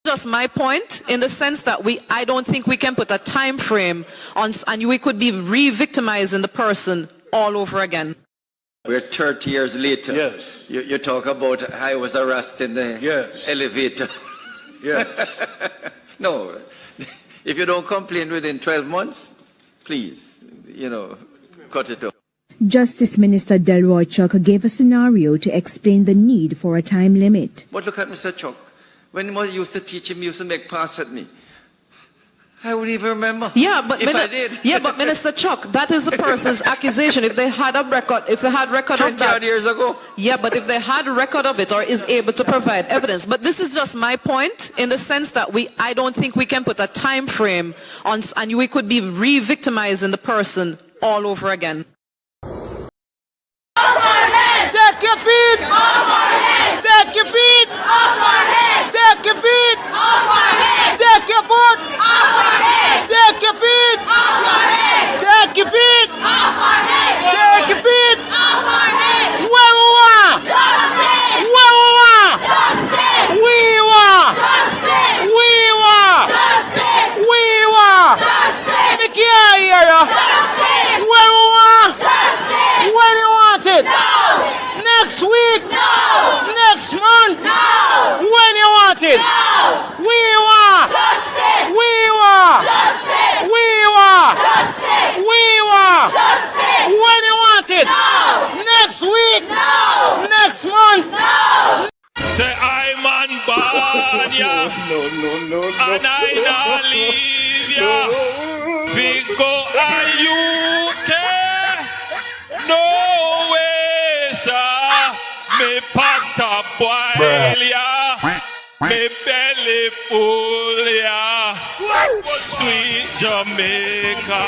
Just my point, in the sense that I don't think we can put a time frame on, and we could be re-victimizing the person all over again. We're 30 years later. Yes. You talk about I was arrested in the elevator. Yes. No, if you don't complain within 12 months, please, cut it off. Justice Minister Delroy Chuck gave a scenario to explain the need for a time limit. But look at Mr. Chuck. When he used to teach him, he used to make pass at me. I wouldn't even remember. Yeah, but I did. Yeah, but Minister Chuck, that is the person's accusation. If they had a record, of that, 20 years ago. Yeah, but if they had a record of it or is able to provide evidence. But this is just my point, in the sense that I don't think we can put a time frame on, and we could be re-victimizing the person all over again. Take your feet off our head. Take your feet off our head. Take your feet off our head. Take your foot off our head. Take your feet off our head. Take your feet off our head. Take your feet off our head. Where we want justice. Where we want justice. We want justice. We want justice. We want justice. Me can't hear you. Justice. Where we want justice. When you want it. No. Next week? No. Next month? No. When you want it? No. We want justice. We want justice. We want justice. We want justice. When you want it? No. Next week? No. Next month? No. Say I'm on board, yeah. No. And I not leave ya. Figo are you care? No way, sir. Me pot up boil ya. Me belly full ya. Sweet Jamaica.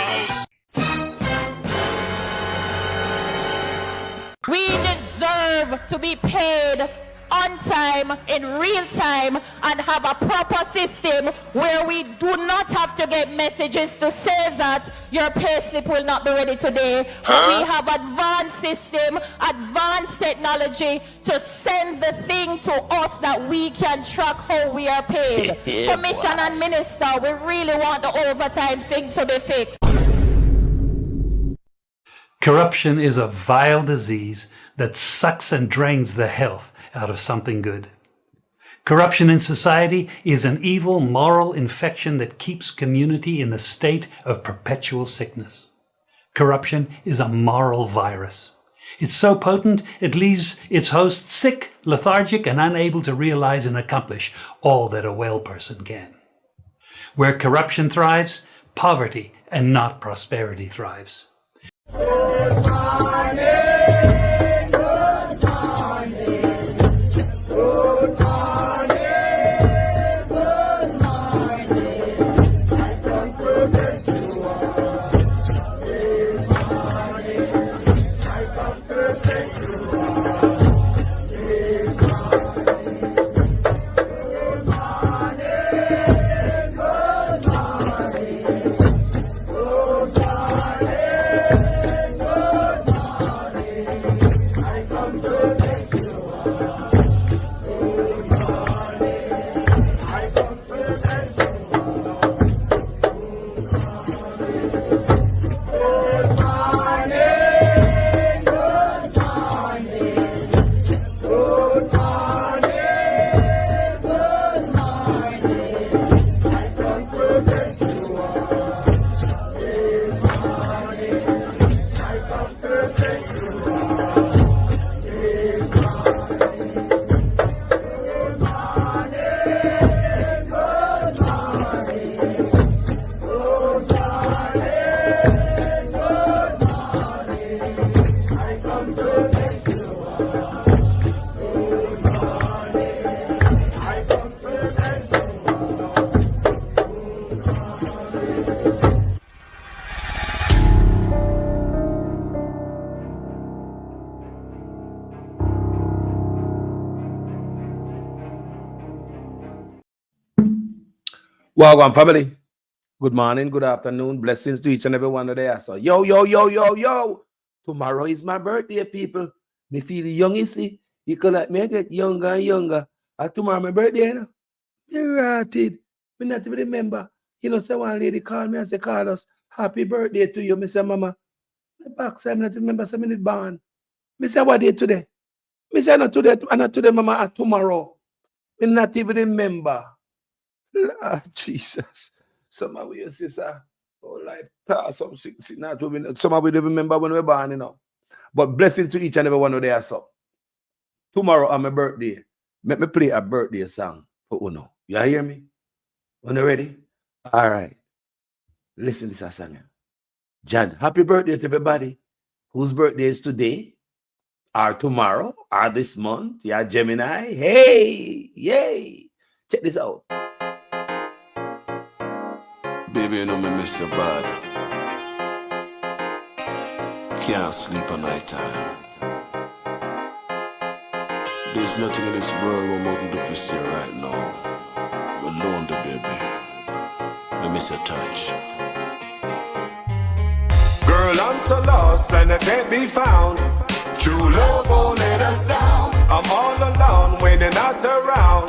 We deserve to be paid on time, in real time, and have a proper system where we do not have to get messages to say that your pay slip will not be ready today. But we have advanced system, advanced technology to send the thing to us that we can track how we are paid. Commission and Minister, we really want the overtime thing to be fixed. Corruption is a vile disease that sucks and drains the health out of something good. Corruption in society is an evil moral infection that keeps community in the state of perpetual sickness. Corruption is a moral virus. It's so potent it leaves its host sick, lethargic, and unable to realize and accomplish all that a well person can. Where corruption thrives, poverty and not prosperity thrives. Welcome, family. Good morning, good afternoon. Blessings to each and every one of there. So, yo. Tomorrow is my birthday, people. Me feel young, you see. You could let me get younger and younger. And tomorrow my birthday, you know? Me rotted. Me not even remember. You know, say one lady called me and say, Carlos, happy birthday to you. Me say, Mama, the back side, I not remember say me born. Me say, what day today? Me say, not today, not today, Mama, tomorrow. Me not even remember. Lord Jesus. Some of you sister, oh life, not even, some of you don't remember when we were born, you know. But blessing to each and every one of their so. Tomorrow on my birthday, let me play a birthday song for Uno. You hear me? Uno ready? All right. Listen to this song. John, happy birthday to everybody whose birthday is today, or tomorrow, or this month. Yeah, Gemini. Hey, yay. Check this out. Baby, you know me miss you bad. Can't sleep at night time. There's nothing in this world I'm going to do for you right now. We're lonely, baby. I miss your touch. Girl, I'm so lost and I can't be found. True love won't let us down. I'm all alone when you're not around.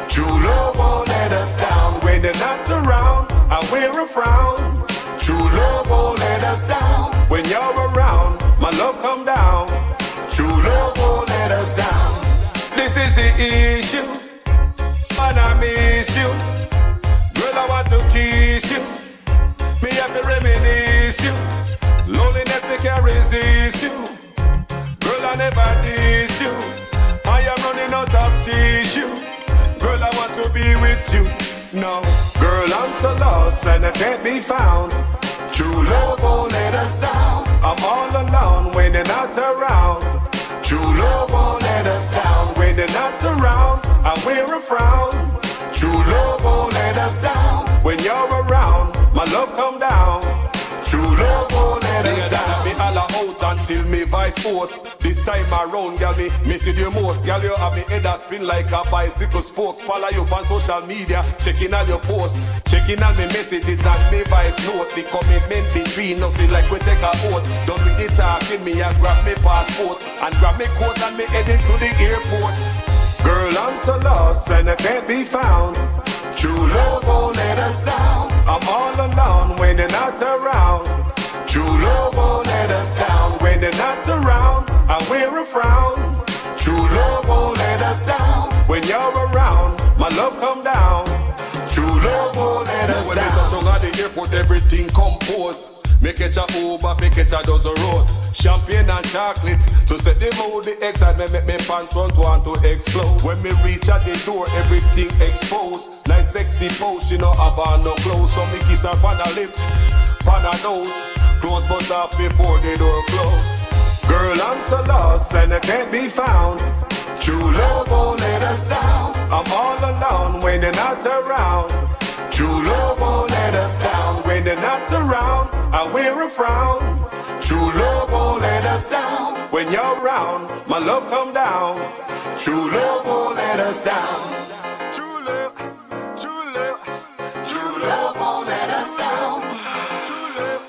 True love won't let us down. When you're not around, I wear a frown. True love won't let us down. When you're around, my love come down. True love won't let us down. This is the issue, and I miss you. Girl, I want to kiss you. Me have to reminisce you. Loneliness, me can't resist you. Girl, I never diss you. I am running out of tissue. Girl, I want to be with you. No, girl, I'm so lost and I can't be found. True love won't let us down. I'm all alone when you're not around. True love won't let us down. When you're not around, I wear a frown. True love won't let us down. When you're around, my love come down. True love won't let us down. Me holla out until me vice force. This time around, girl, me miss it the most. Girl, you have me head a spin like a bicycle spokes. Follow you on social media, checking all your posts, checking all me messages and me voice note. The commitment between us is like we take a oath. Done with the talking, me and grab me passport and grab me coat and me heading to the airport. Girl, I'm so lost and I can't be found. True love won't let us down. I'm all alone when you're not around. True love won't let us down. When you're not around, I wear a frown. True love won't let us down. When you're around, my love come down. True love won't let us down. When we come down at the airport, everything composed. Me catch a Uber, me catch a dozen roast. Champagne and chocolate to set the mood, the excitement make me pants front want to explode. When me reach at the door, everything exposed. Nice sexy pose, she no have on no clothes. So me kiss her on her lip, on her nose. Close bust off before the door close. Girl, I'm so lost and I can't be found. True love won't let us down. I'm all alone when you're not around. True love won't let us down. When you're not around, I wear a frown. True love won't let us down. When you're around, my love come down. True love won't let us down. True love, true love, true love won't let us down. True love,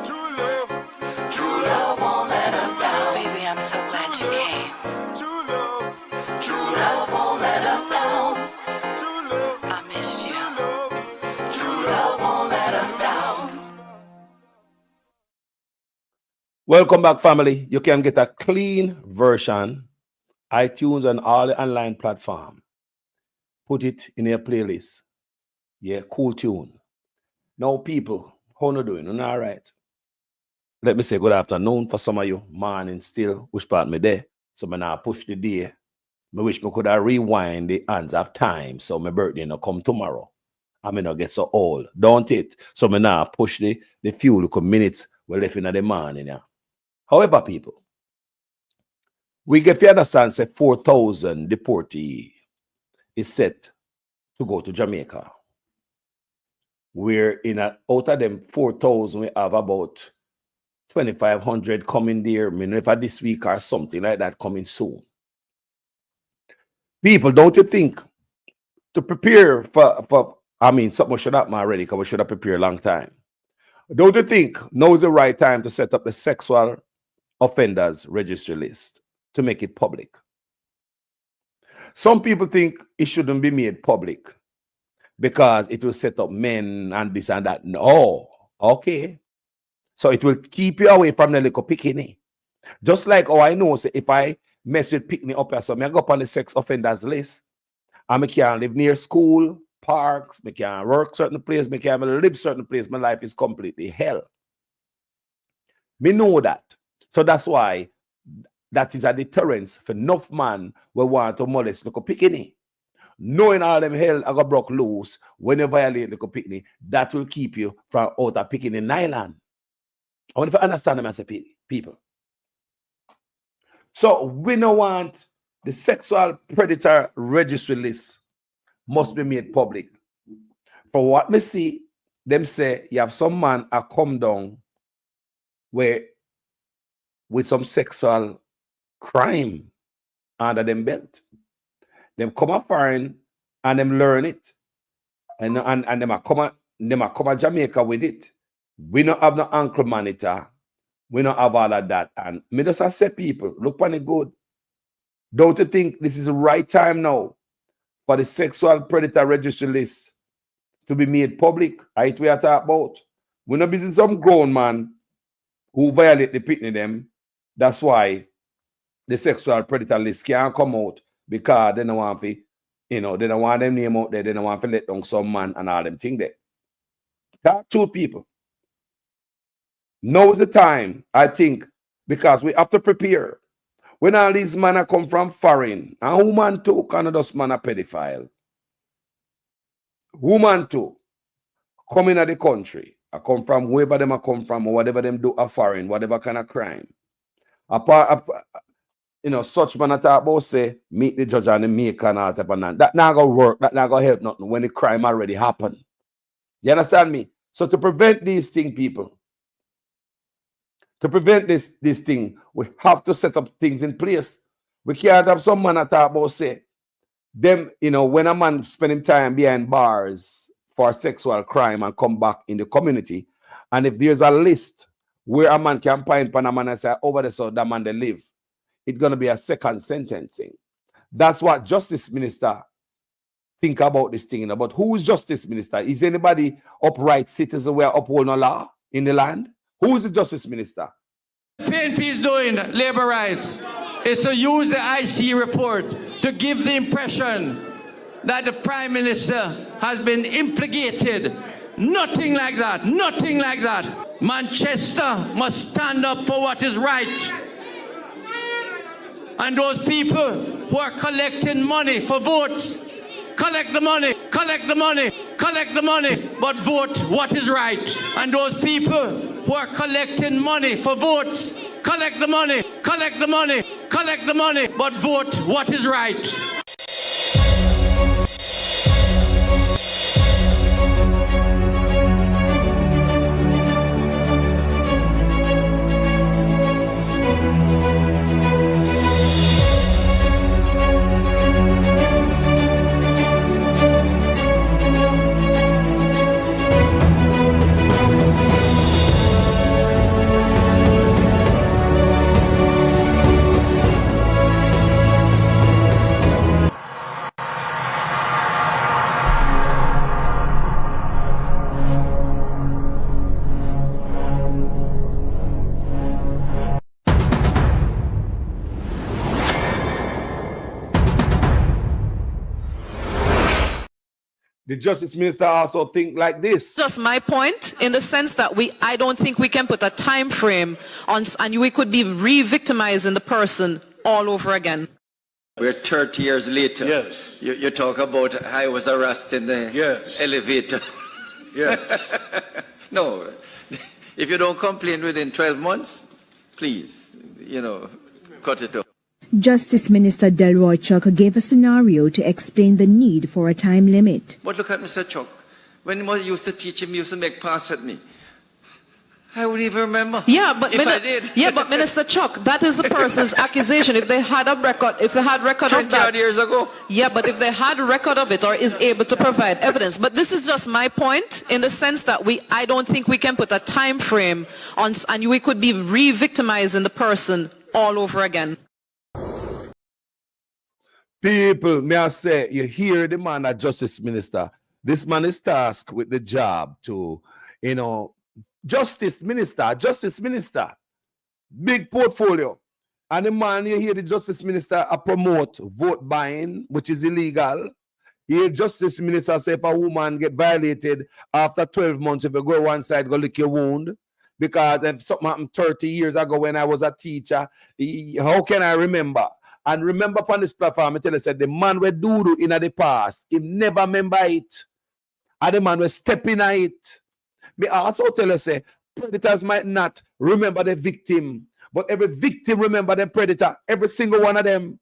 true love, true love won't let us down. Baby, I'm so glad you came. True love won't let us down. I missed you. True love won't let us down. Welcome back, family. You can get a clean version, iTunes and all the online platform. Put it in your playlist. Yeah, cool tune. Now, people, how you doing? You all right? Let me say good afternoon for some of you. Morning still. Which part me there? So me now push the day. I wish me could have rewind the hands of time so my birthday no come tomorrow. I may not get so old, don't it? So me now push the few little minutes we left in the morning. Yeah. However, people, we get to understand say 4,000 deportees is set to go to Jamaica. We're in out of them 4,000, we have about 2,500 coming there. I mean, if this week or something like that coming soon. People, don't you think to prepare for I mean, something should happen already because we should have prepared a long time. Don't you think now is the right time to set up the sexual offenders registry list to make it public? Some people think it shouldn't be made public because it will set up men and this and that. No. Okay. So it will keep you away from the little picking. Just like I know, say, if I mess with picking up here, so I go up on the sex offenders list, and I can't live near school, parks, I can't work certain place, I can't live certain place, my life is completely hell. Me know that. So that's why that is a deterrence for enough man we want to molest little picking. Knowing all them hell I got broke loose when you violate little picking, that will keep you from out of picking in island. I want to understand them as a people. So we don't want the sexual predator registry list must be made public. For what me see, them say you have some man a come down where with some sexual crime under them belt. Them come up foreign and them learn it. And them a come a Jamaica with it. We don't have no ankle monitor. We don't have all of that. And me just say people, look on it good. Don't you think this is the right time now for the sexual predator registry list to be made public? Right, we are talking about. We're not busy some grown man who violate the pitney them. That's why the sexual predator list can't come out, because they don't want to, they don't want them name out there. They don't want to let down some man and all them thing there. Talk to people. Now is the time, I think, because we have to prepare. When all these men come from foreign, and woman too, Canada man a pedophile. Woman too, come in the country. I come from wherever them I come from, or whatever them do a foreign, whatever kind of crime. Such man I talk about say, meet the judge and the maker and all type of that. That not gonna work, that not gonna help nothing when the crime already happened. You understand me? So to prevent these things, people, to prevent this thing, we have to set up things in place. We can't have some man I talk about say, them, when a man spending time behind bars for sexual crime and come back in the community, and if there's a list where a man can point upon a man and say, over there, so that man they live, it's going to be a second sentencing. That's what Justice Minister think about this thing. But who is Justice Minister? Is anybody upright citizen where uphold no law in the land? Who is the Justice Minister? PNP is doing labor rights is to use the IC report to give the impression that the Prime Minister has been implicated. Nothing like that. Nothing like that. Manchester must stand up for what is right. And those people who are collecting money for votes, collect the money, collect the money, collect the money, but vote what is right. And those people who are collecting money for votes, collect the money, collect the money, collect the money, but vote what is right. The Justice Minister also think like this. Just my point, in the sense that I don't think we can put a time frame on, and we could be re-victimizing the person all over again. We're 30 years later. Yes. You talk about I was arrested in the elevator. Yes. No, if you don't complain within 12 months, please, cut it off. Justice Minister Delroy Chuck gave a scenario to explain the need for a time limit. But look at Mr. Chuck. When I used to teach him, he used to make pass at me. I wouldn't even remember. Yeah, but I did. Yeah, but Minister Chuck, that is the person's accusation. If they had a record, if they had record of 20 that, odd years ago. Yeah, but if they had a record of it or is able to provide evidence. But this is just my point, in the sense that I don't think we can put a time frame on, and we could be re-victimizing the person all over again. People, may I say, you hear the man, that Justice Minister, This man is tasked with the job to, justice minister, big portfolio. And the man, you hear the justice minister promote vote buying, which is illegal. The justice minister say if a woman get violated after 12 months, if you go one side, go lick your wound. Because if something happened 30 years ago when I was a teacher, how can I remember? And remember upon this platform, I tell you, said the man we do in the past, he never remember it. And the man we step in it. Me also tell you, say, predators might not remember the victim, but every victim remember the predator. Every single one of them.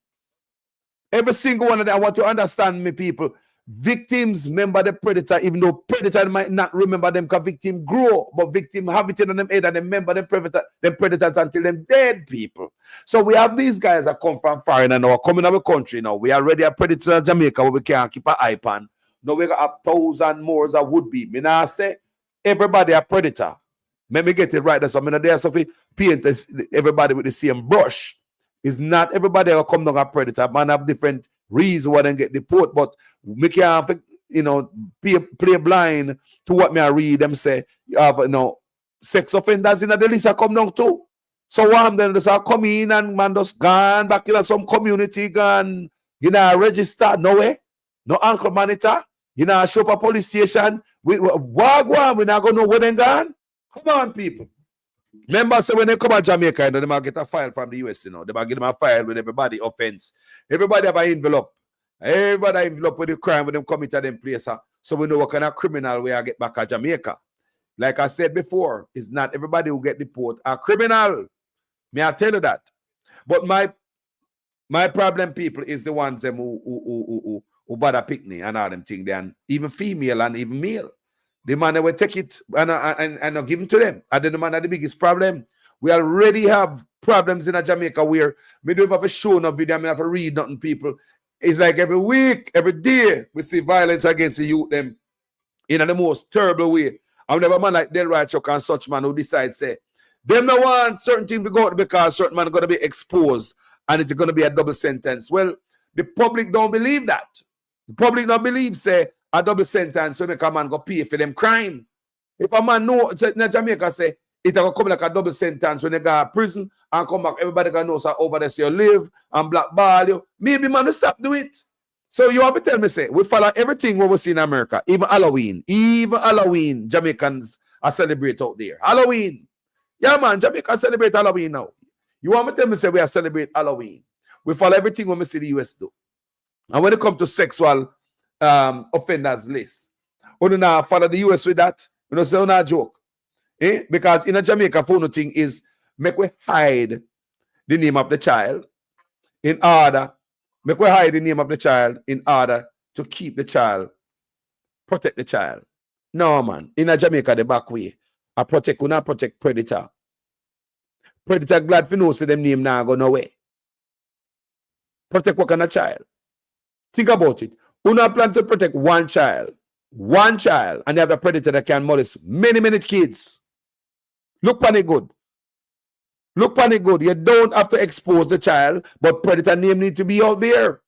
Every single one of them. I want to understand me, people. Victims remember the predator, even though predator might not remember them because victim grow, but victim have it in them head and they remember the predators until them dead, people. So we have these guys that come from foreign and now coming out of the country now. We already have predators in Jamaica where we can't keep an eye on. Now we got 1,000 more that would be. Me now say everybody a predator. Let me get it right. That's something there. So if paint everybody with the same brush. It's not everybody will come down a predator. Man have different reasons why they get deported, but we can't, play blind to what me I read them say. You have, sex offenders in the list come down too. So one then just come in and man just gone back in some community gone, register no way, no ankle monitor, show up a police station. We not gonna know where they gone. Come on, people. Remember, so when they come to Jamaica, they might get a file from the US, they might get them a file with everybody offense. Everybody have an envelope. Everybody have an envelope with the crime when them come into them place. So we know what kind of criminal we are get back to Jamaica. Like I said before, it's not everybody who get deported a criminal. May I tell you that? But my problem, people, is the ones them who bother picnic and all them things, and even female and even male. The man that will take it and give it to them. And then the man that the biggest problem. We already have problems in Jamaica where we don't have a show no video, I have to read nothing, people. It's like every week, every day, we see violence against the youth them in the most terrible way. I never man like Delroy Chuck and such man who decides say, them no want certain things to go out because certain man are going to be exposed and it's going to be a double sentence. Well, the public don't believe that. The public don't believe, say, a double sentence so make a man go pay for them crime. If a man know in Jamaica say it will come like a double sentence when they go to prison and come back, everybody gonna know so over there so you live and blackball you. Maybe man will stop do it. So you have to tell me, say, we follow everything what we see in America, even Halloween, Jamaicans are celebrate out there. Halloween. Yeah, man, Jamaica celebrate Halloween now. You want me to tell me, say, we are celebrate Halloween. We follow everything what we see the US do. And when it comes to sexual offenders list, we do not follow the US with that. We don't say not joke. Because in a Jamaica, phone thing is make we hide the name of the child in order to keep the child, protect the child. No, man. In a Jamaica, the back way, I protect, we not protect predator. Predator glad for no say them name now go nowhere. Protect what kind of child? Think about it. We not plan to protect one child, and you have a predator that can molest many kids. Look on it good. Look on it good. You don't have to expose the child, but predator name need to be out there.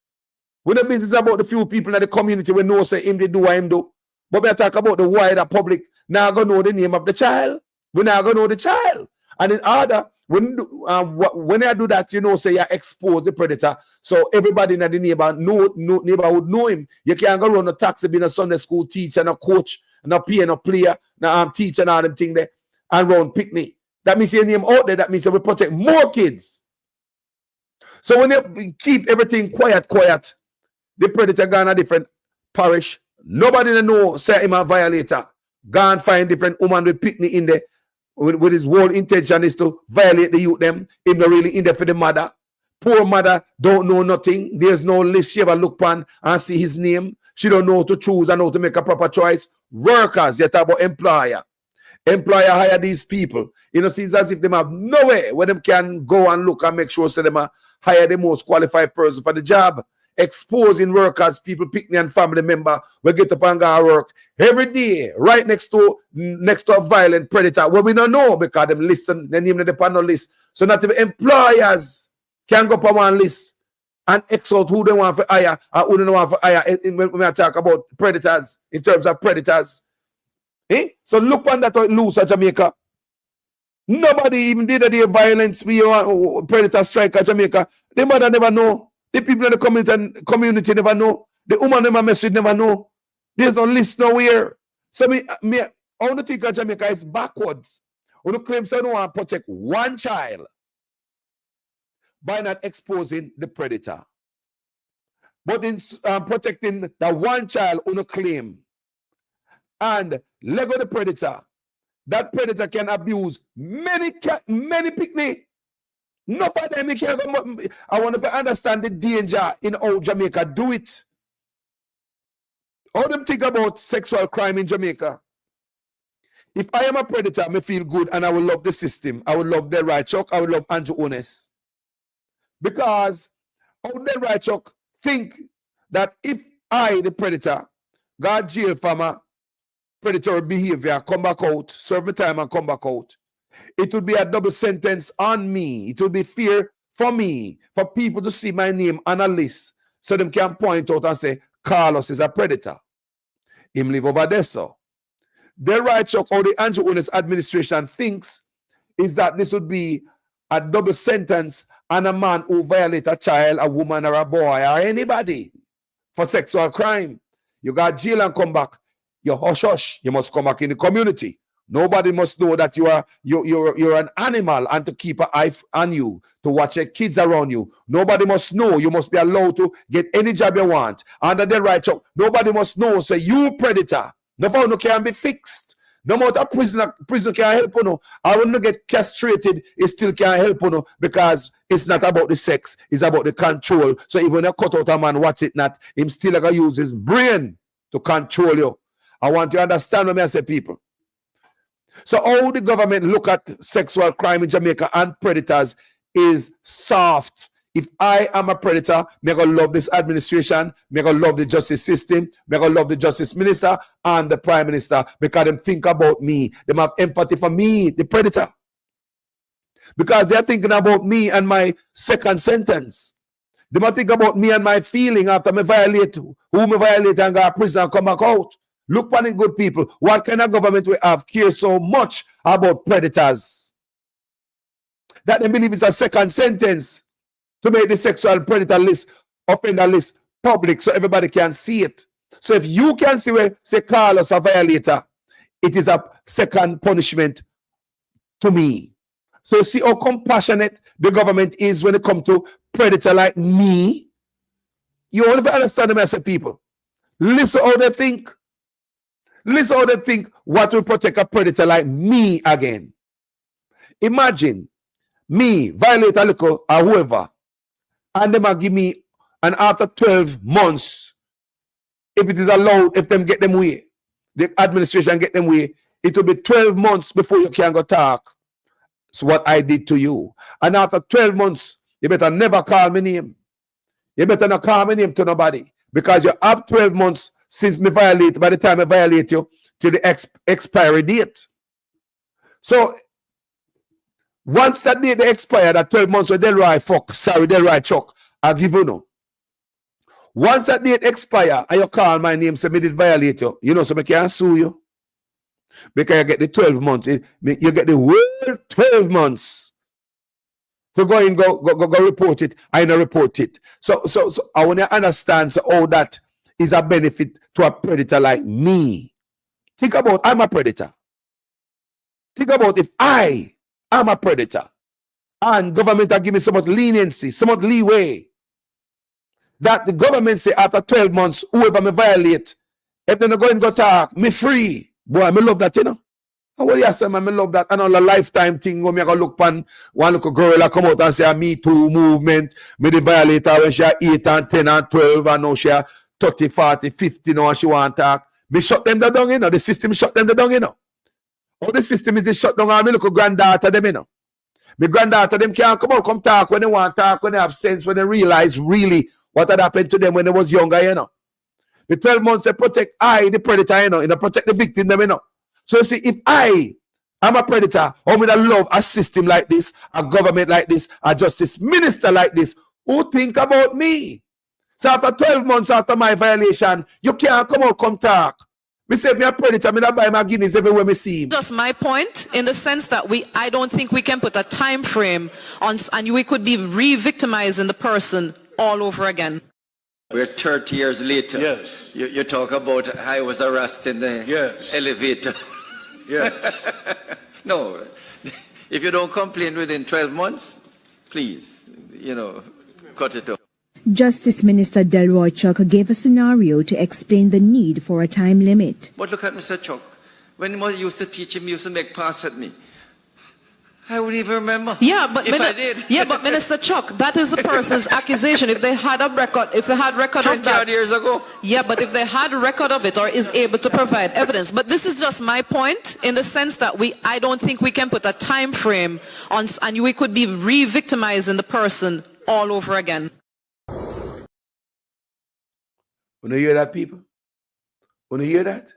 We don't business about the few people in the community we know say him they do what him do. But we talk about the wider public. Now gonna know the name of the child. We're not gonna know the child. And in order, when I do that, say you expose the predator. So everybody in the neighborhood know him. You can't go run a taxi, being a Sunday school teacher, and a coach, and a PA, and a player, and teacher, and all them things there, and run picnic. That means your name out there. That means that we protect more kids. So when you keep everything quiet, the predator gone a different parish. Nobody know say him a violator. Go and find different woman with picnic in there. With his whole intention is to violate the youth them. Him not really in there for the mother. Poor mother don't know nothing. There's no list she ever look on and see his name. She don't know how to choose and how to make a proper choice. Workers, you talk about employer. Employer hire these people. Seems as if them have no way where them can go and look and make sure so them hire the most qualified person for the job. Exposing workers, people, picnic and family member will get up and go work every day, right next to a violent predator. Well, we don't know because them listen, they name the panel list. So not even employers can go up on one list and X out who they want for hire and who they don't want for hire when I talk about predators, in terms of predators. So look on that loose at Jamaica. Nobody even did the violence we predator strike at Jamaica. The mother never know. The people in the community never know. The woman never mess with never know. There's no list nowhere. So I want to think of Jamaica is backwards. We don't claim so want to protect one child by not exposing the predator. But in protecting the one child on a claim and let go the predator, that predator can abuse many picnic. Nobody can go. I want to understand the danger in how Jamaica do it. How them think about sexual crime in Jamaica? If I am a predator, I feel good and I will love the system. I will love Del Right Chuck. I will love Andrew Ones. Because how Del Right Chuck think that if I, the predator, got jail for my predatory behavior, come back out, serve my time and come back out, it would be a double sentence on me. It would be fair for me, for people to see my name on a list so them can point out and say, Carlos is a predator. Him live over there, so. Del Right Chuck, or the Andrew Ones administration thinks is that this would be a double sentence on a man who violate a child, a woman, or a boy, or anybody for sexual crime. You got jail and come back. You're hush. You must come back in the community. Nobody must know that you're an animal and to keep an eye on you, to watch your kids around you. Nobody must know. You must be allowed to get any job you want. Under the right chuck, nobody must know. Say you predator. No phone no can be fixed. No matter prison can help you. I will not get castrated, it still can't help you because it's not about the sex, it's about the control. So even when you cut out a man, what's it not? Him still gonna use his brain to control you. I want you to understand what I say, people. So how the government look at sexual crime in Jamaica and predators is soft. If I am a predator, I'm going to love this administration, I'm going to love the justice system, I'm going to love the justice minister and the prime minister because they think about me. They have empathy for me, the predator. Because they're thinking about me and my second sentence. They might think about me and my feeling after I violate, who I violate and go to prison and come back out. Look for the good people. What kind of government we have care so much about predators? That they believe it's a second sentence to make the sexual predator list, offender list public so everybody can see it. So if you can see where say Carlos a violator, it is a second punishment to me. So see how compassionate the government is when it comes to predator like me. You only understand them as a people. Listen how they think. Listen how they think what will protect a predator like me again. Imagine me violate a little or whoever, and they might give me, and after 12 months, if it is allowed, if them get them way, the administration get them way, it will be 12 months before you can go talk. It's what I did to you. And after 12 months, you better never call me name. You better not call me name to nobody. Because you have 12 months since me violate, by the time I violate you, to the expiry date. So, once that date they expire, that 12 months with Del Right Chuck, I'll give you no. Once that date expire, and you call my name, say me did violate you, you know, so I can't sue you. Because you get the 12 months. You get the whole 12 months to go and go report it. I don't report it. So I want to understand how that is a benefit to a predator like me. Think about I'm a predator. Think about if I am a predator and government are giving so much leniency, so much leeway that the government say after 12 months, whoever me violate, if they not go and go talk, me free. Boy, I love that, you know. How will you say, I love that? And all a lifetime thing when me go look pan one little girl come out and say, Me Too movement, me the violator when she 8 and 10 and 12 and now she 30, 40, 50 now and she want to talk. Me shut them down, you know. The system shut them down, you know. All the system is shut down on me little granddaughter them, you know. My granddaughter them can't come out, come talk when they want to talk, when they have sense, when they realize really what had happened to them when they was younger, you know. The 12 months they protect I, the predator, you know, and they protect the victim, them, you know. So you see, if I am a predator, or me that love a system like this, a government like this, a justice minister like this, who think about me. So after 12 months after my violation, you can't come out, come talk. Me say me a predator, me not buy my Guinness everywhere me see him. Just my point in the sense that I don't think we can put a time frame on, and we could be re-victimizing the person all over again. We're 30 years later. Yes. You talk about I was arrested in the elevator. Yes. No. If you don't complain within 12 months, please, cut it off. Justice Minister Delroy Chuck gave a scenario to explain the need for a time limit. But look at Mr. Chuck. When he used to teach him, he used to make pass at me. I wouldn't even remember. Yeah, but if I did. Yeah, but Minister Chuck, that is the person's accusation. If they had a record, of that, years ago. Yeah, but if they had a record of it or is able to provide evidence. But this is just my point in the sense that I don't think we can put a time frame on, and we could be re-victimizing the person all over again. When you hear that, people? When you hear that?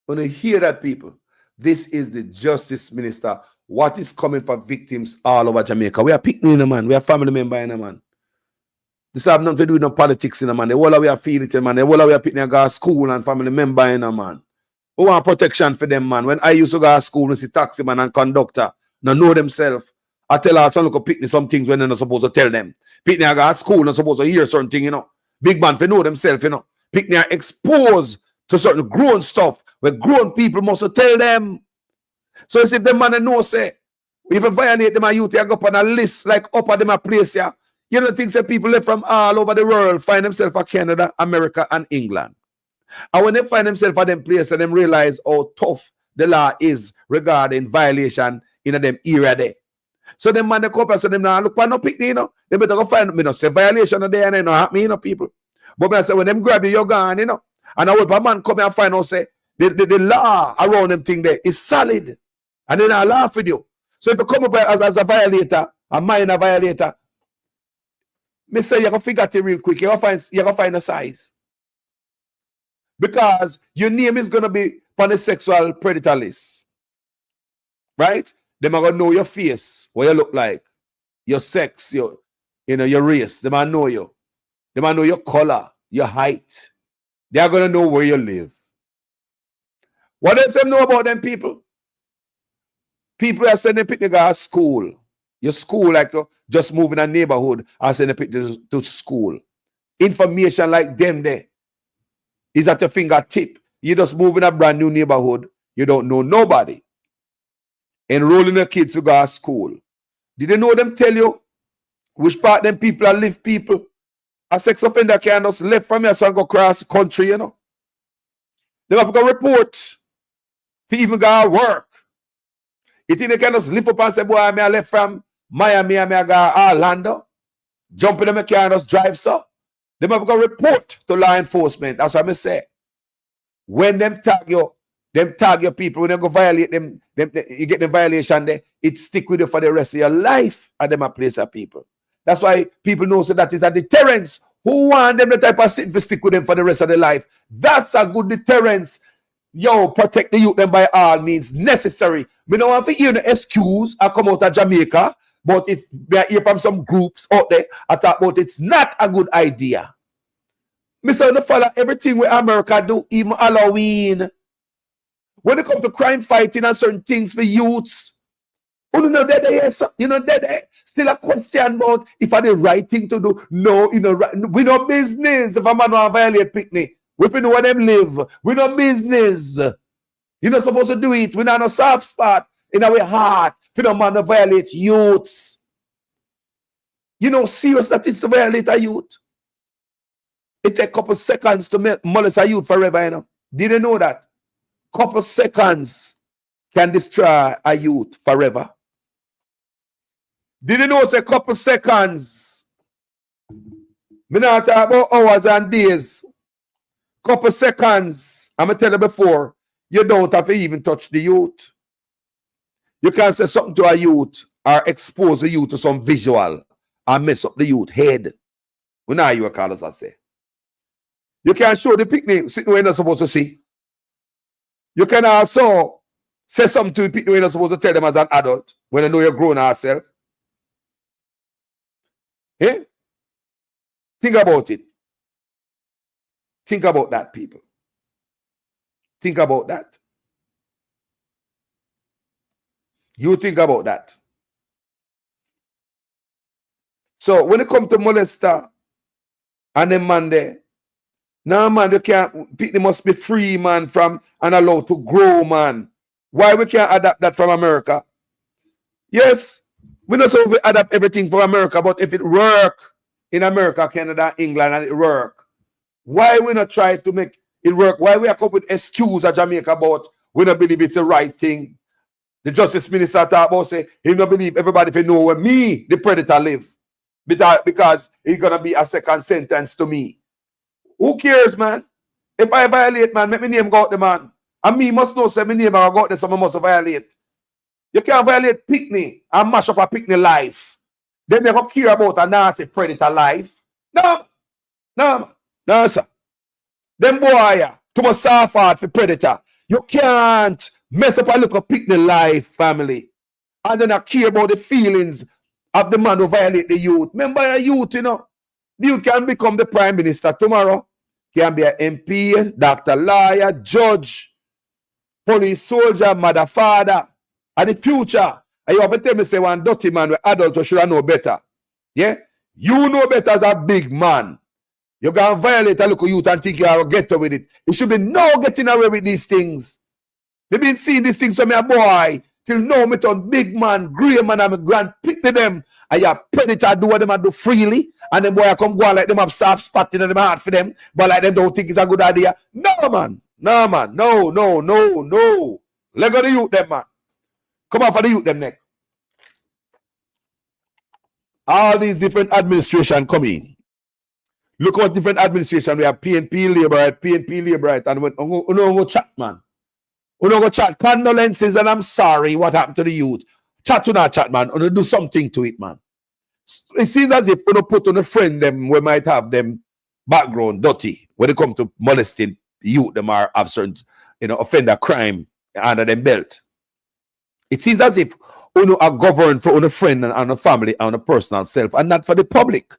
When you hear that, people? This is the Justice Minister. What is coming for victims all over Jamaica? We are picking in a man. We are family member in a man. This have nothing to do with no politics in a man. The whole of we are feeling it in a man. The whole of we are picking a guy school and family member in a man. We want protection for them, man. When I used to go to school and see taxi man and conductor, now know themselves. I tell her some look pick me some things when they're not supposed to tell them. Pick me a guy at school not supposed to hear certain things, Big man for know themselves, Pick me exposed to certain grown stuff where grown people must tell them. So if the man know say, if you violate them, youth, you go up on a list like up at them a place here. Things that people live from all over the world find themselves at Canada, America, and England. And when they find themselves at them place and them realize how tough the law is regarding violation in them area there. So them man they come up and say them now look for no picnic, They better go find me say violation of there and not happen, people. But I say when them grab you, you're gone, And I hope a man come and find out say the law around them thing there is solid. And then I laugh with you. So if you come up as a violator, a minor violator, me say you can figure it real quick. You can find a size. Because your name is gonna be on the sexual predator list. Right? They are gonna know your face, what you look like, your sex, your race. They might know you. They might know your color, your height. They are gonna know where you live. What else them know about them people? People are sending people to school. Your school, like just moving a neighborhood, are sending people to school. Information like them there is at your fingertip. You just move in a brand new neighborhood. You don't know nobody. Enrolling your kids to go to school. Did you know them tell you which part them people are live people? A sex offender can just left from here so go across the country, They have to go report to even go to work. You think they can just lift up and say, boy, I left from Miami, I go Orlando. Jump in them car and just drive, so. They have to go report to law enforcement. That's what I say. When them tag your people, when they go violate them, you get the violation there, it stick with you for the rest of your life, and them a place of people. That's why people know so that is a deterrence. Who want them the type of sit to stick with them for the rest of their life? That's a good deterrence. Yo, protect the youth them by all means necessary. We don't want to hear the excuse I come out of Jamaica, but it's we hear from some groups out there. I thought about it's not a good idea. Mr. The follow everything where America do, even Halloween. When it comes to crime fighting and certain things for youths, still a question about if I the right thing to do. No, we no business if a man want to violate picnic. We know where them live. We no business. You're not supposed to do it. We not no soft spot in our heart. If you don't man to violate youths. Serious that is to violate a youth. It take a couple seconds to molest a youth forever, Did you know that? Couple seconds can destroy a youth forever. Did you know it's a couple seconds? Me not talk about hours and days. Couple seconds. I'm going to tell you before, you don't have to even touch the youth. You can say something to a youth or expose the youth to some visual and mess up the youth head. When are you, Carlos, I say? You can show the picnic sitting where you're not supposed to see. You can also say something to the picnic where you're not supposed to tell them as an adult when you know you're grown yourself. Eh? Think about it. Think about that, people. Think about that. You think about that. So when it comes to molester and the man there, now man, you can't, people must be free, man, from and allowed to grow, man. Why we can't adapt that from America? Yes, we not so we adapt everything from America, but if it work in America, Canada, England, and it work, why we not try to make it work? Why we are come with excuse at Jamaica about we don't believe it's the right thing? The Justice Minister talk about say he don't believe everybody if know where me, the predator, live. Because it's gonna be a second sentence to me. Who cares, man? If I violate, man, make my name go out the man. And me must know say my name go out there, so I must violate. You can't violate picnic and mash up a picnic life. Then you don't care about a nasty predator life. No, sir. Them boy, too much soft heart for predator. You can't mess up a little picnic life, family. And then I care about the feelings of the man who violate the youth. Remember a youth, you know. The youth can become the prime minister tomorrow. Can be an MP, doctor, lawyer, judge, police, soldier, mother, father. And the future. And you have to tell me, say, one dirty man, with adult, should I know better? Yeah? You know better as a big man. You can violate a little youth and think you are get away with it. It should be no getting away with these things. We've been seeing these things from your boy. Till now, me turn big man, grey man, and my grand pick to them. And your predator do what them do freely. And then boy come go on like them have soft spot in them heart for them. But like them don't think it's a good idea. No, man. No, man. No. Let go the youth them, man. Come on for the youth them neck. All these different administration come in. Look what different administration. We have PNP, Labour Right, PNP, Labour Right. And when you go chat, man. You go chat. Condolences and I'm sorry what happened to the youth. Chat to that chat, man. You do something to it, man. It seems as if you put on a friend them, we might have them background dirty when it comes to molesting youth, them are have certain, offender crime under them belt. It seems as if you are governed for a friend and a family and a personal self and not for the public.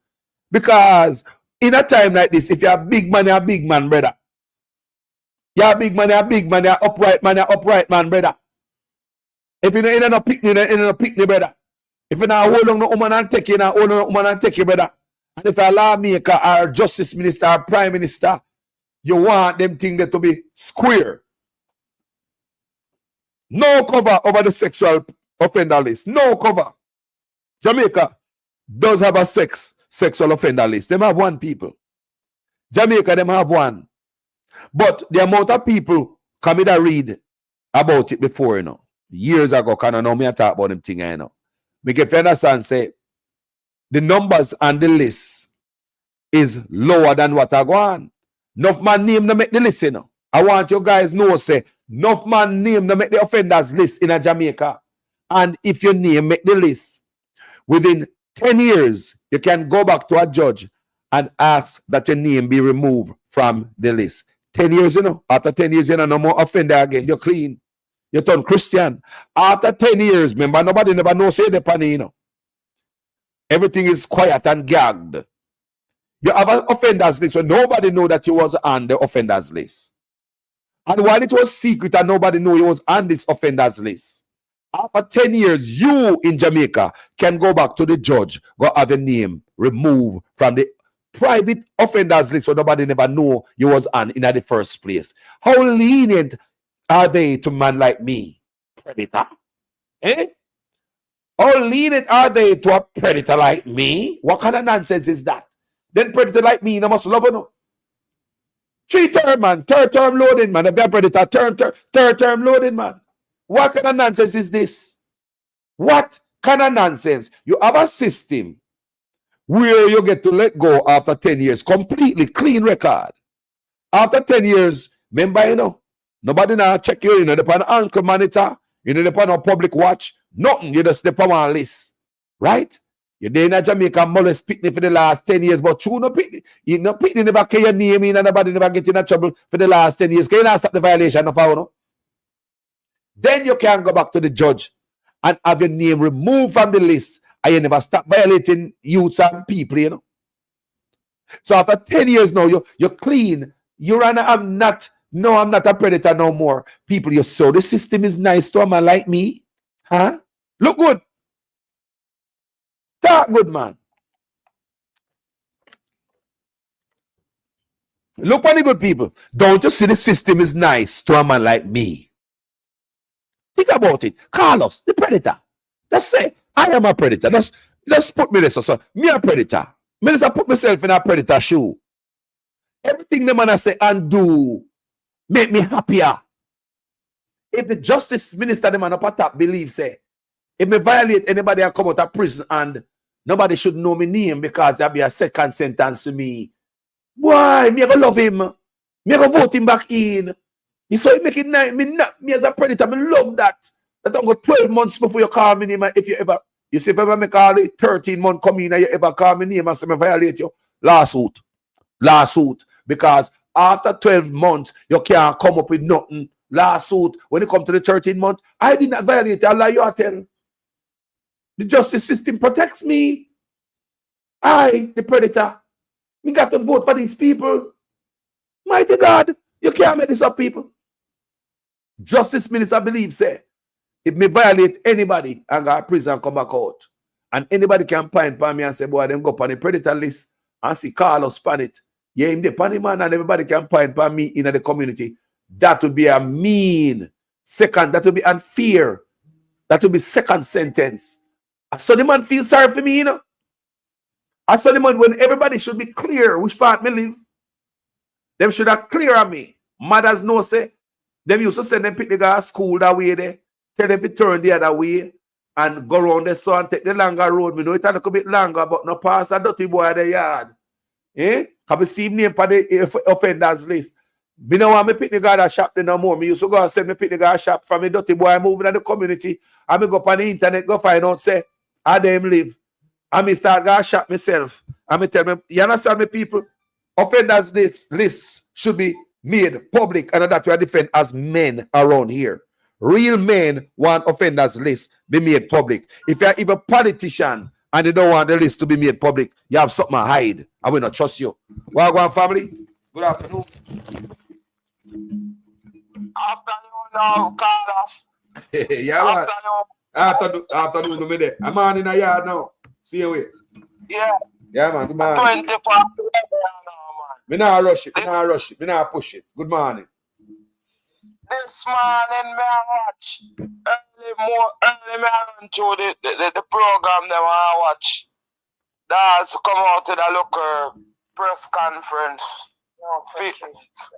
Because in a time like this, if you're a big man, you're a big man, brother. You're a big man, you're a big man, you're upright man, brother. If you're in a picnic, you're in a picnic, brother. If you're not holding no woman and take you, you're holding no woman and take you, brother. And if you're a lawmaker or justice minister or prime minister, you want them things to be square. No cover over the sexual offender list. No cover. Jamaica does have a sexual offender list. Them have one, people. Jamaica, them have one. But the amount of people come in and read about it before, years ago, can I know me I talk about them thing, Me get you understand, say, the numbers on the list is lower than what I go on. Enough man name to make the list, I want you guys know, say, enough man name to make the offenders list in a Jamaica. And if your name make the list, within 10 years, you can go back to a judge and ask that your name be removed from the list. 10 years, after 10 years, no more offender again. You're clean. You turn Christian. After 10 years, remember, nobody never knows say the penny, Everything is quiet and gagged. You have an offenders list, so nobody know that you was on the offenders list. And while it was secret and nobody knew you was on this offenders list, after 10 years, you in Jamaica can go back to the judge, go have your name removed from the private offenders list so nobody never know you was on in the first place. How lenient are they to man like me? Predator? Eh? How lenient are they to a predator like me? What kind of nonsense is that? Then predator like me, I must love you. 3-term, man. 3rd-term loading, man. If you're a predator, 3rd-term loading, man. What kind of nonsense is this? What kind of nonsense? You have a system where you get to let go after 10 years. Completely clean record. After 10 years, remember, nobody now check you, depend on ankle monitor, depend on public watch. Nothing. You just depend on list. Right? You're there in Jamaica molest picnic for the last 10 years, but you no picnic. You no picnic never carry your name in and nobody never get in trouble for the last 10 years. Can you not stop the violation of our? Then you can go back to the judge and have your name removed from the list and you never stop violating youths and people, you know. So after 10 years now, you're clean. I'm not a predator no more. People, you saw the system is nice to a man like me. Huh? Look good. Talk good, man. Look on the good people. Don't you see the system is nice to a man like me? Think about it. Carlos, the predator. Let's say I am a predator. Let's put me this. So me a predator. Me just put myself in a predator shoe. Everything the man I say and do make me happier. If the justice minister, the man up at top, believes, say, if me violate anybody and come out of prison and nobody should know me name because there'll be a second sentence to me, boy, me gonna love him. Me gonna vote him back in. You saw him make it nice. Me as a predator, me love that. That don't go 12 months before you call me name. If you see if ever me call it 13 months come in and you ever call me name and say me violate you, lawsuit. Because after 12 months, you can't come up with nothing. Lawsuit. When it comes to the 13 months, I did not violate. I lie you are tell. The justice system protects me. I, the predator, we got to vote for these people. Mighty God, you can't make this up, people. Justice minister believes, say, if me violate anybody and go to prison and come back out, and anybody can point by me and say, boy, them go up on the predator list and see Carlos pan it. Yeah, him the pan man and everybody can point by me in the community. That would be a mean second. That would be unfair. That would be second sentence. I saw the man feel sorry for me, you know. I saw the man when everybody should be clear which part me live. Them should have clear on me. Mothers know say. Them used to send them pick the guy school that way there. Tell them to turn the other way and go around the sun and take the longer road. Me know it a little bit longer, but no pass a dirty boy at the yard. Can we see him name for the offenders list? Me know want me pick the guy that shop there no more. Me used to go and send me pick the guy shop from a dirty boy moving in the community. And me go up on the internet, go find out, say, how them live. And me start go shop myself. And me tell me, you understand me, people? Offenders list should be made public, and that we are defend as men around here. Real men want offenders list be made public. If you're even a politician and you don't want the list to be made public, you have something to hide. I will not trust you. Well, family. Good afternoon. Afternoon now, Carlos. Yeah, man. Afternoon, me there. I'm on in a yard now. See you wait. Yeah. Yeah, man. Good morning. 24 now, man. Me not rush it. Me not push it. Good morning. This morning, me watch. Early me run through the program that I watch. That's come out to the local press conference.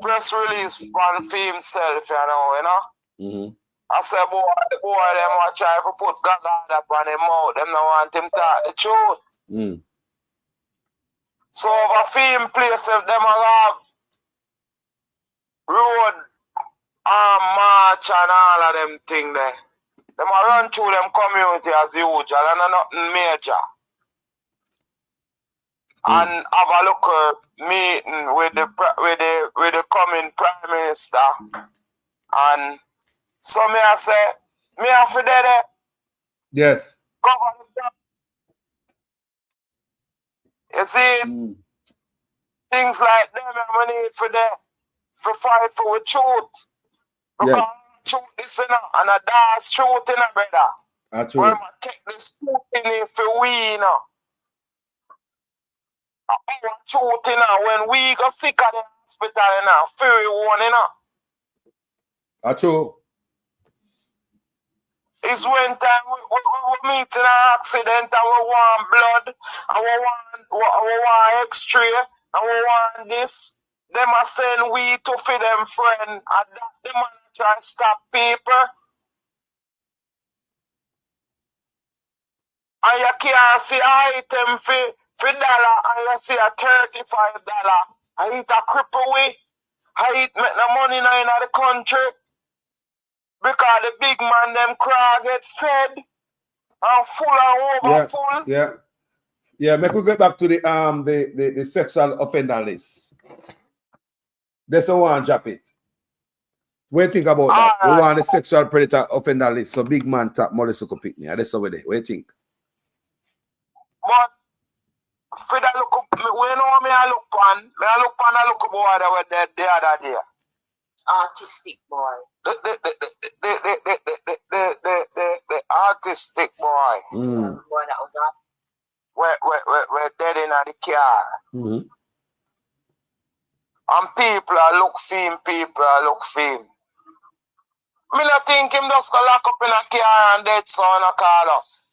Press release one for himself, you know. Mm-hmm. I said, boy, them want try to put God up on him out. Them don't want him to talk the truth. Mm. So over film place, them have road march and all of them thing there. Them run through them community as usual and nothing major. And have a look meeting with the coming Prime Minister. And so me I say, me have to do that. Yes. Cover the job. You see, things like them I need for fight for the truth. Because truth is and a dance truth in a brother. When I take the scrutiny for we, you know. Our truth, you know, when we go sick at the hospital, you know, free one, you know. That's true. It's when time we meet in an accident and we want blood and we want X-ray and we want this. They must send we to feed them friend and that the man try to stop people. And you can't see item for $1 and you see a $35. I eat a cripple way. I eat make the money now in the country. Because the big man them cry get fed and full and over full. Yeah. Make we get back to the sexual offender list. That's the one drop it. What do you think about that? Right. We want the sexual predator offender list. So big man tap Molly Suko pick me. That's over there. What do you think? But for the look, we know me I look on a look boy that were dead the other day. Artistic boy. The artistic boy. Mm. Boy that was up. We're dead in the car. Mm-hmm. And people are look for him, Me not think him just go lock up in a car and dead so and call us.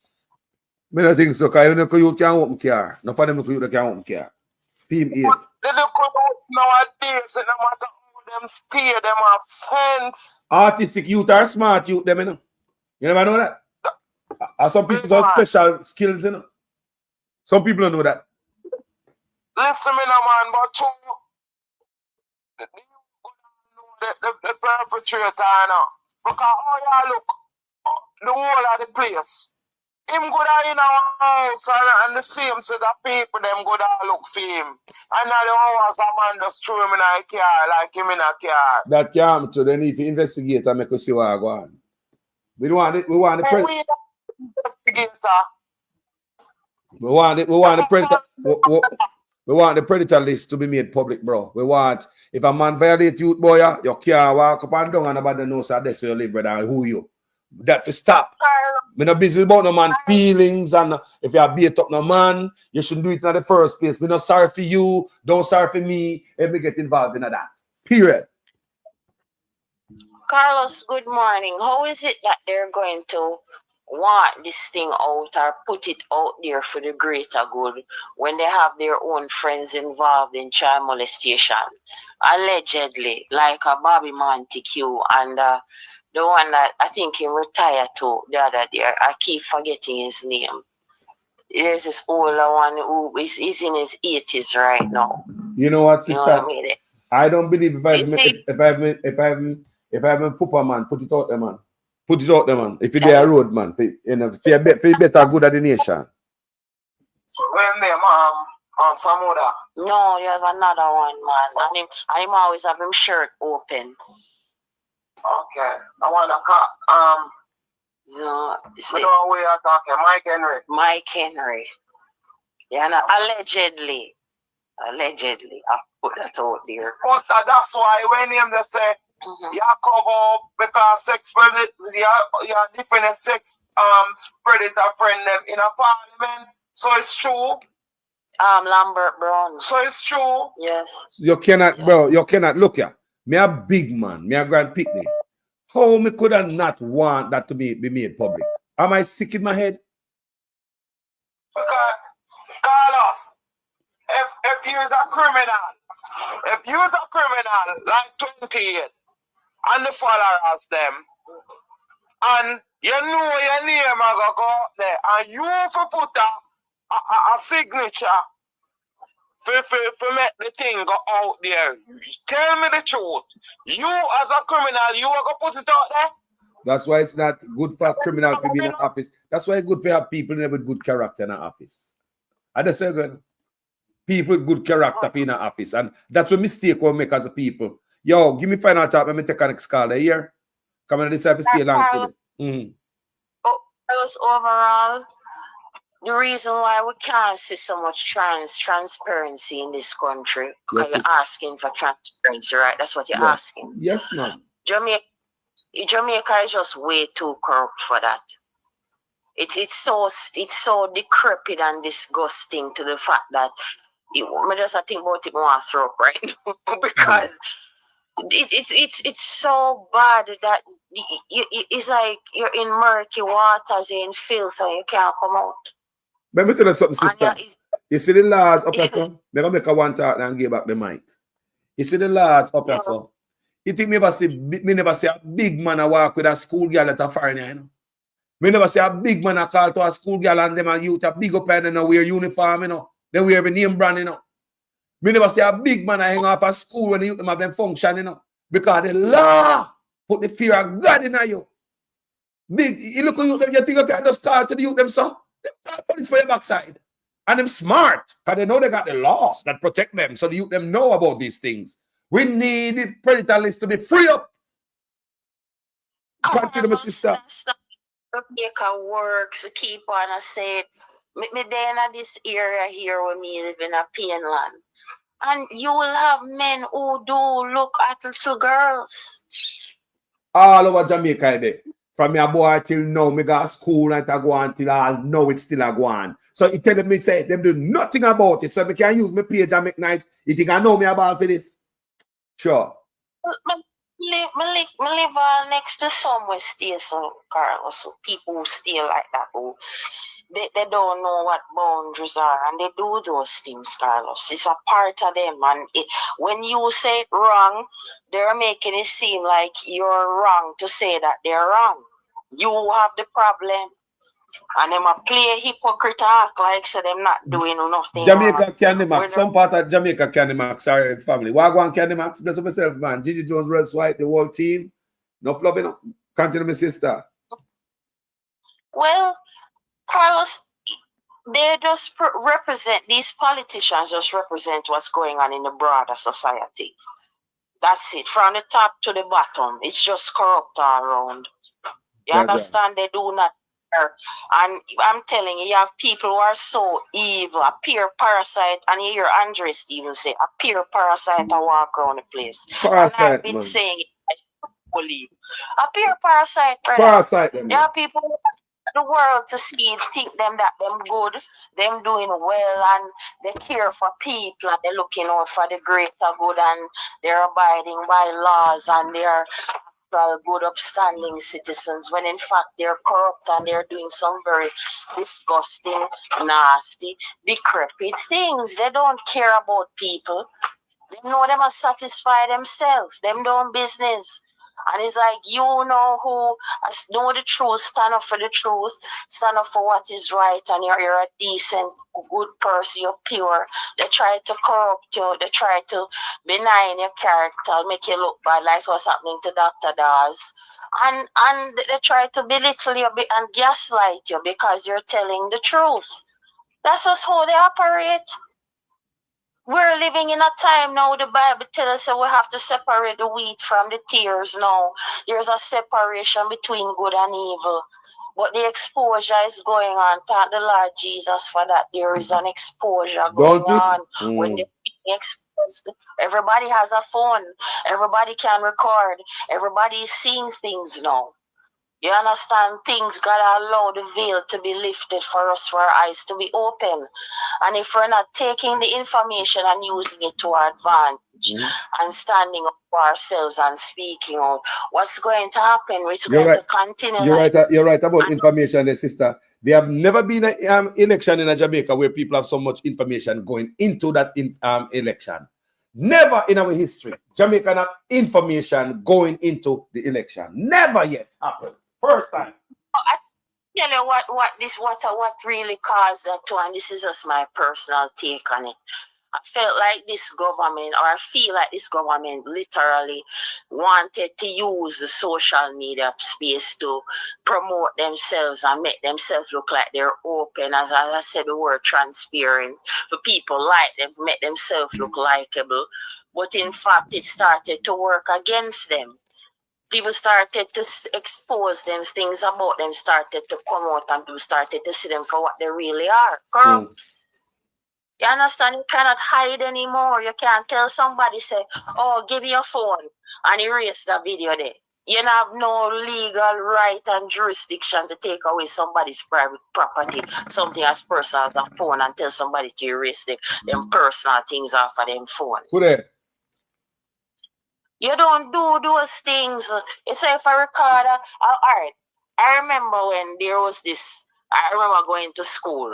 Me don't think so, because you know you can't open car. No for them you can't open car. Him here. They look nowadays, no matter how them stay, them have sense. Artistic youth are smart youth, them, you know. You never know that? And some people have special skills, you know. Some people don't know that. Listen, me no man, but you the perpetrator now. Because how you look, the whole of the place. Him good in our house and the same set of people, them good look for him. And now the hours a man just threw him in a car, like him in a car. That can't, so they need to investigate and make us see what I go on. We want the investigator. We want the predator list to be made public, bro. We want, if a man violate youth, boy, you can't walk up and down and nobody knows how that's your live, brother, and who you. That for stop. We're not busy about no man feelings, and if you are beat up no man, you shouldn't do it in the first place. We're not sorry for you, don't sorry for me, if we get involved in that. Period. Carlos, good morning. How is it that they're going to want this thing out or put it out there for the greater good when they have their own friends involved in child molestation? Allegedly, like a Bobby Montague and the one that I think he retired to the other day. I keep forgetting his name. There's this older one who is in his 80s right now. You know what, sister? You know what I mean? I don't believe if I haven't put a man, put it out there, man. Put it out there, man. If you're a road, man, you know, for better good at the nation. When them some other. No, there's another one, man. And him always have him shirt open. Okay. I want to call no, we know where you're talking. Mike Henry. Yeah, no, allegedly. I put that out there. But that's why when him they say you cover up because sex predator, you're different sex predator friend them in a parliament. So it's true. Lambert Brown. So it's true. Yes. You cannot, bro, you cannot look here. Me a big man, me a grand picnic. How me could I not want that to be made public? Am I sick in my head? Because Carlos, if you're a criminal, like 28, and the followers them, and you know your name I go out there, and you for put a signature for make the thing go out there. Tell me the truth. You as a criminal, you are going to put it out there? That's why it's not good for a criminal to be in an office. That's why it's good for have people with good character in an office. I just say good. People with good character in an office. And that's a mistake we make as a people. Yo, give me final talk. Let me take a next call here. Come on, this have to stay long today. Overall, the reason why we can't see so much transparency in this country, because you're asking for transparency, right? That's what you're asking. Yes, ma'am. Jamaica is just way too corrupt for that. It's so decrepit and disgusting to the fact that I think about it more throw up right now because it's so bad that it's like you're in murky waters, you're in filth, and you can't come out. Let me tell you something, sister. You see the laws up there, so they're going to make a one talk and give back the mic. You see the laws up there, so you think me never see a big man a walk with a school girl at a foreigner, you know? Me never see a big man a call to a school girl and them and youth a big up and they wear uniform, you know? They wear a name brand, you know? Me never see a big man a hang off a school when the youth them have them function, you know? Because the law put the fear of God in you. Big, you look at you, you think you can just call to the youth them, so? Police for your backside. And them smart, because they know they got the laws that protect them, so the youth them know about these things. We need the predator list to be free up. Continue, my sister. Jamaica works to keep on, I said, Me there in this area here where me live in a Painland. And you will have men who do look at little girls. All over Jamaica there. From your boy till now, me got school and I go on till I know it's still a go on. So it tell me say them do nothing about it. So me can use my page and make nights. You think I know me about for this? Sure. Me live next to somewhere stay so Carlos. So people who stay like that who they don't know what boundaries are and they do those things, Carlos. It's a part of them. And when you say it wrong, they're making it seem like you're wrong to say that they're wrong. You have the problem. And them a play hypocrite act like so them not doing nothing. Jamaica Candy Max. Some part of Jamaica Candy Max. Sorry, family. Wagwan Candy Max. Bless myself, man. Gigi Jones, Red White, the whole team. No loving. Continue, my sister. Well, Carlos, they just represent, these politicians just represent what's going on in the broader society. That's it. From the top to the bottom. It's just corrupt all around. You understand? They do not care. And I'm telling you, you have people who are so evil, a peer parasite, and you hear Andre Stephen say, a peer parasite to walk around the place. Parasite, and I've been saying it, I believe. A peer parasite, brother. Parasite, there are people who the world to see it, think them that them good, them doing well, and they care for people, and they're looking out for the greater good, and they're abiding by laws, and they're good upstanding citizens, when in fact they're corrupt and they're doing some very disgusting, nasty, decrepit things. They don't care about people. They know them must satisfy themselves, them doing business. And it's like, you know who know the truth, stand up for the truth, stand up for what is right, and you're a decent, good person, you're pure. They try to corrupt you, they try to benign your character, make you look bad, like what's happening to Dr. Dawes. And they try to belittle you and gaslight you because you're telling the truth. That's just how they operate. We're living in a time now, the Bible tells us that we have to separate the wheat from the tares now. There's a separation between good and evil. But the exposure is going on. Thank the Lord Jesus for that. There is an exposure going on. When they're being exposed, everybody has a phone. Everybody can record. Everybody is seeing things now. You understand? Things gotta allow the veil to be lifted for us, for our eyes to be open. And if we're not taking the information and using it to our advantage and standing up for ourselves and speaking out, what's going to happen? It's going to continue. You're right about information, sister. There have never been an election in Jamaica where people have so much information going into that election. Never in our history, Jamaica have information going into the election. Never yet happened. First time. I tell you what really caused that too, and this is just my personal take on it. I felt like this government, or I feel like this government literally wanted to use the social media space to promote themselves and make themselves look like they're open. As I said, the word transparent. For people like them, to make themselves look likable. But in fact, it started to work against them. People started to expose them, things about them started to come out, and people started to see them for what they really are. Corrupt. You understand? You cannot hide anymore. You can't tell somebody, say, oh, give me your phone and erase the video there. You have no legal right and jurisdiction to take away somebody's private property, something as personal as a phone, and tell somebody to erase them personal things off of them phone. You don't do those things. You say if I record, all right. I remember when there was this, I remember going to school,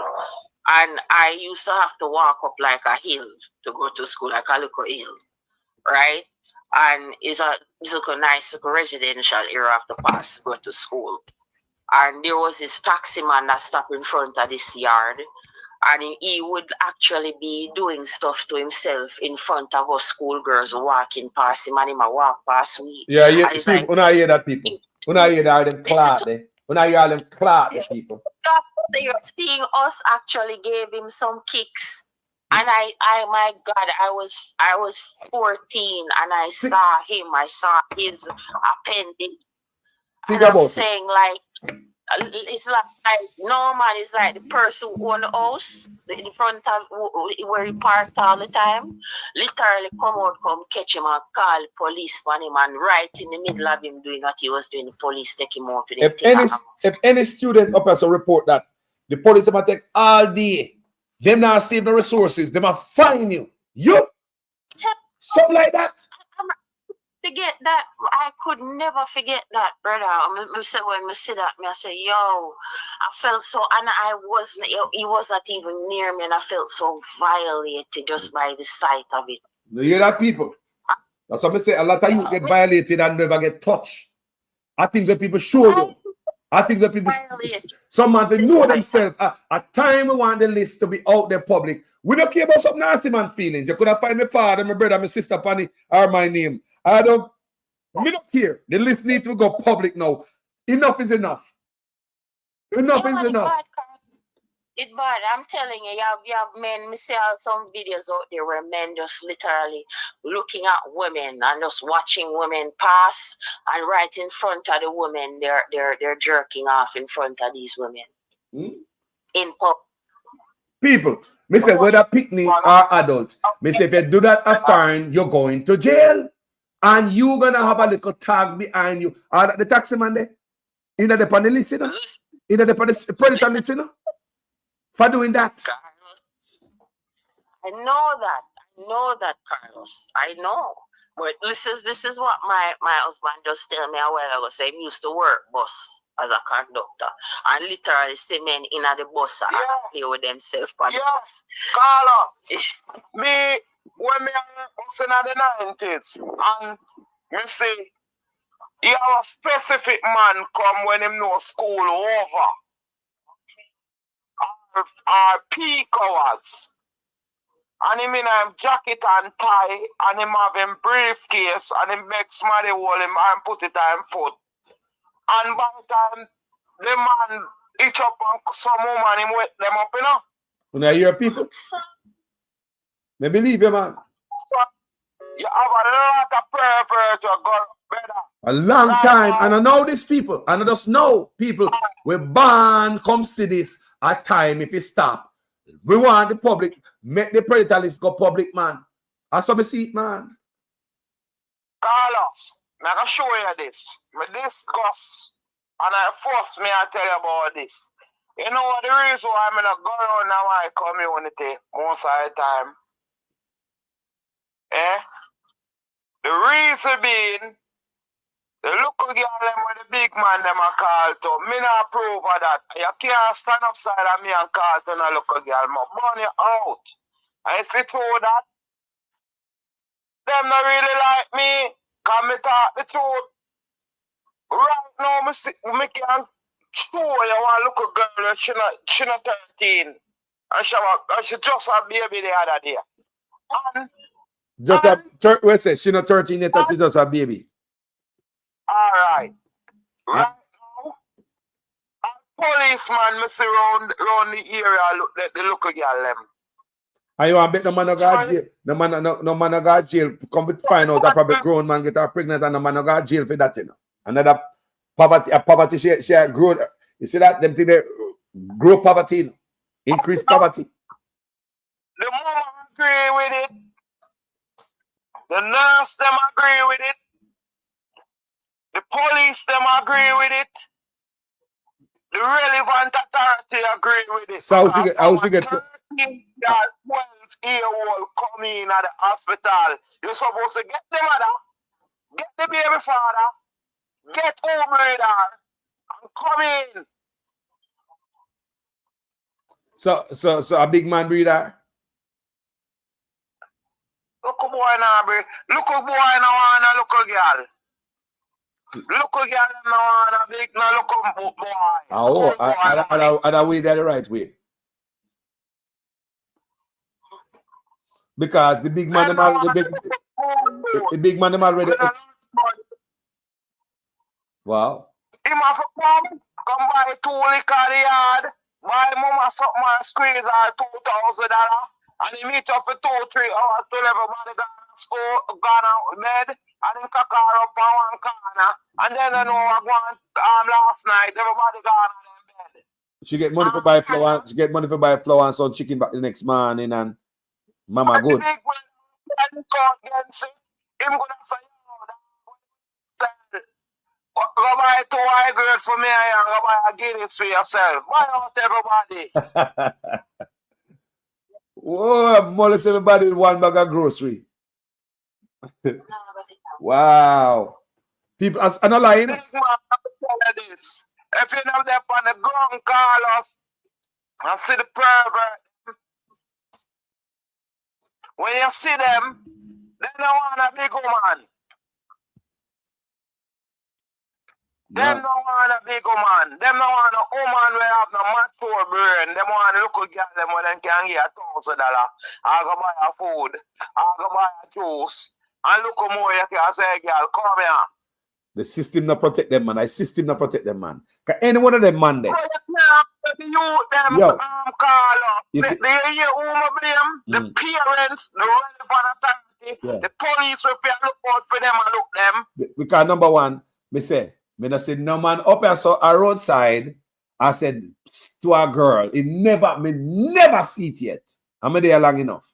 and I used to have to walk up like a hill to go to school, like a little hill, right? And it's a nice residential area of the pass to go to school. And there was this taxi man that stopped in front of this yard, and he would actually be doing stuff to himself in front of us schoolgirls walking past him, and he might walk past me. Yeah, when I hear that people, when I hear all them clot there, when I hear all them clot the people. You're seeing us actually gave him some kicks. And I my God, I was 14 and I saw him, I saw his appendix. And I'm saying, like, It's like no man. It's like the person who own the house, the front of where he parked all the time. Literally come out, come catch him and call police on him, and right in the middle of him doing what he was doing, the police take him out with If any student up as a report that the police might take all day, them not save the resources, they might fine you. You something like that. Forget that. I could never forget that, brother. I said when we see that, I say, yo, I felt so, and I wasn't, he was not even near me, and I felt so violated just by the sight of it. You hear that, people? That's what I say. A lot of you get violated and never get touched. I think that people show you. I think that people, some man, they know themselves. At time we want the list to be out there public. We don't care about some nasty man feelings. You could have find my father, my brother, my sister, Pani, or my name. We don't care. The list needs to go public now. Enough is enough. Enough is enough. It's bad. I'm telling you, you have men. Me see some videos out there where men just literally looking at women and just watching women pass, and right in front of the women, they're jerking off in front of these women. In public. People, me say whether picnic or adult, me say if you do that a fine, you're going to jail. And you're gonna have a little tag behind you. Are the taxi man there? In the panel listener? In the predator listener? For doing that. I know that, Carlos. I know. But this is what my husband just tell me a while ago. Say he used to work bus as a conductor. And literally see men in the bus and play with themselves. Yes, Carlos. Me, when me was in the 90s, and me say, he have a specific man come when him know school over. Our peak hours. And him in him jacket and tie, and him have him briefcase, and him make somebody hold him and put it on him foot. And by the time the man itch up on some woman, him wet them up, you know? When I hear people, they believe you, man. You have a lot of pervert, you go better. A long time, and I know these people, and I just know people we ban come see this at time if you stop. We want the public, make the predator list go public, man. I saw me see it, man. Carlos, I'm gonna show you this. Me discuss, and I force me to tell you about this. You know what the reason why I'm not go around my community most of the time? The reason being, the local girl them with the big man them a call to. Me not approve of that. You can't stand upside of me and call to a local girl. Ma burn you out. I see through that. Them not really like me. Cause me talk the truth. Right now, me can show you one local girl. She not 13. And she just a baby the other day. We say she not 13 yet, she just a baby. Alright. Right now, a policeman me see round the area the local girl them. And you want to bet no man no go jail? No man no go jail. Come to find out that probably grown man get her pregnant and no man no go jail for that, you know. Another poverty she grow. You see that? Them thing they grow poverty, you know? Increase poverty. The mama agree with it. The nurse them agree with it. The police them agree with it. The relevant authority agree with it. So I was get 12-year-old come in at the hospital. You're supposed to get the mother, get the baby father, get home radar, and come in. So a big man breeder. Look a boy now, bro. Look a boy now and a local girl. Look a girl now and a big now look a boy. Oh, and way that the right way. Because the big man the big man them already wow. Him have to come buy 2 liquor the yard, buy mama something and squeeze her $2,000, and he meet up for 2-3 hours to level money school, gone out of bed, and then cock her up on one corner. And then I know I went last night, everybody gone on their bed. She get money for buy flour. She get money for buy flour and some chicken back the next morning, and mama good. The big man caught against it. Him gonna say, go buy 2 high grade for me and go buy a Guinness for yourself. Buy out everybody. Whoa, molest everybody with one bag of grocery. Wow. People, as an line. Big man, I'm telling you this. If you know them on the ground, call us and see the pervert. When you see them, they don't want a big woman. Them don't want a big woman. Them don't want a woman where have no mature brain. Them want a little girl them where them can get $1,000. I go buy a food. I go buy a juice. And look more you can say, girl, come here. The system not protect them, man. The system not protect them, man. Cause any one of them, man, there. Call up. The parents, the relevant authority, the police, if you look out for them and look them. Because number one, me say no man up here so a roadside. I said to a girl, me never see it yet. I'm there long enough.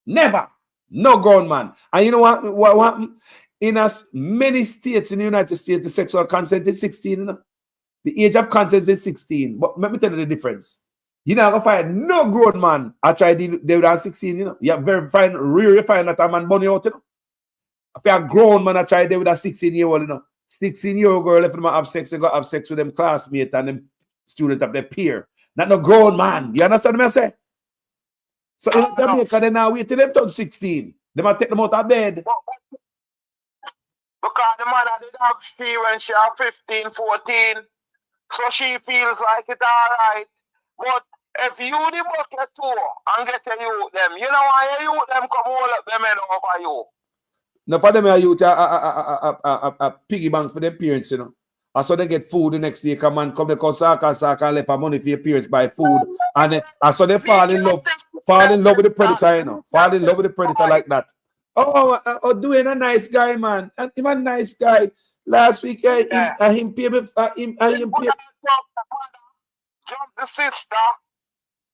Never. No grown man. And you know what happened? In as many states in the United States, the sexual consent is 16. You know? The age of consent is 16. But let me tell you the difference. You're not gonna find no grown man. I tried they were 16, you know. You find that a man bunny out, you know. If a grown man I tried they with a 16-year-old, you know. 16-year-old girl, if them have sex, they got have sex with them classmate and them student of their peer. Not no grown man. You understand what I say? So in Jamaica, they now wait till them turn 16. They might take them out of bed. Because the mother did have fee when she was 15, 14. So she feels like it's alright. But if you the bucket too and get a youth them, you know why you youth them come hold up them head over you. No, for them, youth a piggy bank for their parents, you know. And so they get food the next day. Come and come, they come sack and left for money for your parents buy food. And so they fall in love with the predator, you know. Fall in love with the predator like that. Oh, doing a nice guy, man. And him a nice guy. Last week, him pay me. Jump the sister.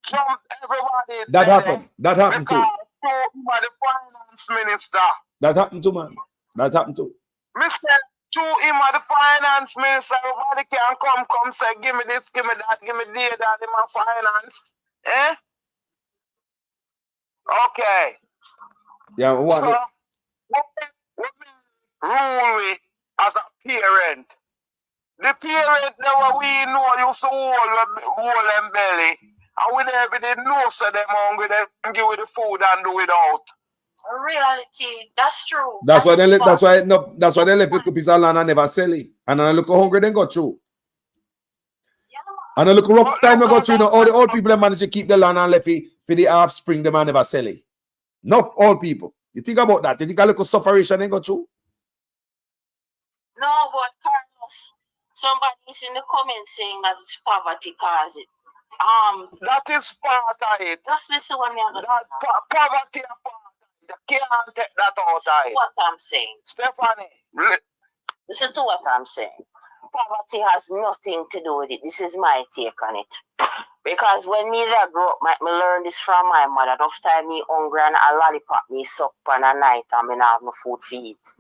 Jump everybody. That happened too. The finance minister. That happened too, man. That happened too. Mr. To him at the finance minister, everybody can come say, give me this, give me that, give me that, in my finance. Eh? Okay. Yeah, what? So, what rule we as a parent? The parent that we know used to hold them belly. And we never did know so them hungry, they can give with the food and do without. Reality, that's true. That's why they left the piece of land and never sell it. And I look hungry, then go through. And I look rough time I go through. You know, all the old people that manage to keep the land and left it for the offspring, them and never sell it. Not all people. You think about that? You think a little sufferation then go through? No, but Carlos, somebody's in the comments saying that it's poverty cause it. That is part of it. Just listen when me poverty. You can't take that outside. What I'm saying. Stephanie. Listen to what I'm saying. Poverty has nothing to do with it. This is my take on it. Because when me grew up, me learn this from my mother. Enough time me hungry and a lollipop me suck on a night and me not have no food to eat.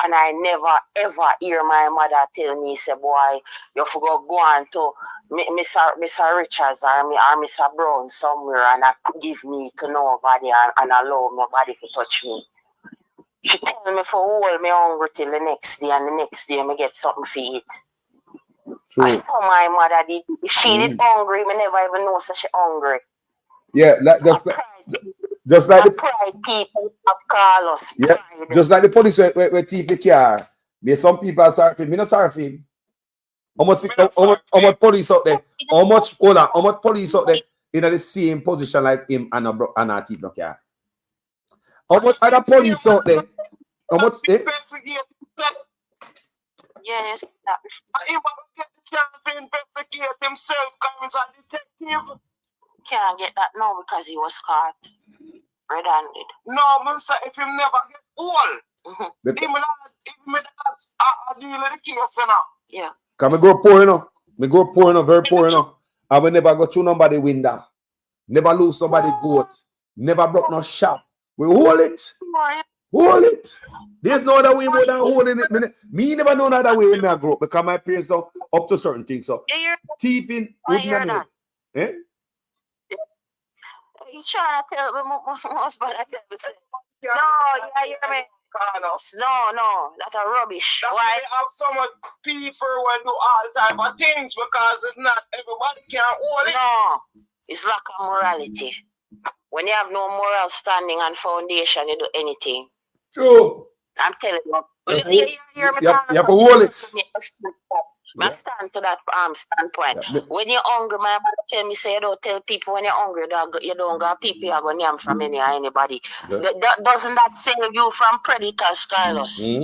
And I never ever hear my mother tell me, say, boy, you forgot go on to Mr. Richards or Mr. Brown somewhere and I could give me to nobody and allow nobody to touch me. She tell me for hold me hungry till the next day and the next day me get something to eat. True. That's how my mother did. She did hungry, me never even know so she hungry. Yeah, just like the pride people of Carlos. Yeah, just like the police were thief the car. There's some people are sorry for him. Me not sorry for him. How much police out there? How much police out there in the same position like him and a thief no car? How much other police out there? How much? Yes, he want to get the chance to investigate himself because he's a detective. Can't get that now because he was caught. red-handed. No, man say if him never get old, him not deal with the case, you know. Yeah. Can we go poor, you know? Me go poor, you know, very poor, you know. I will never go through nobody window. Never lose somebody goat. Never broke no shop. We hold it. Hold it. There's no other way more than holding it. Me never know another way when I grow up because my parents are up to certain things. So thieving wouldn't have made. Eh? You trying to tell me my husband? I tell me, no, yeah, you hear me? No, that's a rubbish. That's why you have so much people who do all type of things because it's not everybody can hold it. No, it's lack of morality. When you have no moral standing and foundation, you do anything. True. I'm telling you. You have to hold it. I stand to that standpoint. When you're hungry, my mother tell me, say, you don't tell people when you're hungry, you don't got people you are going to name from anybody. Doesn't that save you from predators, Carlos?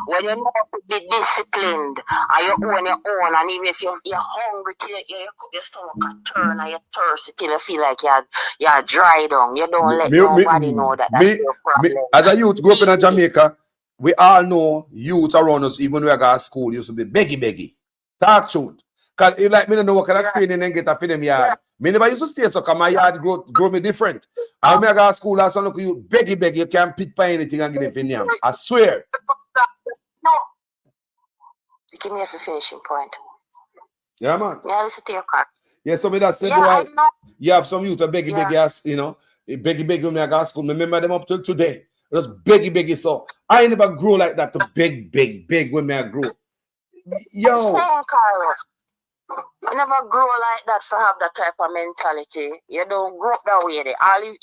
When you know to be disciplined and you own your own, and even if you're hungry till your stomach turn and you're thirsty till you feel like you're dry down, you don't let nobody know that that's your problem. As a youth, grew up in Jamaica, we all know youth around us, even when we got school, used to be beggy. Talk truth. Because you like me to know what kind of training and get a for them yard. Me never used to stay so because my yard grow me different. And when I got school, I saw look at you beggy, you can't pick by anything and get it in them. I swear. Give me a finishing point. Yeah, man. Yeah, listen to your part. Yeah, so me that said, I know. You have some youth a beggy, you know, beggy when I got school. Me remember them up till today. Just beggy. So I never grow like that to beg when I grow. Yo. Carlos. You never grow like that for have that type of mentality. You don't grow up that way.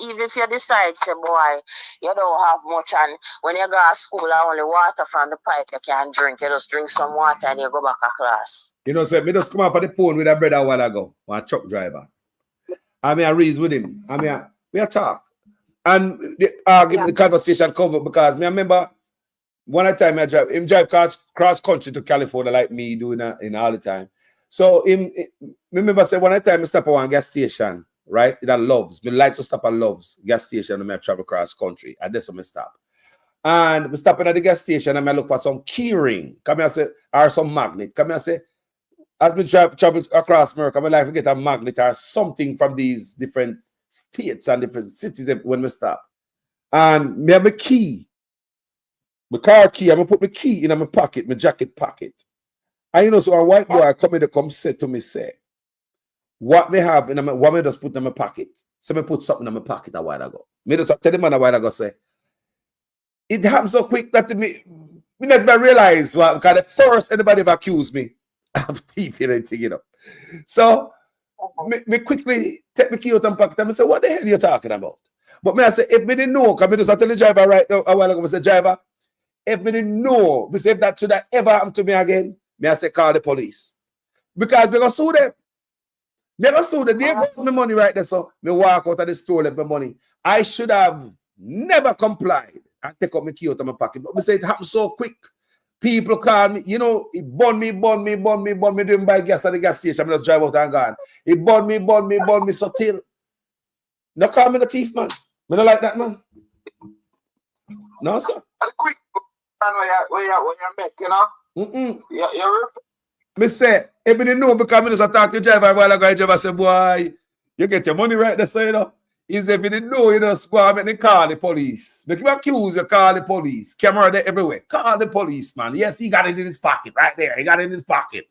Even if you decide, say, boy, you don't have much, and when you go to school, only water from the pipe you can drink. You just drink some water and you go back to class. You know, so me just come up on the phone with a brother a while ago, one truck driver. I mean, I reason with him. I mean, we talk. And the conversation covered because me, I remember one time I drive cross country to California like me doing in all the time. So remember say one time I stop at one gas station, right? That Loves. Me like to stop at Loves gas station when I travel cross country. And that's when I stop. And we stopping at the gas station and I look for some key ring. Come here, say, or some magnet. Come here, say, as we travel across America, I like to get a magnet or something from these different states and different cities when we stop. And me have my key, my car key. I'm gonna put my key in my pocket, my jacket pocket. And you know, so a white boy come say to me, say, what me have in what me just put in my pocket. So me put something in my pocket a while ago. Me just tell the man a while ago, say, it happened so quick that me not even realize what, because the first anybody ever accused me of thief and anything, you know. So me quickly take my key out and pocket and I say, what the hell are you talking about? But me I say, if me didn't know, because me just tell the driver right now a while ago, I say, driver, if me didn't know, me say if that should have ever happened to me again, me I say call the police. Because we're gonna sue them. They're gonna sue them. They got my money right there. So me walk out of the store, left my money. I should have never complied and take up my key out of my pocket. But me say it happened so quick. People call me, you know, it burn me, didn't buy gas at the gas station. I just drive out and gone. It burn me so till. No call me the thief, man. Me not like that, man. No, sir. Quick, where you make, you know? You're me say, if you didn't know because I just talk to the driver a while ago, the driver say, boy, you get your money right there, so you know. He said, if you didn't know, you just go and make call the police. Make him accuse you, call the police. Camera there everywhere. Call the police, man. Yes, he got it in his pocket right there. He got it in his pocket.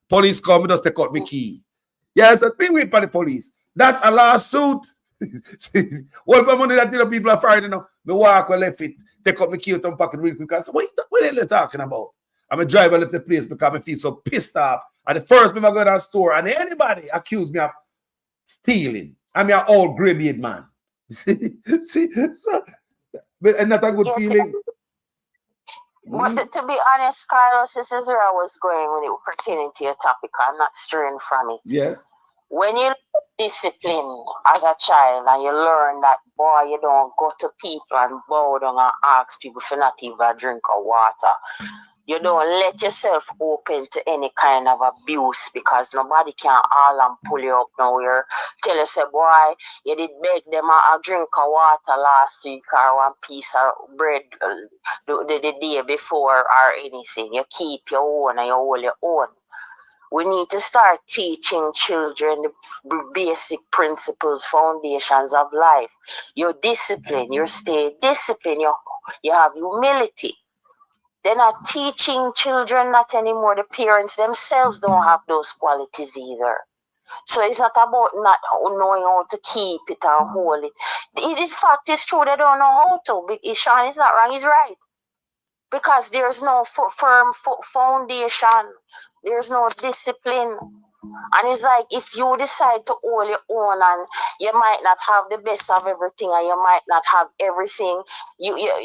Police come, just take out my key. Yes, me wait for the police. That's a lawsuit. All the money that the people are fighting now. Me walk or left it, take out my key out of my pocket real quick. I say, what are you talking about? I'm a driver left the place because I feel so pissed off. And the first time I go to that store and anybody accuse me of stealing. I'm an old gray-beard man. See, so, but not a good feeling. But to be honest, Carlos, this is where I was going when it was pertaining to your topic. I'm not straying from it. Yes. When you discipline as a child and you learn that, boy, you don't go to people and bow down and ask people for not even a drink of water. You don't let yourself open to any kind of abuse because nobody can all and pull you up nowhere. Tell you, say, boy, you did beg them a drink of water last week or one piece of bread the day before or anything. You keep your own and you hold your own. We need to start teaching children the basic principles, foundations of life. Your discipline, you stay disciplined, you have humility. They're not teaching children that anymore. The parents themselves don't have those qualities either. So it's not about not knowing how to keep it and hold it. In fact, it's true they don't know how to. Sean is not wrong, he's right. Because there's no firm foundation. There's no discipline. And it's like if you decide to hold your own and you might not have the best of everything and you might not have everything.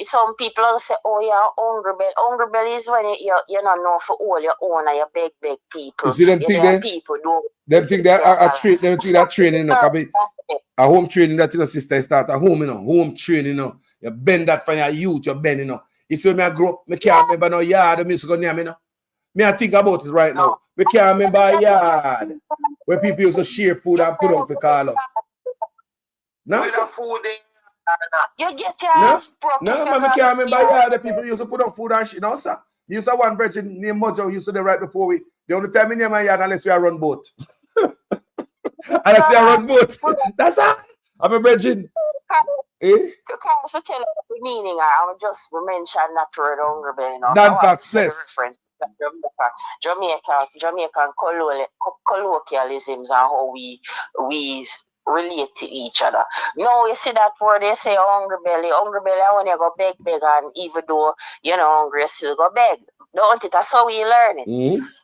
Some people will say, oh, you're hungry belly. Hungry belly is when you don't know for all your own and you beg people. You see them thing there? People don't. Them think that training, you know, a home training that your sister start at home, you know, home training, you know. You bend that from your youth, you bend, you know. You see when I grow up, I can't remember no yard, the music on name, you know. Me, I think about it right now. We can't remember a yard where people used to share food and put on for call us. No, you get your ass broke. No, man, I can't remember a yard that people used to put on food and shit. No, sir. We used to have one virgin named Mojo used to do right before we. The only time we name my yard unless we are run boat. Unless we are run boat. That's all. I'm a virgin. Because to tell you the meaning, I will just mention that word hungry belly. Non-factless. Jamaican colloquialisms and how we relate to each other. No, you see that word, they say hungry belly. Hungry belly, when you go beg, and even though you're not hungry, you still go beg. Don't it? That's how we learn it.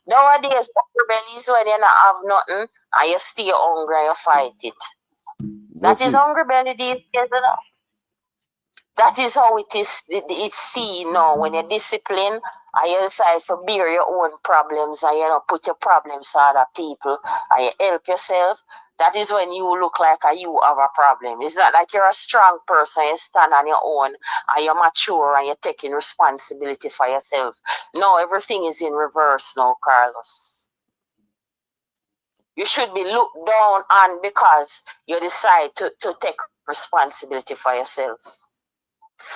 Nowadays, hungry belly is when you not have nothing and you stay hungry and you fight it. That is hungry belly these days, you know? That is how it is. It's seen now when you're disciplined and you decide to bear your own problems and you know put your problems to other people and you help yourself. That is when you look like you have a problem. It's not like you're a strong person, you stand on your own and you're mature and you're taking responsibility for yourself. No, everything is in reverse now, Carlos. You should be looked down on because you decide to take responsibility for yourself.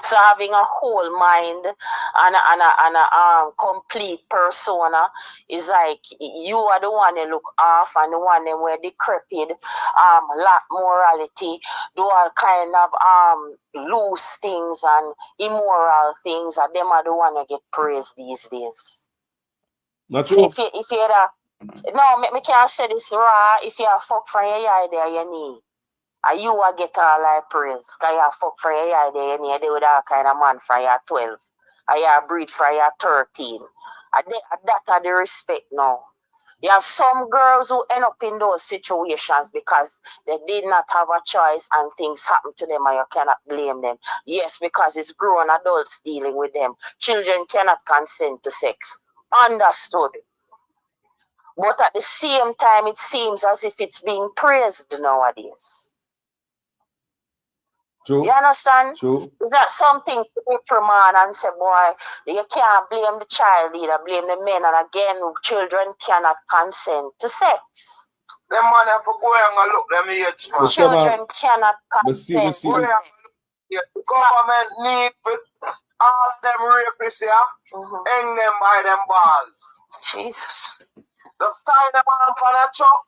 So having a whole mind and a complete persona is like you are the one that look off and the one that were decrepit, lack morality, do all kind of loose things and immoral things, and them are the one that get praised these days. Not true. So if you're no, me can't say this raw. If you fuck from your eye there, your knee. And you will get all like praise. Because you fuck from your eye there, and you deal with all kind of man from your 12. And you breed from your 13. And that are the respect now. You have some girls who end up in those situations because they did not have a choice and things happen to them and you cannot blame them. Yes, because it's grown adults dealing with them. Children cannot consent to sex. Understood. But at the same time, it seems as if it's being praised nowadays. True. You understand? True. Is that something to reprimand and say, boy, you can't blame the child either, blame the men. And again, children cannot consent to sex. Them man have to go and look them age, man. Children cannot consent. The government need all them rapists here, hang them by them balls. Jesus. Just tie them on for a truck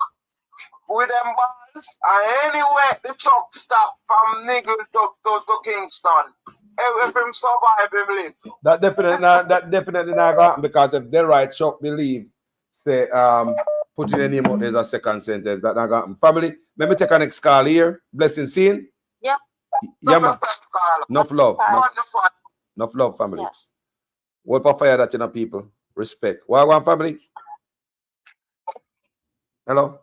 with them balls, and anyway the truck stop from Nigel to Kingston. If him survive, him live. That definitely not going to happen because if the right truck believe, say, putting a name out there is a second sentence, that not going to happen. Family, let me take a next call here. Blessing scene. Yep. Yeah, man. Enough love. Enough love, family. Yes. What for fire that, you know, people? Respect. What one family? Hello?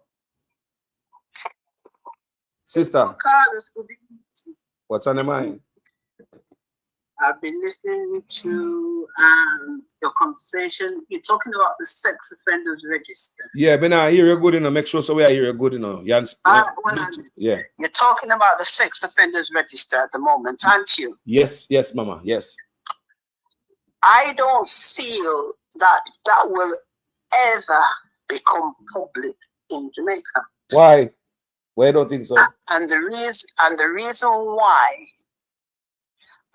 Sister. What's on your mind? I've been listening to your conversation. You're talking about the sex offenders register. Yeah, but I hear you good enough. Make sure so we hear you good enough. Yeah. You're talking about the sex offenders register at the moment, aren't you? Yes, mama. Yes. I don't feel that will ever become public in Jamaica. Why? Why don't you think so? And the reason why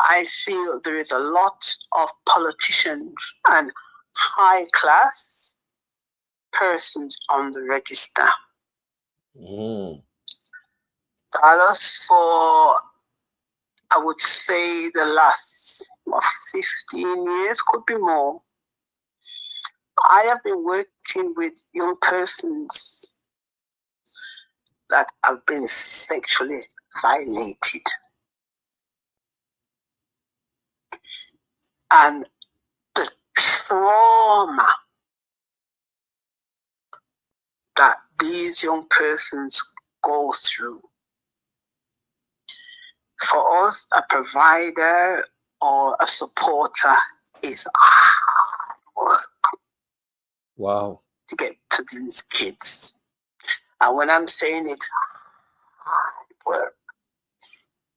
I feel there is a lot of politicians and high class persons on the register. Carlos, for I would say the last 15 years, could be more, I have been working with young persons that have been sexually violated. And the trauma that these young persons go through. For us, a provider or a supporter is hard work. Wow. To get to these kids. And when I'm saying it, hard work,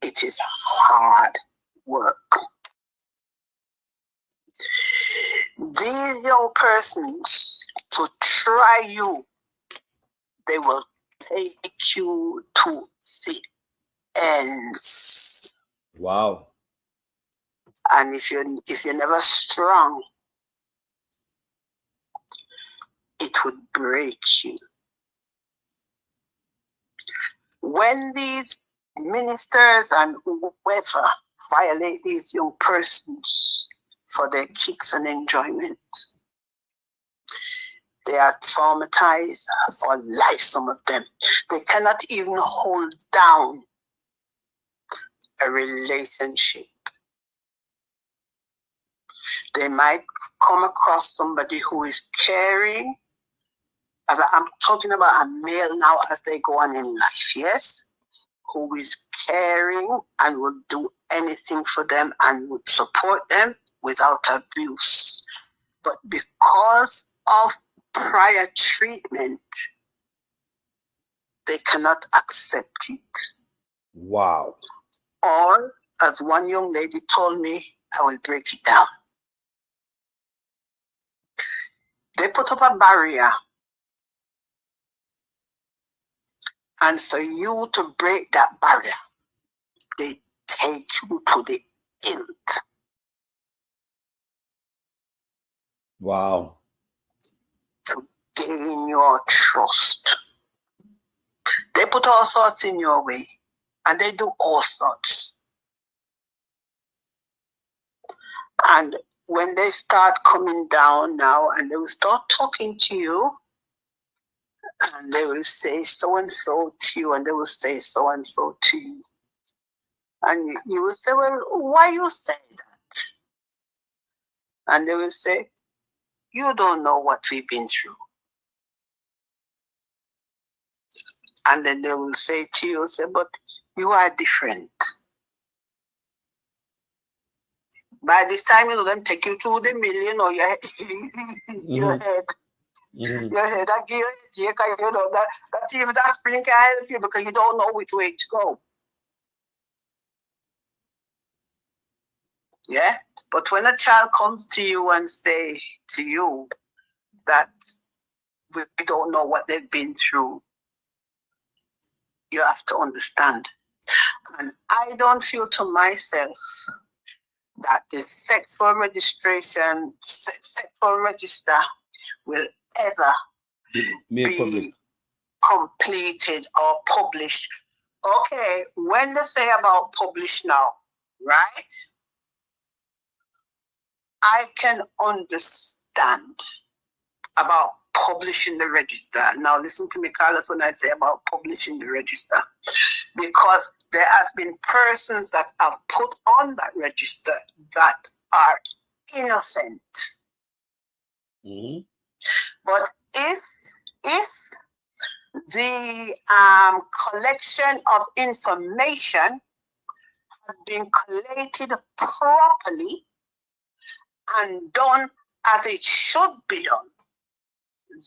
it is hard work. These young persons, to try you, they will take you to the ends. Wow. And if you're never strong, it would break you. When these ministers and whoever violate these young persons for their kicks and enjoyment, they are traumatized for life, some of them. They cannot even hold down a relationship. They might come across somebody who is caring. As I'm talking about a male now as they go on in life, yes? Who is caring and would do anything for them and would support them without abuse. But because of prior treatment, they cannot accept it. Wow. Or, as one young lady told me, I will break it down. They put up a barrier. And for you to break that barrier, they take you to the end. Wow. To gain your trust. They put all sorts in your way. And they do all sorts. And when they start coming down now and they will start talking to you, and they will say so-and-so to you, and they will say so-and-so to you. And you will say, well, why you say that? And they will say, you don't know what we've been through. And then they will say to you, say, but you are different. By this time, you know, them take you to the million or your head. Your head. Your head, that give you, you know, that even that spring can help you because you don't know which way to go. Yeah? But when a child comes to you and say to you that we don't know what they've been through, you have to understand. And I don't feel to myself that the sexual register will ever be completed or published. Okay, when they say about publish now, right? I can understand about publishing the register. Now listen to me, Carlos, when I say about publishing the register. Because there has been persons that have put on that register that are innocent. But if the collection of information had been collated properly and done as it should be done,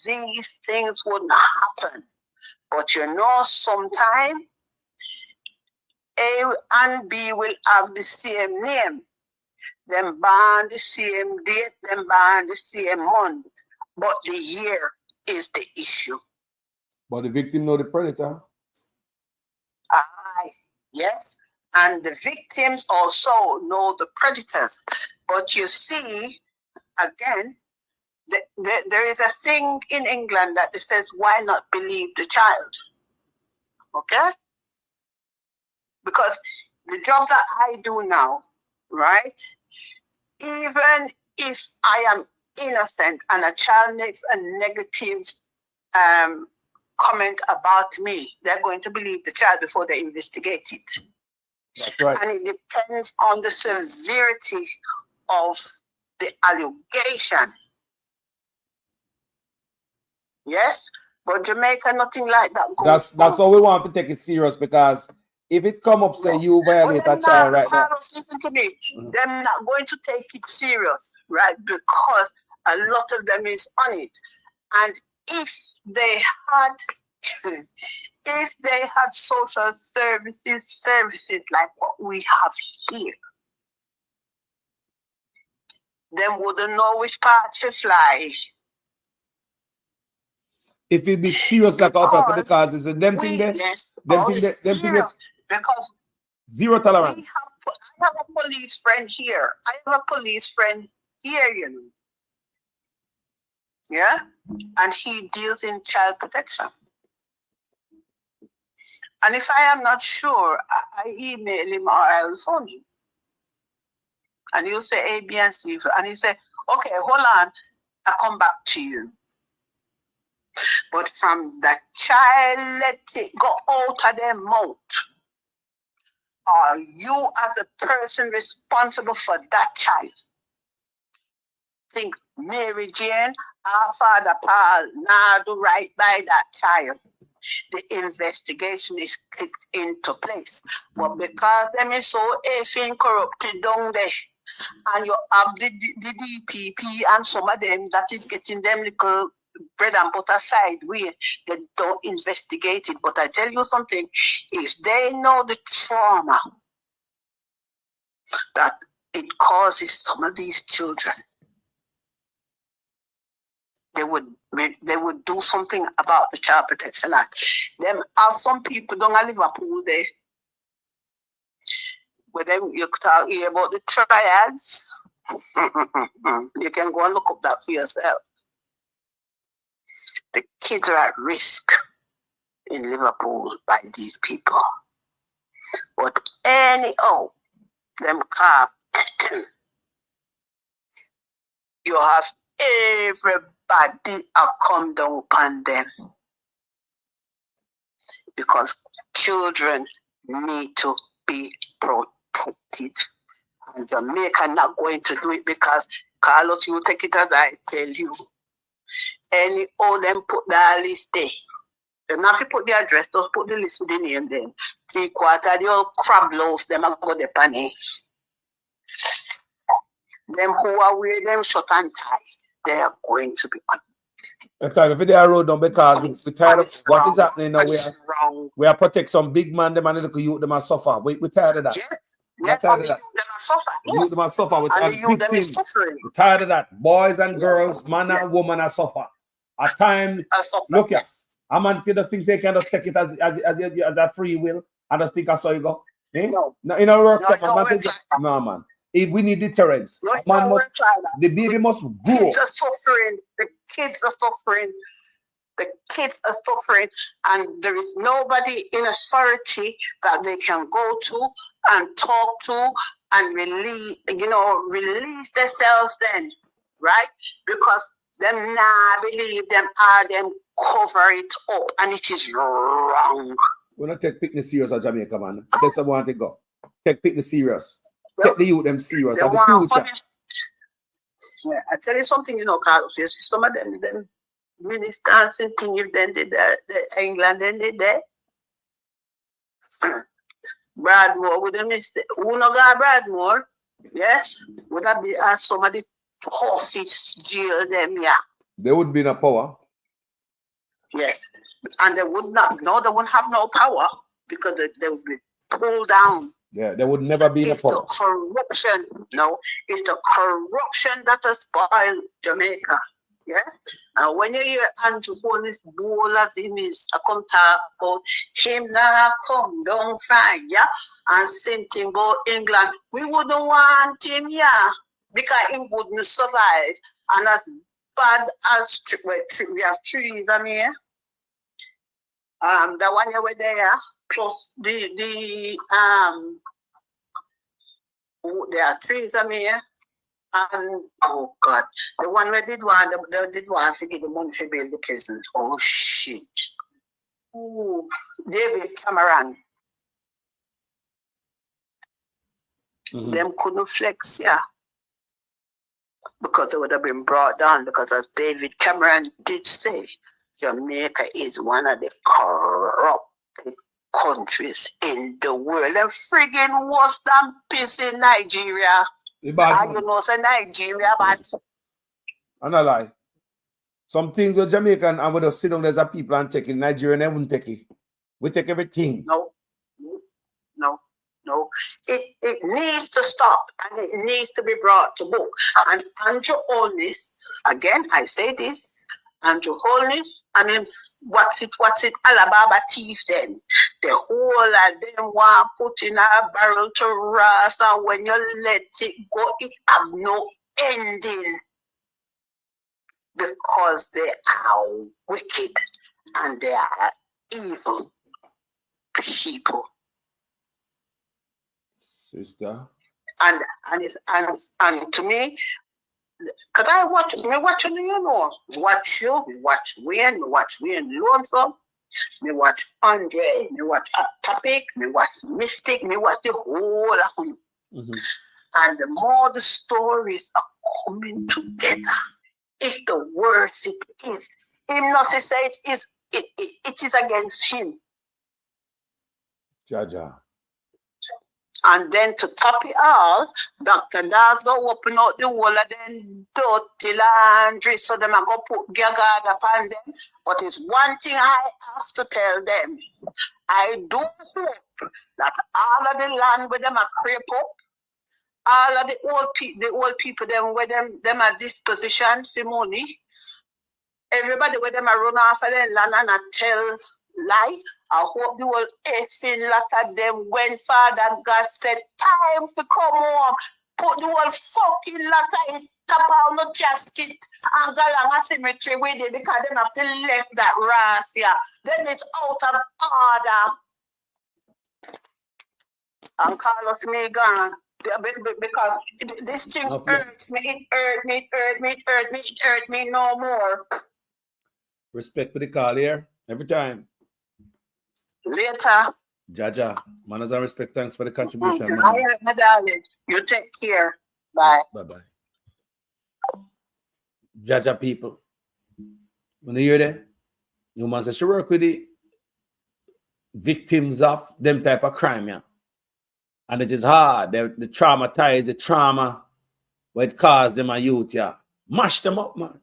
these things wouldn't happen. But you know, sometimes A and B will have the same name. them born the same date, them born the same month, but the year is the issue. But the victim know the predator. Aye, yes. And the victims also know the predators. But you see, again, there is a thing in England that says, why not believe the child? Okay? Because the job that I do now, right? Even if I am innocent and a child makes a negative comment about me, they're going to believe the child before they investigate it. That's right. And it depends on the severity of the allegation. Yes? But Jamaica, nothing like that goes That's how we want to take it serious, because if it come up, say you violate a child right now. Listen to me. They're not going to take it serious, right? Because a lot of them is on it. And if they had social services like what we have here, them wouldn't know which part to fly. If it be serious like our because it's a them thing there, because zero tolerance. I have a police friend here. I have a police friend here, you know. Yeah? And he deals in child protection. And if I am not sure, I email him or I will phone him. And he'll say A, B, and C. And he'll say, okay, hold on, I'll come back to you. But from the child, let it go out of their mouth. Are you as a person responsible for that child? Think Mary Jane, our Father Paul, now do right by that child. The investigation is clicked into place. But because them is so effing corrupted down there, and you have the DPP and some of them that is getting them little bread and butter side way, they don't investigate it. But I tell you something, if they know the trauma that it causes some of these children, they would do something about the Child Protection Act. Them have some people down at Liverpool there, where them you talk here about the triads. You can go and look up that for yourself. The kids are at risk in Liverpool by these people. But anyhow, them calf, you have everybody come down upon them. Because children need to be protected. And Jamaica not going to do it because, Carlos, you take it as I tell you. Any all them put the list there. They not to put the address, just put the list with the name then. 3/4 the old crab loaves, them have got the penny. Them who are wearing them short and tight, they are going to be on. If they are road down because we tired of what is happening now. We are protect some big man, them and little youth, them are suffer. We tired of that. Yes, tired of that. Youth them are suffer. We're tired of that. Boys and girls, man and woman are suffer. At times, look at a man can just think they can just take it as a free will and just think that's how you go. Eh? No, you know, no, man. If we need deterrence, man must, the baby must grow. Kids are suffering. The kids are suffering. The kids are suffering, and there is nobody in authority that they can go to and talk to and release themselves then, right? Because them nah believe them or them cover it up, and it is wrong. We're not take picnic serious at Jamaica, man. That's what I want to go. Take picnic serious. Take the youth them serious. And the future. Yeah, I tell you something, you know, Carlos. You see some of them ministers and things, if they did the England, then did that. Bradmore would have missed it. Who no got Bradmore? Yes, would that be some of the toughest jail them, yeah. They would be in a power. Yes, and they would not. No, they wouldn't have no power because they would be pulled down. Yeah, there would never be It's a the corruption. No, it's the corruption that has spoiled Jamaica. Yeah. And when you hear Andrew Holness bowl as him is come talk about him now come down fire and sent him about England, we wouldn't want him, yeah, because he wouldn't survive. And as bad as we have trees, I mean, the one you were there, plus there are trees, I mean, and oh God, the one where they did want to get the money to build the prison. Oh shit. Ooh, David Cameron. Them couldn't flex, yeah. Because they would have been brought down, because as David Cameron did say, Jamaica is one of the corrupt countries in the world. And friggin' worse than piss in Nigeria. And you know, say Nigeria, but I'm not lie. Some things with Jamaican and we just sit down there's a people and take it. Nigerian, they wouldn't take it. We take everything. No. It needs to stop and it needs to be brought to book. And Andrew Holness, again, I say this, Andrew Holness, I mean, what's it, Alabama thief then. The whole of them want put in a barrel to rust, and when you let it go, it have no ending. Because they are wicked and they are evil people. Sister. And to me, because I watch you, you know, watch Wayne Lonesome, me watch Andre, me watch Topic, me watch Mystic, me watch the whole of them. And the more the stories are coming together, it's the worse it is. Him not say it is against him. Jaja. And then to top it all, Dr. Dawes go open out the whole of them dirty laundry, so them are go put gagard upon them. But it's one thing I have to tell them. I do hope that all of the land where them are creep up, all of the old people them where them are disposition for money, everybody where them are run off of their land and tell lie. I hope the whole effing lot of them when Father God said time to come home, put the whole fucking lot of it, tap on the casket and go along a cemetery with it, because them have to left that rass here. Then it's out of order. And Carlos me gone. Because this thing hurts me, it hurt me no more. Respect for the call here, every time. Later. Jaja, manners and respect, thanks for the contribution. All right, my darling. You take care. Bye. Bye-bye. Jaja people. When you hear that, you must say she work with the victims of them type of crime, yeah. And it is hard. They traumatize the trauma what it caused them a youth, yeah. Mash them up, man.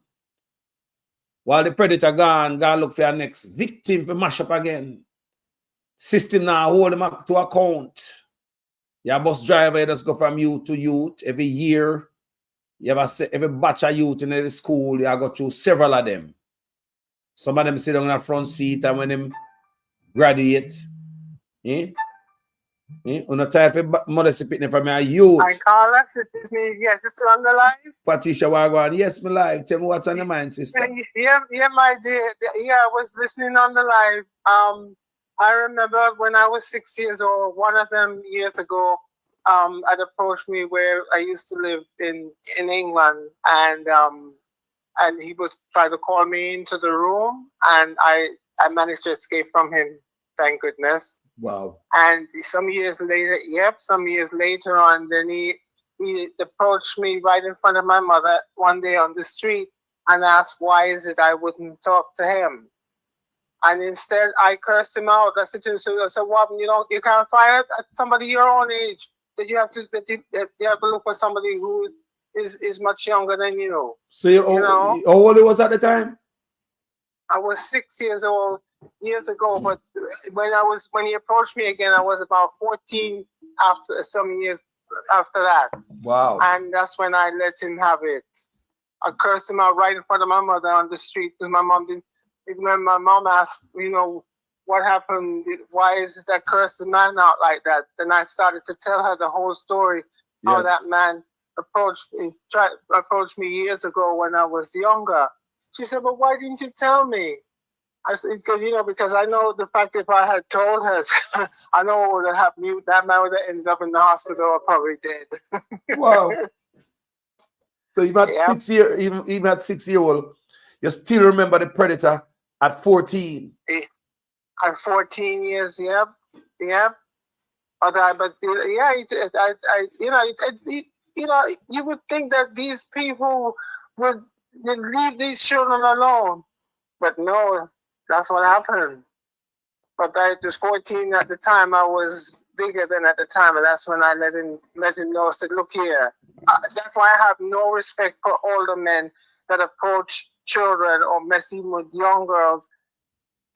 While the predator gone look for your next victim for mash up again. System now hold them up to account. Your bus driver, you just go from youth to youth. Every year, you have every batch of youth in the school, you go through several of them. Some of them sit on the front seat, and when them graduate, on a type of modesty pitney from my youth. I call us, it's me. Yes, it's on the line. Patricia Wagwan, yes, my live. Tell me what's on your mind, sister. Yeah, my dear. Yeah, I was listening on the live. I remember when I was 6 years old, one of them years ago, had approached me where I used to live in England, and he was trying to call me into the room, and I managed to escape from him, thank goodness. Wow. And some years later on, then he approached me right in front of my mother one day on the street and asked why is it I wouldn't talk to him. And instead, I cursed him out. I said to him, I said, "What? You can't fire somebody your own age. That you have to look for somebody who is much younger than you." So how old was at the time? I was 6 years old years ago, but when he approached me again, I was about 14 after some years after that. Wow. And that's when I let him have it. I cursed him out right in front of my mother on the street because my mom didn't. When my mom asked, what happened? Why is it that cursed the man out like that? Then I started to tell her the whole story, how that man approached me years ago when I was younger. She said, "But why didn't you tell me?" I said, because I know the fact if I had told her, I know what would have happened. That man would have ended up in the hospital or probably dead. Wow. So even at 6-year-old, you still remember the predator at 14. At 14 years, yep. You would think that these people would leave these children alone, but no, that's what happened. But I was 14 at the time. I was bigger than at the time, and that's when I let him know. I said, "Look here." That's why I have no respect for older men that approach children or mess even with young girls.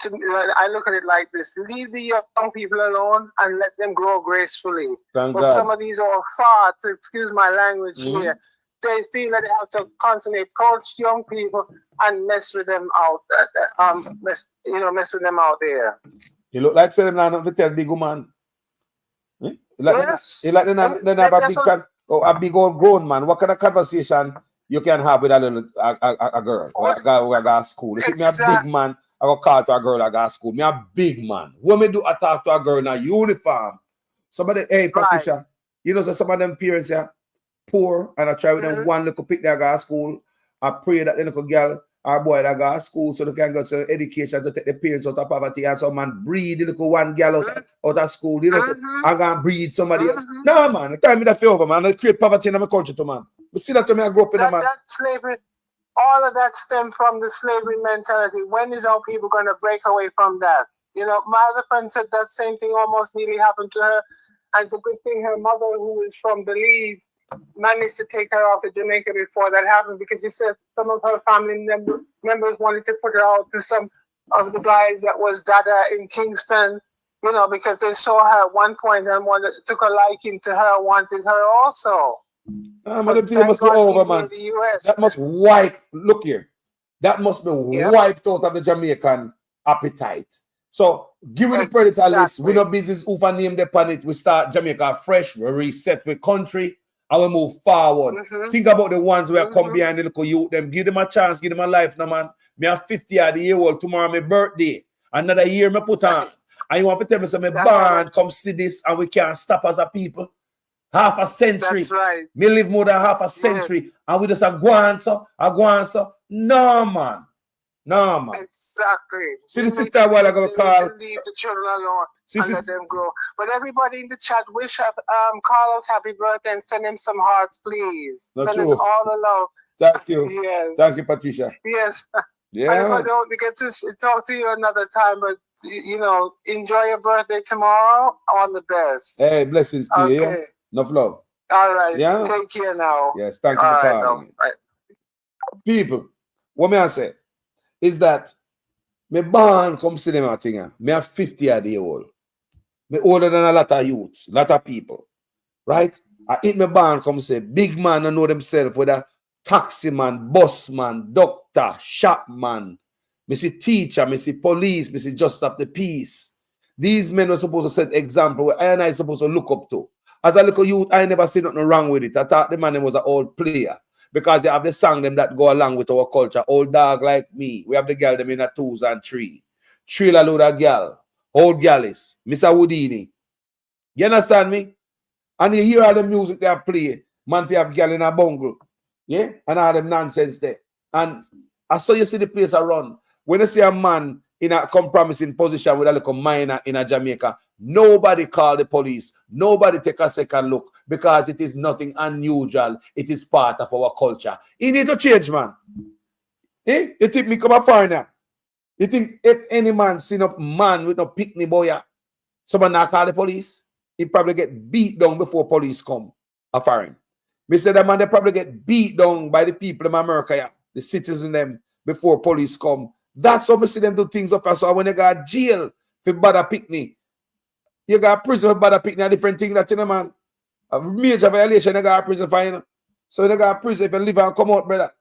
I look at it like this: leave the young people alone and let them grow gracefully. But some of these old farts, excuse my language here, they feel that they have to constantly approach young people and mess with them out. Mess with them out there. You look like saying now to tell big woman. Yes. A big old grown man. What kind of conversation you can have with a girl who I got to school? You see me a big man, I go call to a girl I got to school. Me a big man. What me do? I talk to a girl in a uniform. Somebody, hey Patricia, so some of them parents poor, and I try with them one little pick that got to school. I pray that the little girl or boy that got to school so they can go to education to take the parents out of poverty, and some man breed the little one girl out of school. So I'm gonna breed somebody else. No man, tell me that favor, man. I create poverty in my culture too, man. But see that to me, I grew up in man. That slavery, all of that stemmed from the slavery mentality. When is our people gonna break away from that? My other friend said that same thing almost nearly happened to her. And it's a good thing her mother, who is from Belize, managed to take her out to Jamaica before that happened, because she said some of her family members wanted to put her out to some of the guys that was Dada in Kingston, because they saw her at one point and took a liking to her, wanted her also. But thank God over, man. In the US. That must look here. That must be wiped out of the Jamaican appetite. So give me the predator list. We no business who name the planet. We start Jamaica fresh, we reset with country. I will move forward. Think about the ones who come behind the little youth. Them give them a chance, give them a life, no man. Me a 50-year-old tomorrow, my birthday. Another year me put on. And you want to tell me, so my band come see this, and we can't stop as a people. Half a century. That's right. Me live more than half a century, and we just a go answer. No man. Exactly. See this is a while ago call. Leave the children alone and let them grow. But everybody in the chat wish Carlos happy birthday and send him some hearts, please. Send him all the love. Thank you. Yes. Thank you, Patricia. Yes. Yeah. And if I don't get to talk to you another time, but enjoy your birthday tomorrow. All the best. Hey, blessings to you. Yeah? Enough love. All right. Yeah. Take care now. Yes. Thank you for calling. Right. People, what may I say is that me born come cinema thing. Me a 50-year-old. Me older than a lot of youths, lot of people. Right? I eat me born come say big man and know themselves, whether taxi man, bus man, doctor, shop man. Me see teacher, me see police, me see justice of the peace. These men were supposed to set example where I and I supposed to look up to. As a little youth, I never see nothing wrong with it. I thought the man was an old player. Because they have the song them that go along with our culture. Old dog like me. We have the girl them in a 2s and 3. Trailer load of girl. Old gallis. Mr. Houdini. You understand me? And you hear all the music they play. Man, they have girl in a bungle. Yeah? And all them nonsense there. And I saw you see the place around. When you see a man in a compromising position with a little minor in a Jamaica, nobody call the police. Nobody take a second look, because it is nothing unusual. It is part of our culture. You need to change, man. Eh? You think me come a foreigner? You think if any man seen a man with no picnic boy, someone not call the police? He probably get beat down before police come. A foreign. Me say that man, they probably get beat down by the people in America, the citizens them, before police come. That's how we see them do things up. So when they got jail for bad picnic, You got prison for bad picking a different thing that, you know, man. A major violation, you got prison for, you know. So you got prison if you live and come out, brother.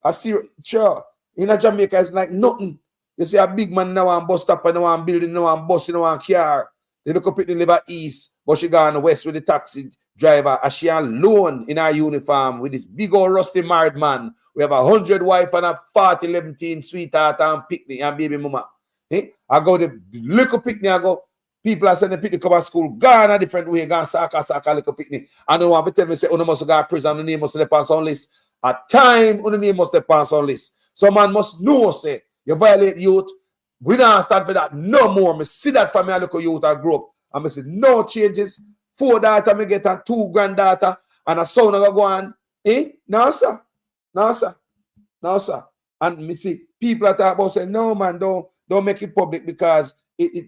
I see, sure. In Jamaica, it's like nothing. You see a big man now and bus stop and now and building, now and bus, now and car. They look up at the live east, but she gone west with the taxi driver. And she alone in her uniform with this big old rusty married man. We have 100 wife and a 40, 11 teen sweetheart and picnic and baby mama. Eh? I go the little picnic, I go. People are sending picnic come to school, gone a different way, gone saka little picnic. And they want to tell me, say, you must go to prison, the name must step on some list. At time, the name must step on some list. So man must know, say, you violate youth. We don't stand for that no more. I see that from my little youth I grew up. And I say, no changes. 4 daughter, I get a 2 granddaughter, and a son I go on. Eh? No, sir. No, sir. No, sir. And me see people are talking about saying, no, man, don't make it public because it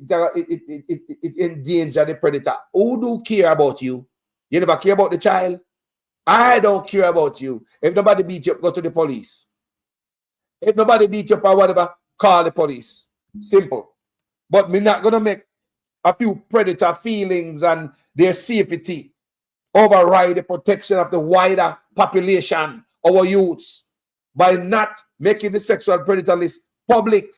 endanger the predator. Who do care about you? You never care about the child. I don't care about you. If nobody beat you up, go to the police. If nobody beat you up or whatever, call the police. Simple. But we're not gonna make a few predator feelings and their safety override the protection of the wider population, our youths, by not making the sexual predator list public.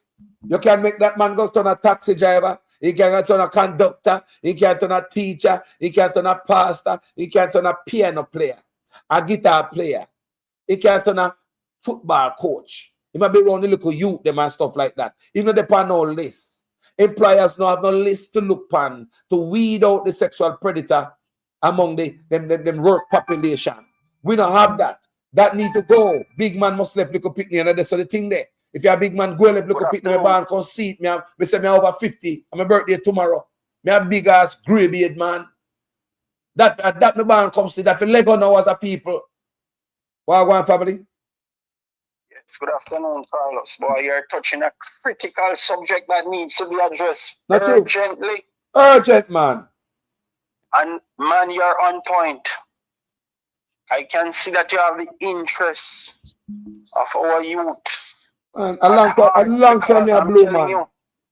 You can make that man go turn a taxi driver, he can turn a conductor, he can turn a teacher, he can turn a pastor, he can turn a piano player, a guitar player, he can turn a football coach. He might be around the little youth, them and stuff like that. Even though they on no list. Employers don't have no list to look on to weed out the sexual predator among them work population. We don't have that. That needs to go. Big man must left little picnic, and that's the thing there. If you're a big man, go left little picnic, my barn come see it. Me say me over 50. And my birthday tomorrow. Me a big ass grey beard man. That my barn come see that for Lego now as a people. Wagwan family. Yes, good afternoon, Carlos. Boy, you're touching a critical subject that needs to be addressed Not urgently. You. Urgent, man. And man, you're on point. I can see that you have the interests of our youth. Man, a long time you blue man. You,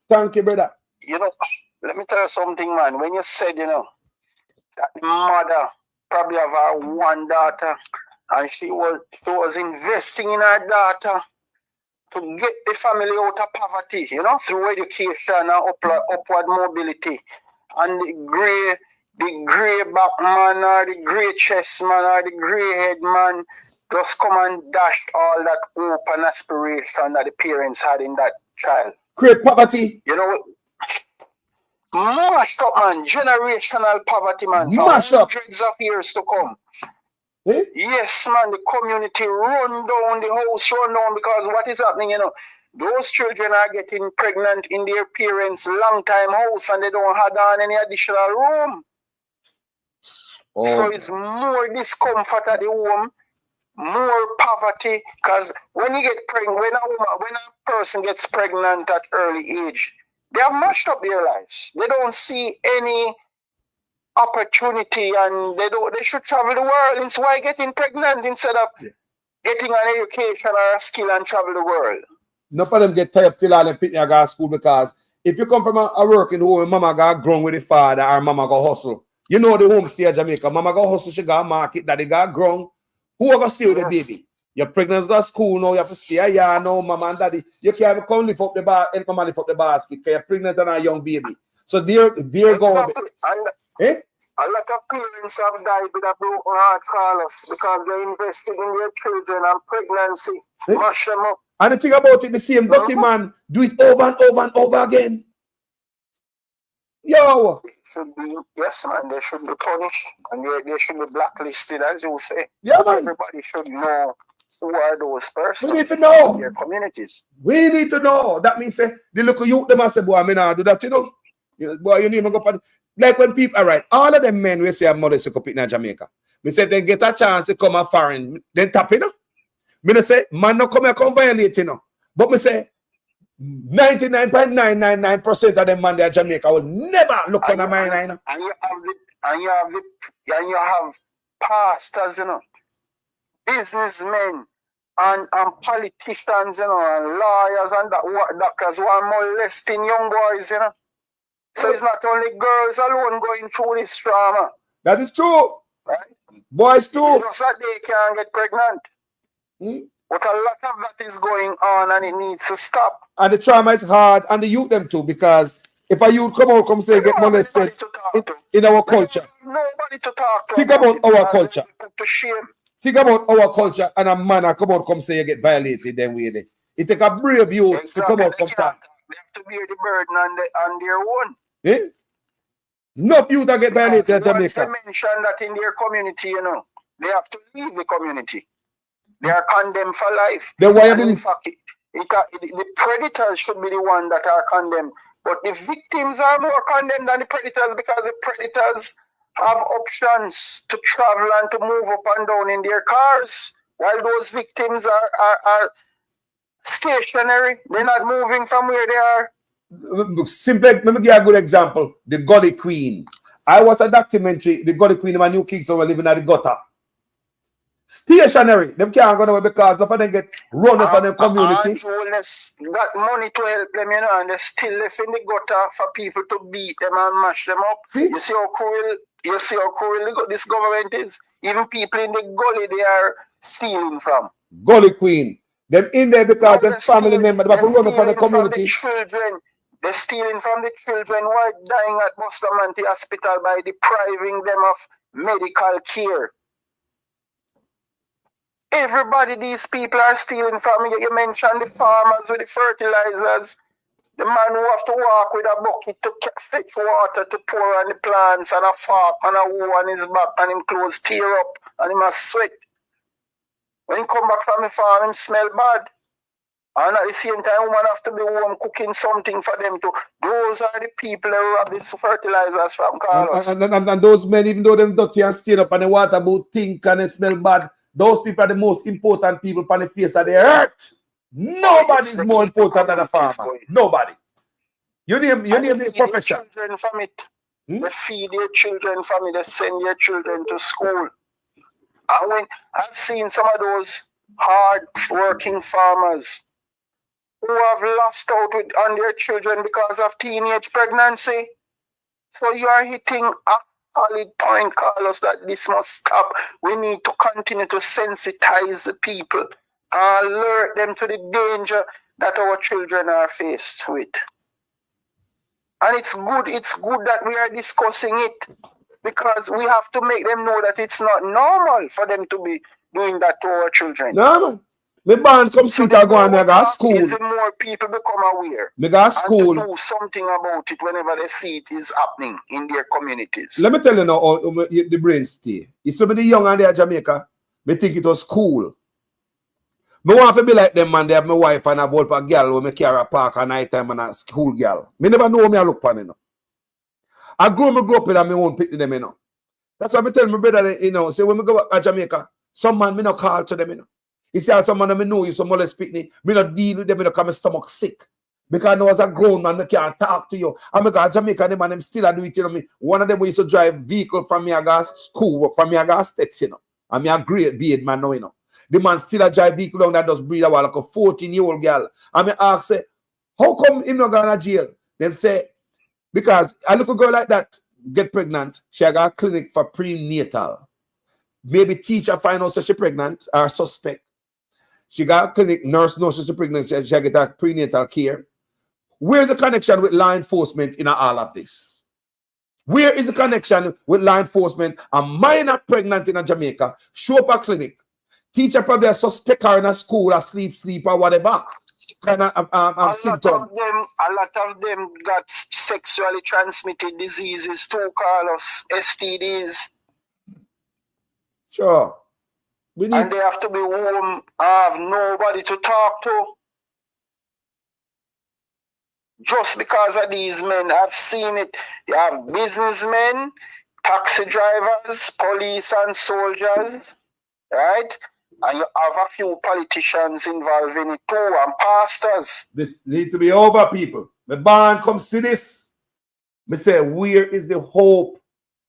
thank you, brother. You know, let me tell you something, man. When you said, you know, that the mother probably have her one daughter, and she was investing in her daughter to get the family out of poverty, you know, through education and upward mobility. And the grey back man or the grey chest man or the grey head man just come and dash all that hope and aspiration that the parents had in that child. Great poverty. You know, mashed up, man. Generational poverty, man. Mash up. Hundreds of years to come. Eh? Yes, man. The community run down, the house run down, because what is happening, you know, those children are getting pregnant in their parents' long time house and they don't have on any additional room. Oh. So it's more discomfort at the home, more poverty, because when you get pregnant, when a person gets pregnant at early age, they have mashed up their lives. They don't see any opportunity, and they should travel the world. It's why getting pregnant instead of getting an education or a skill and travel the world. None of them get tied up till all them picnic go to school, because if you come from a working home, mama got grown with the father or mama go hustle. You know the home stay in Jamaica. Mama go hustle, she got market, daddy got grown. Who are going to stay with the baby? You're pregnant at school now, you have to stay here now, mama and daddy. You can't come lift up the bar, help mama lift up the basket, because you're pregnant and a young baby. So there go. Eh? A lot of parents have died with a broken heart, Carlos, because they invested in their children and pregnancy. Mash them up. And the thing about it, the same dirty man do it over and over and over again. Yo! Yes, man, they should be punished and they should be blacklisted, as you say. Yeah, man. Everybody should know who are those persons. We need to know. In their communities. We need to know. That means the local youth, them say, boy, I mean, I do that, you know. Boy, you need to go for like when people, all right, all of them men we say I'm mother sick up in Jamaica. Me say they get a chance to come a foreign, then tap, you know. Me no say, man no come here, come violate, you know. But me say, 99.999% of them man there in Jamaica will never look on a mine, you know. And you have pastors, you know, businessmen and politicians, you know, and lawyers and doctors who are molesting young boys, you know. So it's not only girls alone going through this trauma. That is true. Right? Boys too. It's just that they can't get pregnant. But a lot of that is going on and it needs to stop. And the trauma is hard on the youth them too, because if a youth come say get molested in our culture. Nobody to talk to. Think about our culture. Put to shame. Think about our culture, and a man come say you get violated, then we it take a brave youth to come out from talk. They have to bear the burden on their own. Eh? No youth that get violated in Jamaica. They mention that in their community, you know, they have to leave the community. They are condemned for life. Then why in fact, the predators should be the one that are condemned. But the victims are more condemned than the predators, because the predators have options to travel and to move up and down in their cars, while those victims are stationary. They're not moving from where they are. Simply, let me give you a good example. The Gully Queen. I watched a documentary, the Gully Queen of my new kids who were living at the gutter. Stationary. Them can't go nowhere because none of them get run off of them community. Got money to help them, you know, and they still left in the gutter for people to beat them and mash them up. See? You see how cruel this government is? Even people in the gully they are stealing from. Gully Queen. Them in there because them family members that run off of the community. They're stealing from the children who are dying at Bustamante Hospital by depriving them of medical care. Everybody, these people are stealing from. You mentioned the farmers with the fertilizers, the man who have to walk with a bucket to fetch water to pour on the plants, and a fork and a hoe on his back, and him clothes tear up and he must sweat. When he come back from the farm, him smell bad. And at the same time, woman have to be home cooking something for them too. Those are the people who have these fertilizers from Carlos. And those men, even though them dirty and stir up and the water about think and they smell bad, those people are the most important people on the face of the earth. Nobody is more important than a farmer. Nobody. You name the profession. Children from it. They feed their children from it. They send their children to school. And when I've seen some of those hard-working farmers who have lost out on their children because of teenage pregnancy. So you are hitting a solid point, Carlos, that this must stop. We need to continue to sensitize the people and alert them to the danger that our children are faced with. And it's good that we are discussing it, because we have to make them know that it's not normal for them to be doing that to our children. No, man. My band come sit and go and I go to school. Is more people become aware. Me go to school. And to do something about it whenever they see it is happening in their communities. Let me tell you now how the brain stay. It's some of the young and they are Jamaica. Me think it was cool. Me want to be like them man. They have my wife and a bold a girl when me carry a park at night time and a school girl. Me never know me I look upon, you know. I grow up with them, me won't pick them, you know. That's why I tell my brother, you know, say when me go to Jamaica, some man me no call to them, you know. He say some man me know you, some molest me not deal with them, me no come my stomach sick. Because I know as a grown man, I can't talk to you. I'm going to Jamaica, them and them still do it, you know me. One of them used to drive vehicle from me, I got school, from me, I got steps, you know. And me a great beard man now, you know. The man still a drive vehicle down that does breed a while, like a 14-year-old girl. And me ask, say, how come him not going to jail? Them say, because a little girl like that get pregnant, she got a clinic for prenatal. Maybe teacher find out she's pregnant or suspect. She got a clinic, nurse knows she's pregnant, she get a prenatal care. Where's the connection with law enforcement in all of this? Where is the connection with law enforcement? A minor pregnant in Jamaica, show up a clinic. Teacher probably a suspect her in a school, or sleep or whatever. Kind of symptom. A lot of them got sexually transmitted diseases too, Carlos. STDs. Sure. And they have to be home, have nobody to talk to. Just because of these men, I've seen it. You have businessmen, taxi drivers, police and soldiers, right? And you have a few politicians involved in it too, and pastors. This need to be over, people. The band come see this. Me say, where is the hope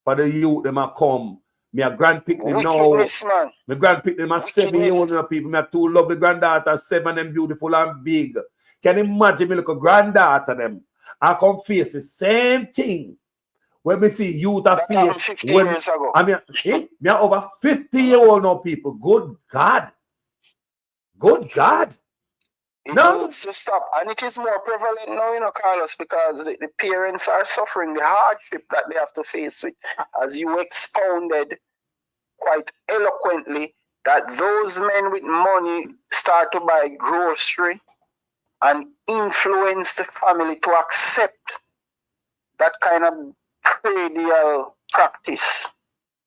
for the youth that might come? Me a grandpick them now. Man. Me grandpick them a 7 years old people. Me a two lovely granddaughter, 7 them beautiful and big. Can you imagine me look a granddaughter them? I come face the same thing. When we see youth That happened face, 50 when years ago. I mean, me are over 50-year-old now, people. Good God. Good God. It No. needs to stop. And it is more prevalent now, you know, Carlos, because the parents are suffering the hardship that they have to face with. As you expounded quite eloquently, that those men with money start to buy grocery and influence the family to accept that kind of predial practice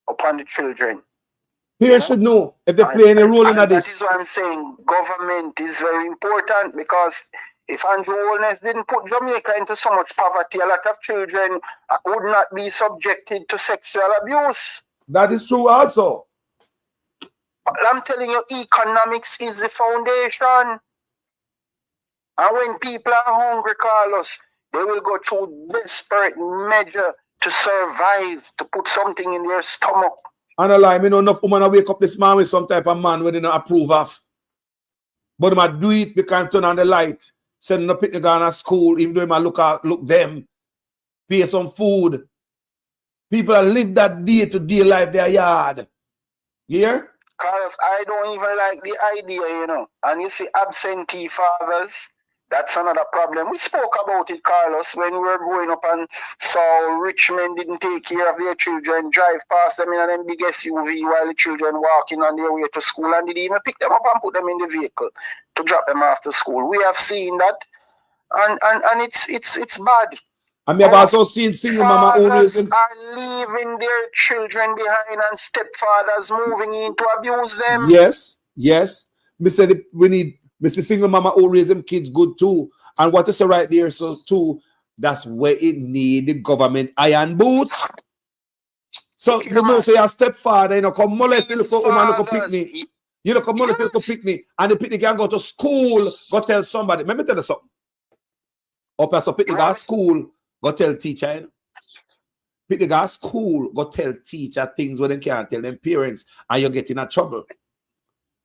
upon the children. Parents should know if they play any role in That this. is why I'm saying government is very important, because if Andrew Holness didn't put Jamaica into so much poverty, a lot of children would not be subjected to sexual abuse. That is true also. But I'm telling you, economics is the foundation. And when people are hungry, Carlos, they will go through desperate measure to survive, to put something in their stomach. And a lie, me know enough woman wake up this man with some type of man where they don't approve of. But I do it because I turn on the light, send them to pick the gun at school, even though I look them, pay some food. People that live that day-to-day life, their yard. You hear? Carlos, I don't even like the idea, you know. And you see absentee fathers, that's another problem. We spoke about it, Carlos, when we were growing up and saw rich men didn't take care of their children, drive past them in them big SUV while the children walking on their way to school, and did even pick them up and put them in the vehicle to drop them after school. We have seen that, and it's bad. I mean, I've also seen single mama who Fathers raising. are leaving their children behind, and stepfathers moving in to abuse them. Yes. Me said we need Mr. Single mama who raise them kids good too. And what is right there, so too, that's where it need the government iron boot. So you know, say your stepfather, you know, come molest the little woman, little picnic. You know, come molest the little picnic, and the picnic can go to school, go tell somebody. Let me tell you something. Up as a picnic at school, go tell teacher. You know? Picnic at school, go tell teacher things where they can't tell them parents, and you're getting in trouble.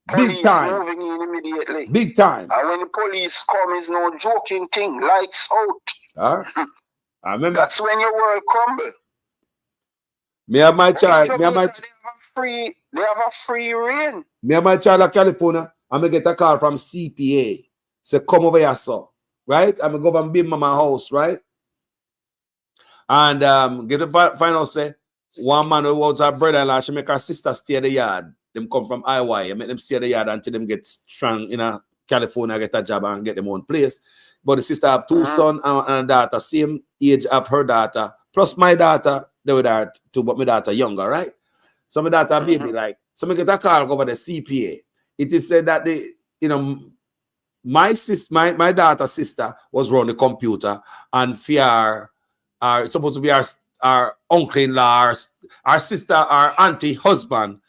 Police Big time. moving in immediately. Big time. And when the police come, is no joking thing. Lights out. I remember. That's when your world crumble. Me and my child, They have a free reign. Me and my child in California, I'm gonna get a call from CPA. Say, come over here, sir. Right? I'm gonna go and build my house, right? And get a final say, one man who was her brother-in-law, she make her sister stay at the yard. Them come from Iowa. I make them stay at the yard until them get strong in California, get a job and get them own place. But the sister have two sons and a daughter, same age of her daughter. Plus my daughter, they were there too, but my daughter younger, right? So my daughter baby, like, so me get a call over the CPA. It is said that my daughter's sister was running the computer, and fear it's supposed to be our uncle-in-law, our sister, our auntie, husband,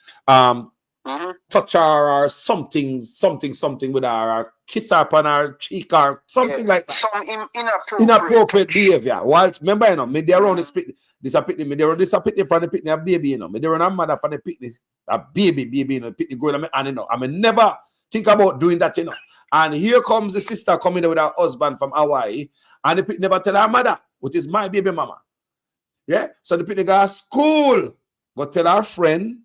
touch her or something with her, or kiss her upon her cheek or something like that. Some inappropriate behavior. Well, remember, you know, me they around this a picnic, me they run this a picnic from the picnic a baby, you know, me they run a mother from the picnic, a baby, you know, picnic going and you know, I mean never think about doing that, you know. And here comes the sister coming in with her husband from Hawaii, and the picnic never tell her mother, which is my baby mama. Yeah, so the picnic go to school, go tell our friend,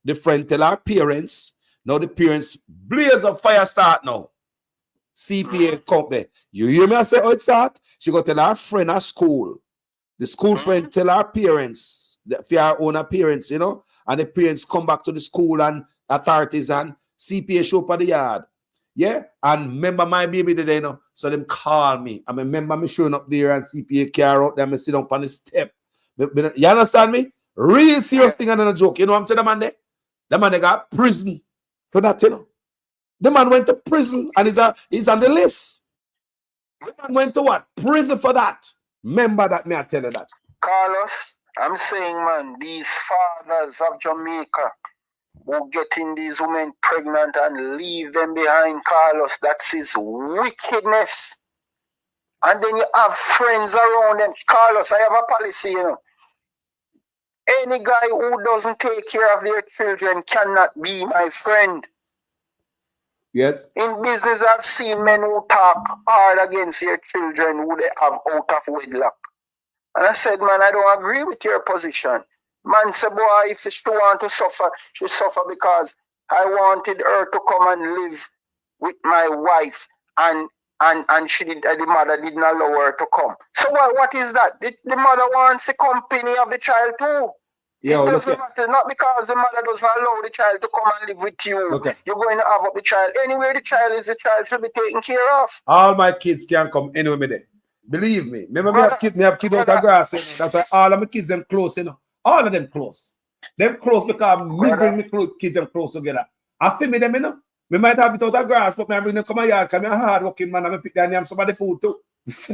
the friend tell our parents. Now the parents blaze of fire start now. CPA come there. You hear me? I say, oh, it's that. She go tell her friend at school. The school friend tell her parents, for our own parents, you know, and the parents come back to the school and authorities and CPA show up at the yard. Yeah, and remember my baby today, you know, so them call me. I remember me showing up there and CPA car out there, me sit up on the step. You understand me? Real serious thing and not a joke. You know what I'm telling the man there? The man they got prison for that, you know. The man went to prison and he's on the list. The man went to what? Prison for that. Remember that, me I tell you that. Carlos, I'm saying, man, these fathers of Jamaica who getting these women pregnant and leave them behind, Carlos, that's his wickedness. And then you have friends around them. Carlos, I have a policy, you know. Any guy who doesn't take care of their children cannot be my friend. Yes. In business, I've seen men who talk hard against their children who they have out of wedlock. And I said, man, I don't agree with your position. Man said, boy, if she want to suffer, she suffer because I wanted her to come and live with my wife, and she did, the mother didn't allow her to come. So what is that? The mother wants the company of the child too. Yeah, it doesn't matter, not because the mother doesn't allow the child to come and live with you. Okay. You're going to have up the child. Anywhere the child is, the child should be taken care of. All my kids can come anywhere me there. Believe me. Remember, me have kid out of grass. You know? That's why all of my kids them close, you know. All of them close. Them close because me bring the kids them close together. I feel me them, you know. We might have it out of grass, but I bring them come here because I'm a hard working man and I pick their name some of the food too. so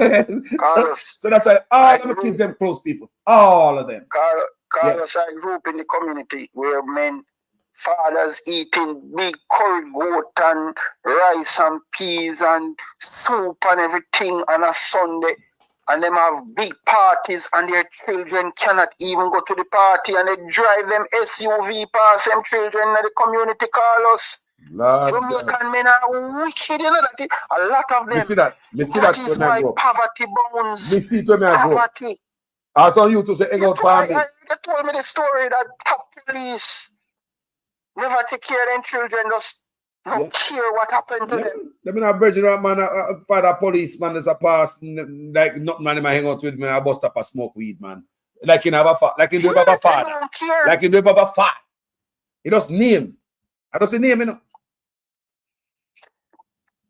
that's why all of my kids them close people. All of them. Carlos, I grew up in the community where fathers eating big curry goat and rice and peas and soup and everything on a Sunday. And them have big parties and their children cannot even go to the party and they drive them SUV past them children in the community, Carlos. Jamaican men are wicked, you know that. A lot of them. That is why poverty bounds. Poverty. I saw you to say, you told me the story that top police never take care of their children, just don't care what happened to them. Let me not virgin man, father policeman is a pass, like not man in hang out with me, I bust up a smoke weed, man. Like in a father, like in the Baba father. Like in the Baba father. He just name. I don't say name, you know.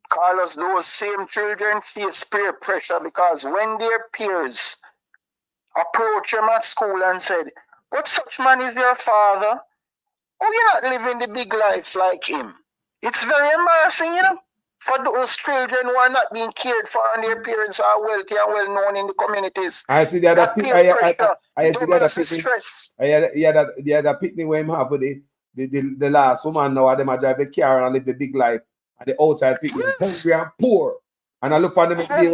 Carlos, those same children face peer pressure because when their peers approach him at school and said, "What such man is your father? Oh, you're not living the big life like him." It's very embarrassing, you know, for those children who are not being cared for and their parents are wealthy and well known in the communities. I see the other stress. The other picnic where him have with the last woman now, them a drive the car and live the big life at the outside picnic, hungry and poor. And I look on them and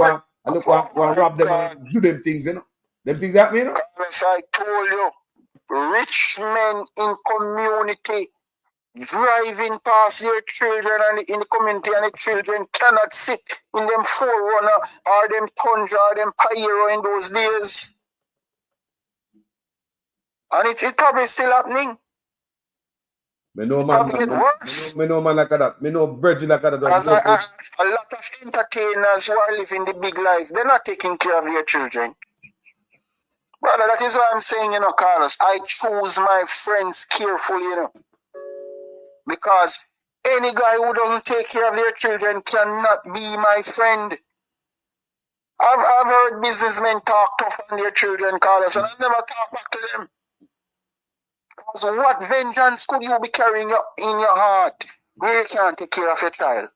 rob them and do them things, you know. Them things happen, you know. As I told you, rich men in community driving past their children and in the community, and the children cannot sit in them Forerunner or them Tundra or them Pyro in those days. And it's probably still happening. Me know man like that. Me know virgin like that. Because a lot of entertainers who are living the big life, they're not taking care of their children. Brother, that is what I'm saying, you know, Carlos. I choose my friends carefully, you know. Because any guy who doesn't take care of their children cannot be my friend. I've heard businessmen talk tough on their children, Carlos, and I've never talked back to them. Because what vengeance could you be carrying in your heart where you can't take care of your child?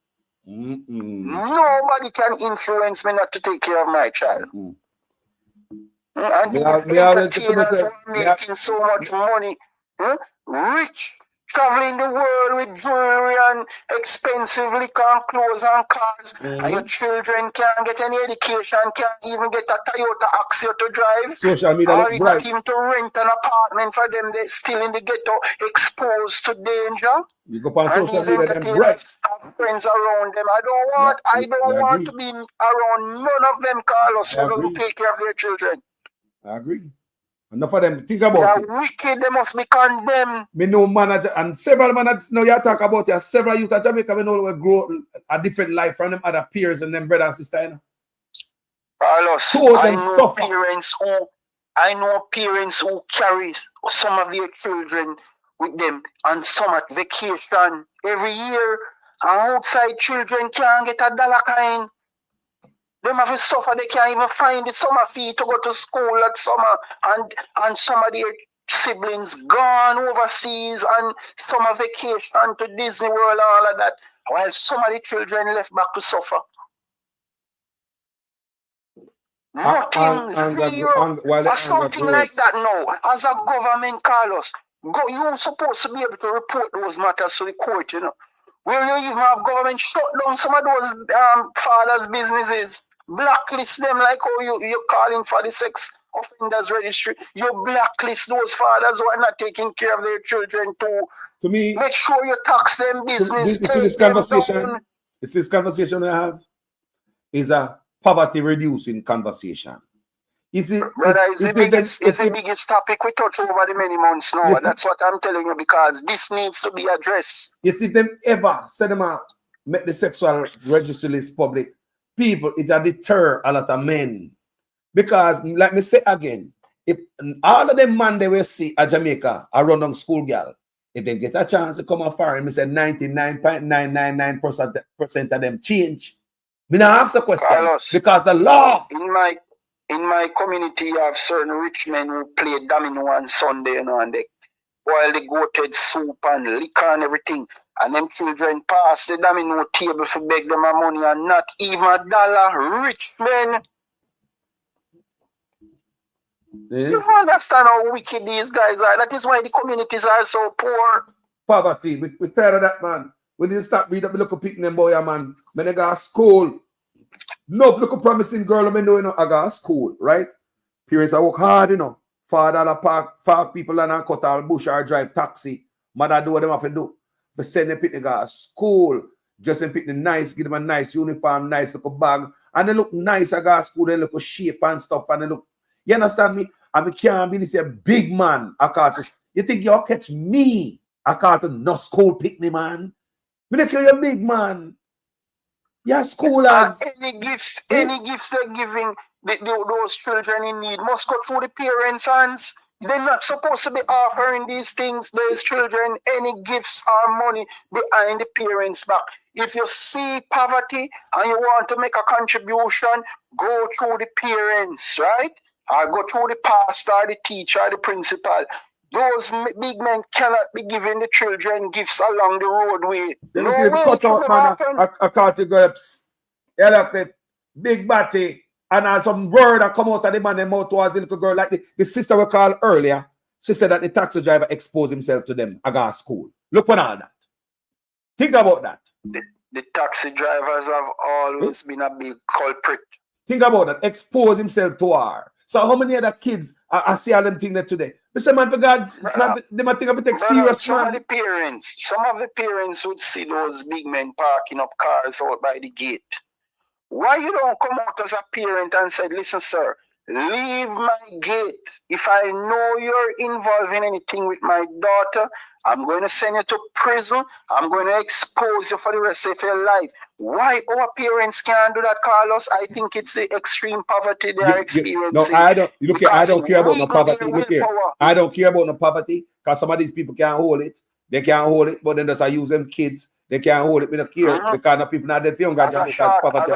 Nobody can influence me not to take care of my child. And these entertainers who are making so much money, rich, traveling the world with jewelry and expensive liquor and clothes and cars, and your children can't get any education, can't even get a Toyota Axio to drive, social media, or not even to rent an apartment for them. They're still in the ghetto, exposed to danger. You go on and social these media, entertainers have friends around them. I don't want to be around none of them, Carlos, who doesn't take care of their children. I agree. Enough of them. Think about it. They are wicked. They must be condemned. Me know manager and several managers. Now you talk about it. Several youth of Jamaica. We know will grow a different life from them other peers and them brother and sister. You know? Carlos, I know parents who carry some of their children with them on summer vacation every year. And outside children can't get $1 kind. Them have to suffer, they can't even find the summer fee to go to school at summer, and some of their siblings gone overseas on summer vacation to Disney World and all of that, while some of the children left back to suffer. Nothing, zero, or something like that now. As a government, Carlos, you're supposed to be able to report those matters to the court, you know. Where you even have government shut down some of those fathers' businesses. Blacklist them like how you're calling for the sex offenders registry. You blacklist those fathers who are not taking care of their children to To me, make sure you tax them business. You see this conversation? You see this conversation we have? Is a poverty reducing conversation. It's the biggest topic we touch over the many months now. That's what I'm telling you, because this needs to be addressed. You see them ever say them out, make the sexual register list public, people, it a deter a lot of men. Because, like me say again, if all of them man they will see at Jamaica, a run down school girl, if they get a chance to come off foreign, me say 99.999% of them change. Me not ask the question, Carlos, because the law in my community, you have certain rich men who play domino on Sunday, you know, and they boil the goated soup and liquor and everything. And them children pass the domino table to beg them a money and not even $1. Rich men. Yeah. You don't understand how wicked these guys are. That is why the communities are so poor. Poverty. We tired of that, man. We didn't stop beat up the local picking them boy, man. When they got school. No, look a promising girl, I know, you know, I got school, right? Parents, I work hard, you know. Father, I park people and I cut all bush or drive taxi. Mother do what them have to do. But send them pick to school. Just them pick the nice, give them a nice uniform, nice little bag. And they look nice, I got school, they look shape and stuff. And they look, you understand me? And we can't really say big man, I can't. You think you'll catch me? I can't no school pick me, man. Me don't care you big man. Yeah, school has any gifts they're giving those children in need must go through the parents' hands. They're not supposed to be offering these things, those children, any gifts or money behind the parents' back. If you see poverty and you want to make a contribution, go through the parents, right? Or go through the pastor, the teacher, the principal. Those big men cannot be giving the children gifts along the roadway. No way, cut out, man. I caught the girls. Yeah, like the big batty. And some word that come out of the man mouth towards the little girl. Like the sister we called earlier. She said that the taxi driver exposed himself to them. I got school. Look at all that. Think about that. The taxi drivers have always been a big culprit. Think about that. Expose himself to her. So how many other kids I see all them things that today? They say, man, for God, they might think of it serious, some of the parents would see those big men parking up cars out by the gate. Why you don't come out as a parent and say, listen, sir, leave my gate. If I know you're involved in anything with my daughter, I'm going to send you to prison. I'm going to expose you for the rest of your life. Why our parents can't do that, Carlos? I think it's the extreme poverty they are experiencing. No, I don't. Look here, I don't care about no poverty. Look here, I don't care about no poverty because some of these people can't hold it. They can't hold it, but then just I use them kids. They can't hold it. We don't care because the people not dead for younger because poverty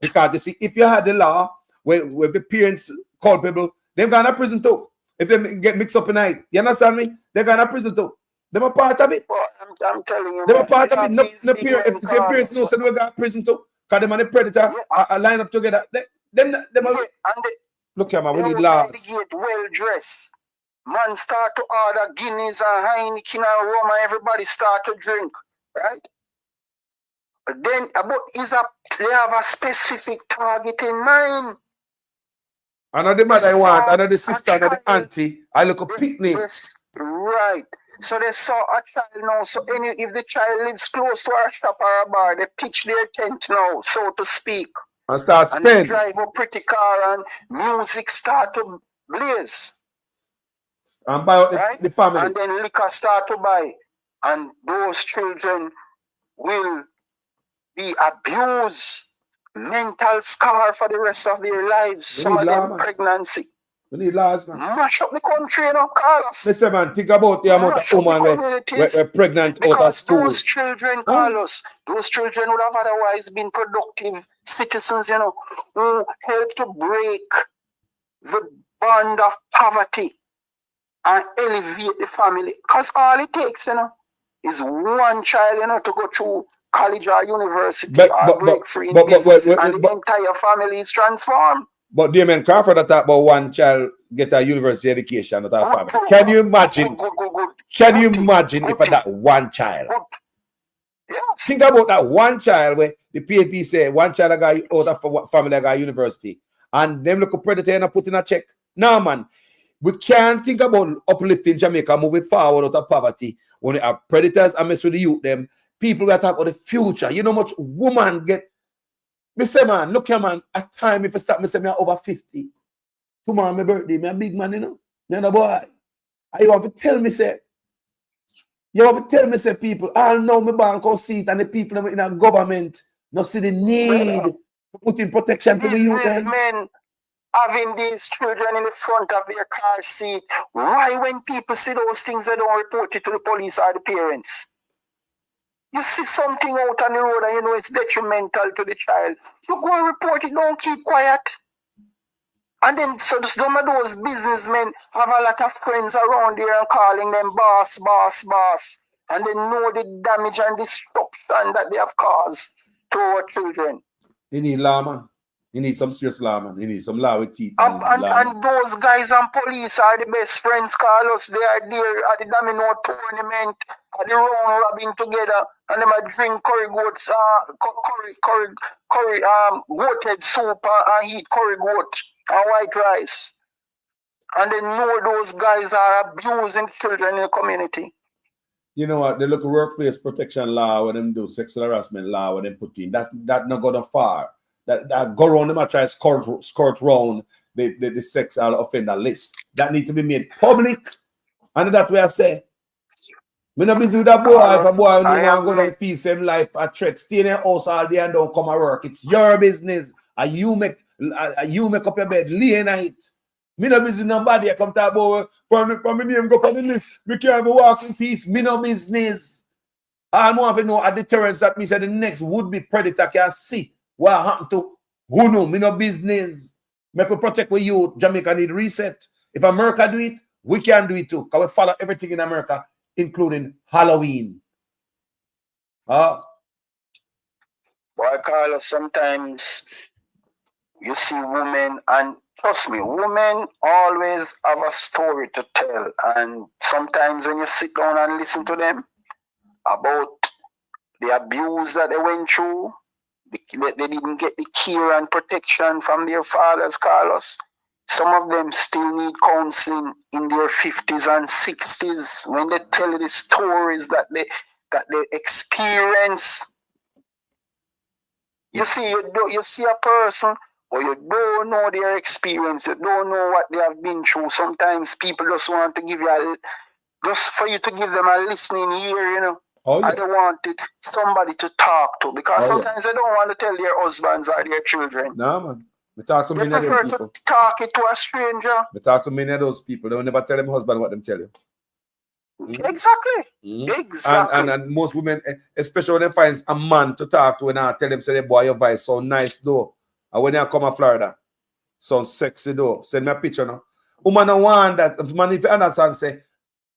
because you see, if you had the law where the parents culpable, they're going to prison too. If they get mixed up in night, you understand me? They're going to prison too. They're a part of it. Well, I'm telling you. They're a part of it. No, if the same parents know, so they got prison too. Because them and the predator line up together. Look here, man, we need laws. Well dressed. Man start to order Guinness and Heineken and rum and everybody start to drink. Right? But then they have a specific target in mind. Another man I want, another sister, another auntie, I look a picnic. Yes, right. So they saw a child now. So if the child lives close to a shop or a bar, they pitch their tent now, so to speak. And start spending. And they drive a pretty car and music start to blaze. And buy out the family. And then liquor start to buy. And those children will be abused. Mental scar for the rest of their lives. Some of them pregnancy. We need laws, man. Mash up the country, you know, Carlos. Listen, man, think about the amount of women were pregnant out of school. Those children, Carlos, those children would have otherwise been productive citizens, you know, who help to break the bond of poverty and elevate the family. Because all it takes, you know, is one child, you know, to go through college or university or break free in business, and the entire family is transformed. But Damien Crawford talk about one child get a university education at our family. Can you imagine? Can you imagine if that one child? Yes. Think about that one child where the PAP say one child got out of family got university, and them look a predator and put in a check. No, man. We can't think about uplifting Jamaica, moving forward out of poverty when they are predators and mess with the youth them. People that talk about the future. You know how much woman get. Me say, man, look here, man, at time if I start, me say me over 50. Tomorrow my birthday, me a big man, you know. Me and a boy. And you have to tell me, say, people, all know me bank can see it and the people in the government not see the need to put in protection for the youth. Men having these children in the front of their car seat. Why, when people see those things, they don't report it to the police or the parents? You see something out on the road and you know it's detrimental to the child. You go and report it, don't keep quiet. And then so some of those businessmen have a lot of friends around there and calling them boss, boss, boss. And they know the damage and destruction that they have caused to our children. You need law, man. You need some serious law, man. You need some law with teeth. And those guys and police are the best friends, Carlos. They are there at the domino tournament, at the round robin together, and they might drink curry goats, goated soup and eat curry goat and white rice. And they know those guys are abusing children in the community. You know what? They look at workplace protection law when them do sexual harassment law when they put in. That not go far. That go around them and try to skirt round the sexual offender list. That need to be made public. And that way I say, we're not busy with that boy. If a boy you want to go down peace in life at threat, stay in your house all day and don't come and work. It's your business. And you make up your bed, lay in it. Me no busy nobody. I come to about from the name go on the list. Me can't even walk in peace. Me no business. I want to know a deterrence that me say the next would-be predator can see what happened to who know. Me no business. Make we protect with you. Jamaica need reset. If America do it, we can do it too. Because we follow everything in America, including Halloween. Boy, Carlos, sometimes you see women, and trust me, women always have a story to tell. And sometimes when you sit down and listen to them about the abuse that they went through, they didn't get the care and protection from their fathers, Carlos. Some of them still need counseling in their 50s and 60s when they tell you the stories that they experience. You see, you see a person, but you don't know their experience. You don't know what they have been through. Sometimes people just want to give you just for you to give them a listening ear, you know. Oh, yes. And they wanted somebody to talk to because sometimes they don't want to tell their husbands or their children. No, man. We talk to many of those people. To talk it to a stranger. We talk to many of those people. They will never tell them husband what them tell you. Exactly. Exactly. And most women, especially when they find a man to talk to and I tell them, say, boy, your voice so nice though. And when they come to Florida, sound sexy though. Send me a picture now. Woman don't want that. Man, if you understand, say,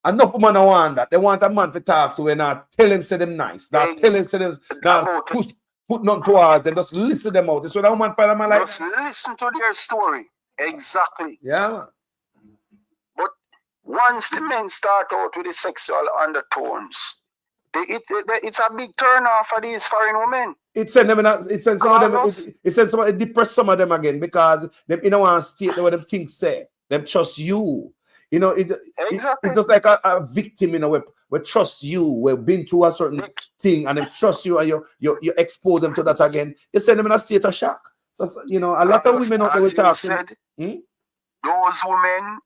enough women don't want that. They want a man to talk to and I tell him, say them nice. Not tell him, say them, not put nothing towards them. Just listen them out. This is what a woman find a man like. Just listen to their story. Exactly. Yeah, man. But once the men start out with the sexual undertones, it's a big turn off for these foreign women. It send them it send some of them it send some it depress some of them again because them in one state what them think say. Them trust you. You know, it's just like a victim in a way. We trust you. We've been through a certain thing and they trust you and you expose them to that again. You send them in a state of shock. So, you know, a lot of women out there will talk. Those women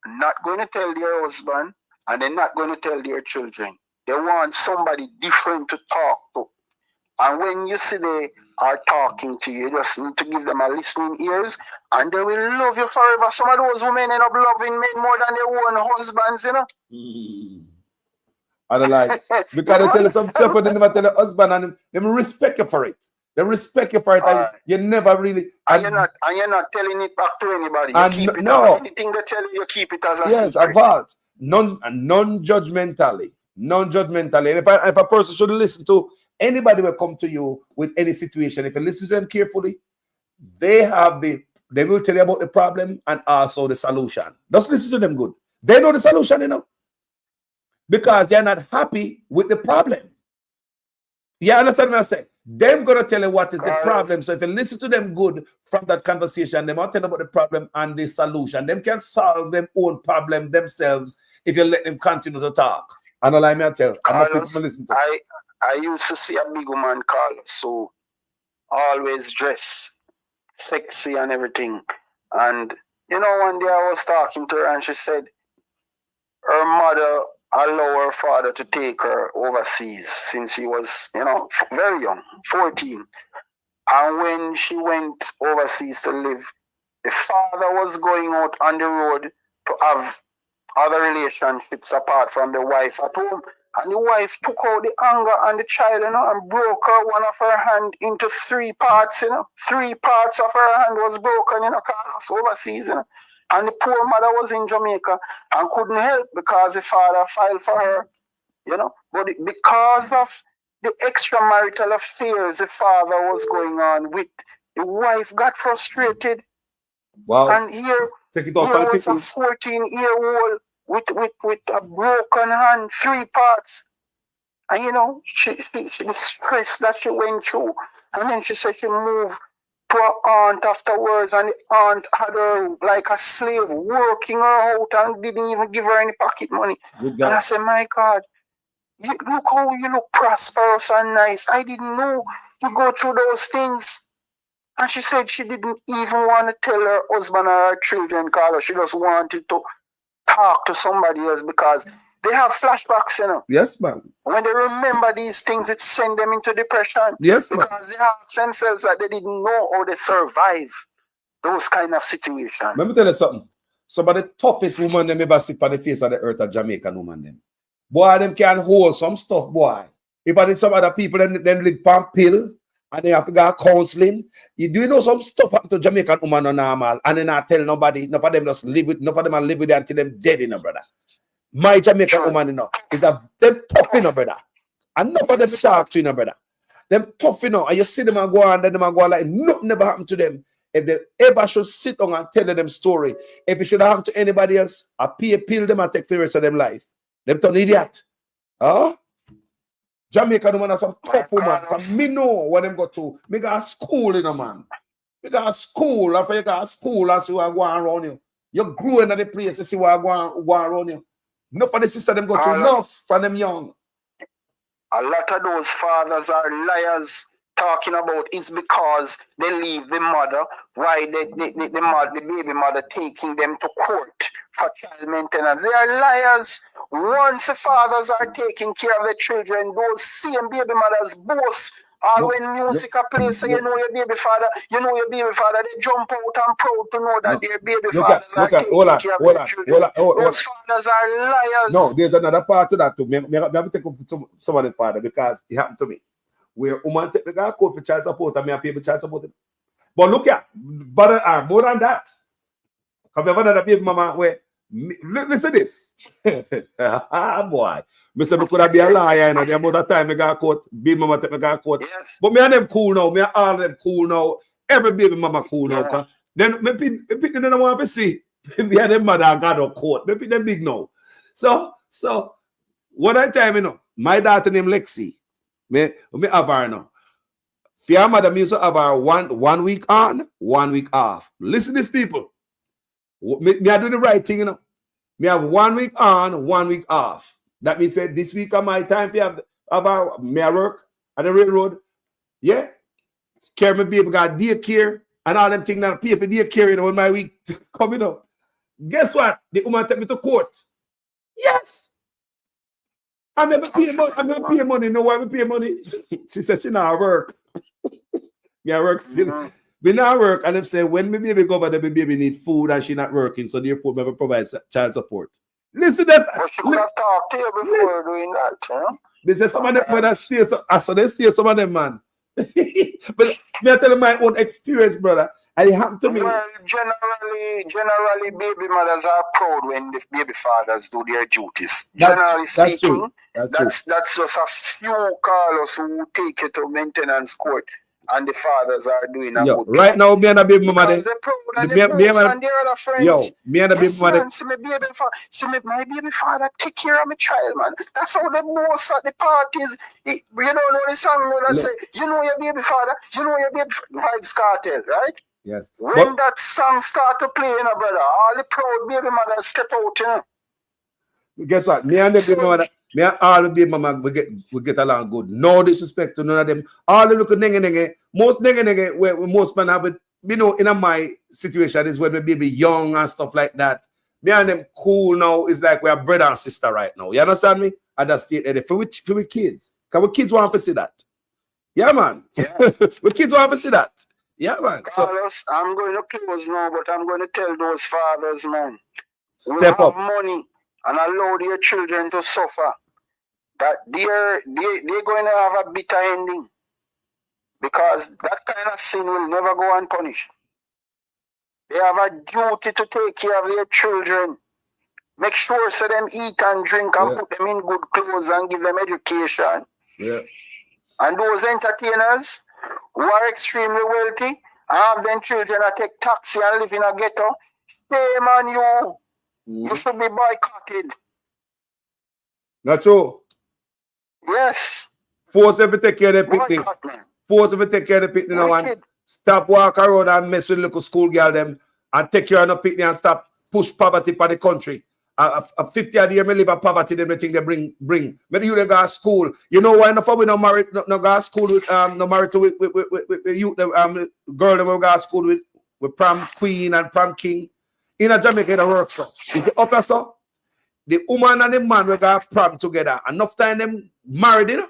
not going to tell their husband and they're not going to tell their children. They want somebody different to talk to. And when you see they are talking to you, you just need to give them a listening ears and they will love you forever. Some of those women end up loving men more than their own husbands, you know. I don't like because they tell you some stuff, but they never tell your husband and they respect you for it. They respect you for it. And you never really and you're not telling it back to anybody. You keep it as anything they tell you keep it as a yes, secret. a vault. Non-judgmentally. Non-judgmentally. And if a person should listen to anybody will come to you with any situation, if you listen to them carefully, they will tell you about the problem and also the solution. Just listen to them good. They know the solution, you know. Because they're not happy with the problem. You understand what I say? Them gonna tell you what is the problem. So if you listen to them good from that conversation, they might tell about the problem and the solution. Them can solve them own problem themselves if you let them continue to talk. And all I may tell, I'm not people to listen to. I used to see a big woman, Carlos, so always dress sexy and everything. And you know, one day I was talking to her and she said her mother allowed her father to take her overseas since she was, you know, very young, 14. And when she went overseas to live, the father was going out on the road to have other relationships apart from the wife at home. And the wife took out the anger on the child, you know, and broke her one of her hand into 3 parts, you know. 3 parts of her hand was broken, you know, Carlos, overseas, you know. And the poor mother was in Jamaica and couldn't help because the father filed for her, you know. But because of the extramarital affairs the father was going on with, the wife got frustrated. Wow. And here was a 14-year-old with a broken hand, 3 parts. And you know, she the stress that she went through. And then she said she moved to her aunt afterwards, and the aunt had her like a slave, working her out and didn't even give her any pocket money. And I said, my God, look how you look prosperous and nice. I didn't know you go through those things. And she said she didn't even want to tell her husband or her children, Carlos. She just wanted to talk to somebody else because they have flashbacks, you know. Yes, ma'am. When they remember these things, it sends them into depression. Yes, ma'am. Because they ask themselves that they didn't know how they survive those kind of situations. Let me tell you something. Some of the toughest women them ever see on the face of the earth are Jamaican women. Them. Boy, them can hold some stuff, boy. If I did some other people, them live on pill and they have to go counseling. You do know some stuff happen to Jamaican woman on normal, and then I tell nobody, enough of them just live with, enough of them live with it until them dead, you know, brother. My Jamaican woman, you know, is a them tough, you know, brother. And enough of them talk to you, know, brother. Them tough, you know, and you see them and go on, then them and go on like nothing never happened to them. If they ever should sit down and tell them story, if it should happen to anybody else, I pay a pill them and take the rest of them life. Them turn idiot. Huh? Jamaican woman are some tough woman. Because me know what them go to. Me got school, you know, man. Me got school. After you got school and see what going around you. You grew into the place to see what going around you. Enough of the sister them go to enough from them young. A lot of those fathers are liars talking about it's because they leave the mother. Why the baby mother taking them to court for child maintenance. They are liars. Once the fathers are taking care of the children, those same baby mothers boast. Or when music plays, so you know your baby father, they jump out and proud to know that their baby fathers are taking care of their children. Those fathers are liars. No, there's another part to that too. Me have to take up some of the father because it happened to me. Where woman take the guy court for child support and me and people child support. But look at, but more than that. Come here, another baby mama where listen this. Boy. Me say me could have been a liar, and the amount of time I got caught, baby mama take me got caught. Yes. But me and them cool now, me and all of them cool now. Every baby mama cool now. Then me pick them want to see. Me and them mother got no court. Me pick them big now. So what I tell you know, my daughter named Lexi. Me have her now. Fear mother me used to have her 1 week on, 1 week off. Listen to these people. Me I do the right thing, you know. Me have 1 week on, 1 week off. That means that this week of my time for have our me I work at the railroad. Yeah. Care my baby got daycare and all them things that I pay for daycare, you know, when my week coming up. Guess what? The woman take me to court. Yes. I'm never pay money. I'm never pay money. No, why we pay money? She said she not work. Me I work still. We not work, and them say when my baby go over there, my baby need food and she not working, so therefore never provide child support. Listen, that she could have talked to you before doing that, huh? They say some of them when I stay, so they stay some of them, man. But me I tell you my own experience, brother. And it happened to me. Well, generally, baby mothers are proud when the baby fathers do their duties. Generally speaking, that's just a few Carlos who take it to maintenance court. and the fathers are doing a Yo, good right job. now, me and a baby mama, Because they're proud and they boast and their other friends. yo, me and a baby Yes, mama, man, see my baby father, my baby father take care of my child, man. That's how they boast at the parties. You don't know the song that say, you know your baby father, you know your baby Vibes Cartel, right? yes. When that song start to play, you know, brother, all the proud baby mothers step out, you know. Guess what? Me and the baby mama, me and all the baby mama, we get along good. No disrespect to none of them. All the look nenge, most nenge, where most men have it, you know, in my situation is when my baby young and stuff like that. Me and them cool now. It's like we're brother and sister right now. You understand me? At that state, for we kids. Because we kids want to see that. Yeah, man. Yeah. we kids want to see that. Yeah, man. Carlos, I'm going to close now, but I'm going to tell those fathers, man, who Step have up. money and allow their children to suffer, that they're going to have a bitter ending, because that kind of sin will never go unpunished. They have a duty to take care of their children. Make sure so them eat and drink and put them in good clothes and give them education. Yeah. And those entertainers who are extremely wealthy and have them children that take taxi and live in a ghetto, shame on you. You should be boycotted. Not true. Yes. Force them to take care of the picnic. Force them to take care of the picnic now and stop walk around and mess with little school girl them and take care of the picnic and stop push poverty for the country. A 50 year me live a poverty, them the thing they bring. Maybe you go to school. You know why no no married no go to school with no married to with youth girl them go to school with prom queen and prom king. In a Jamaica it works so. Is the upper so? The woman and the man will go prom together. Enough time them married, you know.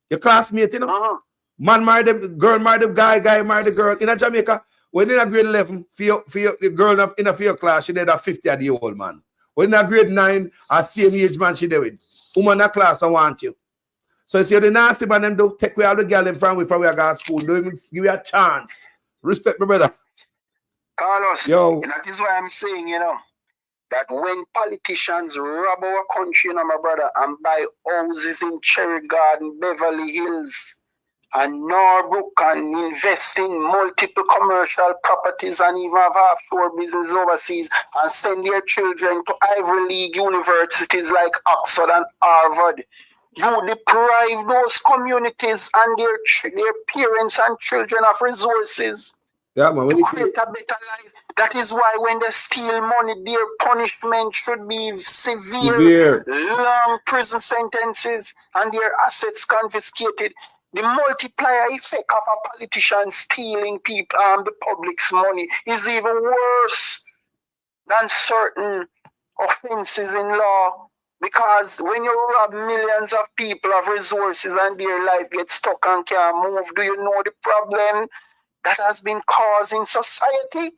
Your classmate, you know. Man married them, girl married them, guy married the girl. In a Jamaica, when in a grade 11, the girl in a class, she did a 50-year-old man. When in a grade 9, a same age man she did with. Woman in a class don't want you. So you see the nasty man them do take away all the girl in from we go to school. Don't even give you a chance. Respect my brother. Carlos, yo. That is why I'm saying, you know, that when politicians rob our country, you know, my brother, and buy houses in Cherry Garden, Beverly Hills, and Norbrook, and invest in multiple commercial properties and even have offshore business overseas and send their children to Ivy League universities like Oxford and Harvard, you deprive those communities and their parents and children of resources to create a better life. That is why when they steal money, their punishment should be severe. Long prison sentences and their assets confiscated. The multiplier effect of a politician stealing people the public's money is even worse than certain offenses in law. Because when you rob millions of people of resources and their life gets stuck and can't move, do you know the problem that has been caused in society?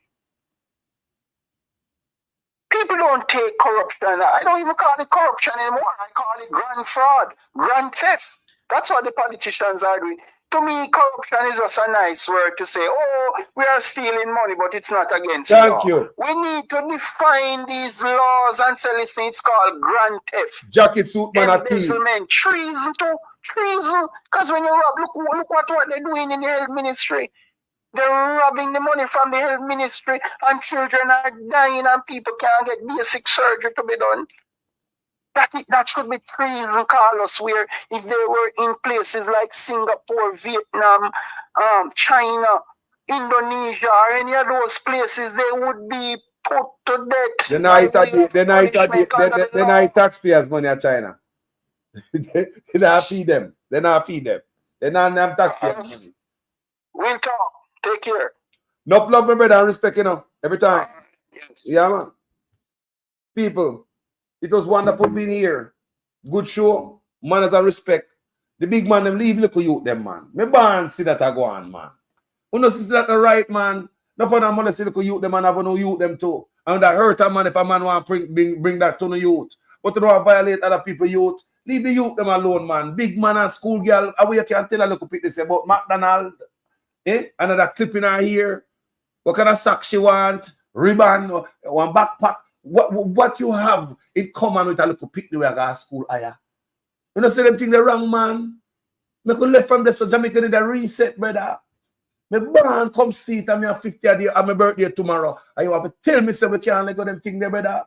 People don't take corruption. I don't even call it corruption anymore. I call it grand fraud, grand theft. That's what the politicians are doing. To me, corruption is just a nice word to say, oh, we are stealing money, but it's not against law. Thank you. We need to define these laws and say, listen, it's called grand theft. Jacket suit man a thief. Embezzlement, treason too. Treason. Because when you rob, look what they're doing in the health ministry. They're robbing the money from the health ministry and children are dying and people can't get basic surgery to be done. That should be treason, Carlos, where if they were in places like Singapore, Vietnam, China, Indonesia, or any of those places, they would be put to death. They not taxpayers money at China. They not feed them. They not feed them. They not have taxpayers money. Winter, take care. No love, my brother, and respect, you know, every time. Yes. Yeah, man. People. It was wonderful being here. Good show. Manners and respect. The big man, them leave little youth, them, man. Me born see that I go on, man. Who knows see that the right, man? No for them, man, see little youth, them, man, have no youth, them too. And that hurt a man if a man want to bring that to the youth. But to don't violate other people youth, leave the youth, them alone, man. Big man and school girl, how you can tell a little bit this about McDonald. Another clip in her ear. What kind of sock she want? Ribbon, one backpack. What you have in common with a little picnic where I go to school higher? You know, say them thing the wrong, man. I could left from this so Jamaica need a reset, brother. Me born come see it and me a 50 a day and my birthday tomorrow. And you have to tell me so we can't let go them thing there, brother.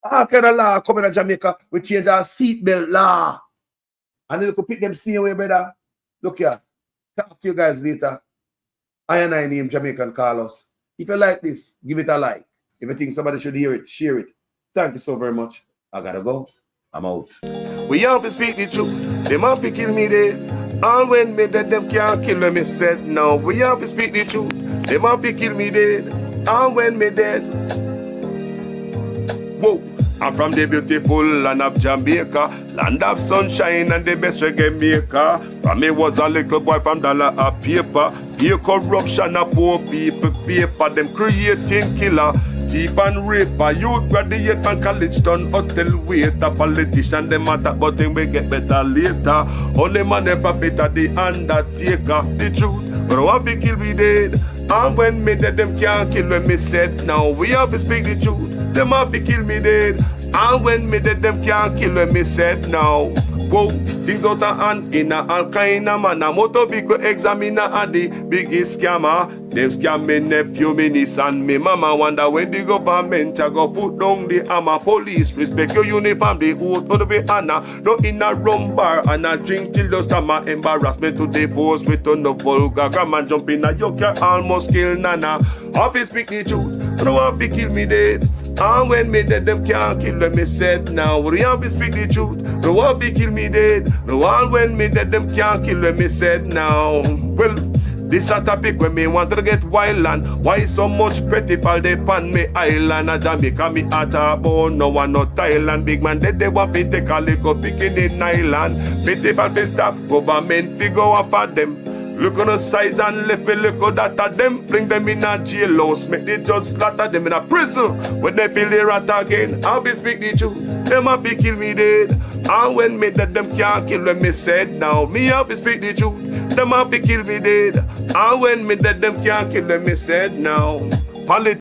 How kind of law coming to Jamaica? We change our seatbelt law. And then you could pick them same way, brother. Look here. Talk to you guys later. I name Jamaican Carlos. If you like this, give it a like. If you think somebody should hear it, share it. Thank you so very much. I gotta go. I'm out. We have to speak the truth. Them have to kill me dead. All when me dead, them can't kill me said. No, we have to speak the truth. Them have to kill me dead. All when me dead. Whoa. I'm from the beautiful land of Jamaica, land of sunshine and the best reggae maker. From me was a little boy from dollar a paper. Here corruption a poor people paper. Them creating killer, thief and raper. Youth graduate from college done hotel waiter. Politician them matter but thing we get better later. Only man a prophet at the undertaker. The truth, but I want to kill me dead. And when me dead them can't kill when me said. Now we have to speak the truth. Them have to kill me dead. And when me dead, them can't kill when me said now. Whoa, things out of hand in a all kind of man. A motor vehicle examiner and the biggest scammer. Them scam me nephew, me niece and me mama. Wonder when the government a go put down the hammer. Police respect your uniform, the oath on the honor. No in a rum bar and a drink till the stomach. Embarrassment to the force with no vulgar grammar. Jump in a yoke, almost kill nana. Office speak the truth, no one fi kill me dead. And when me dead, them can't kill when me said. Now we have to speak the truth. No one fi kill me dead. No one when me dead, them can't kill when me said. Now, well, this a topic when me want to get wild and why so much pretty fall they pan me island. A Jamaica me at a bone, no one no Thailand. Big man dead, they want to take a little picking in island. Pity for the stop, government figure off at them. Look on the size and left me look at that of them. Fling them in a jailhouse, make the judge slaughter them in a prison. When they feel the rat again, I'll be speak the truth. Them have to kill me dead. And when me dead, them can't kill when me said. Now me have to speak the truth. Them have to kill me dead. And when me dead, them can't kill when me said. Now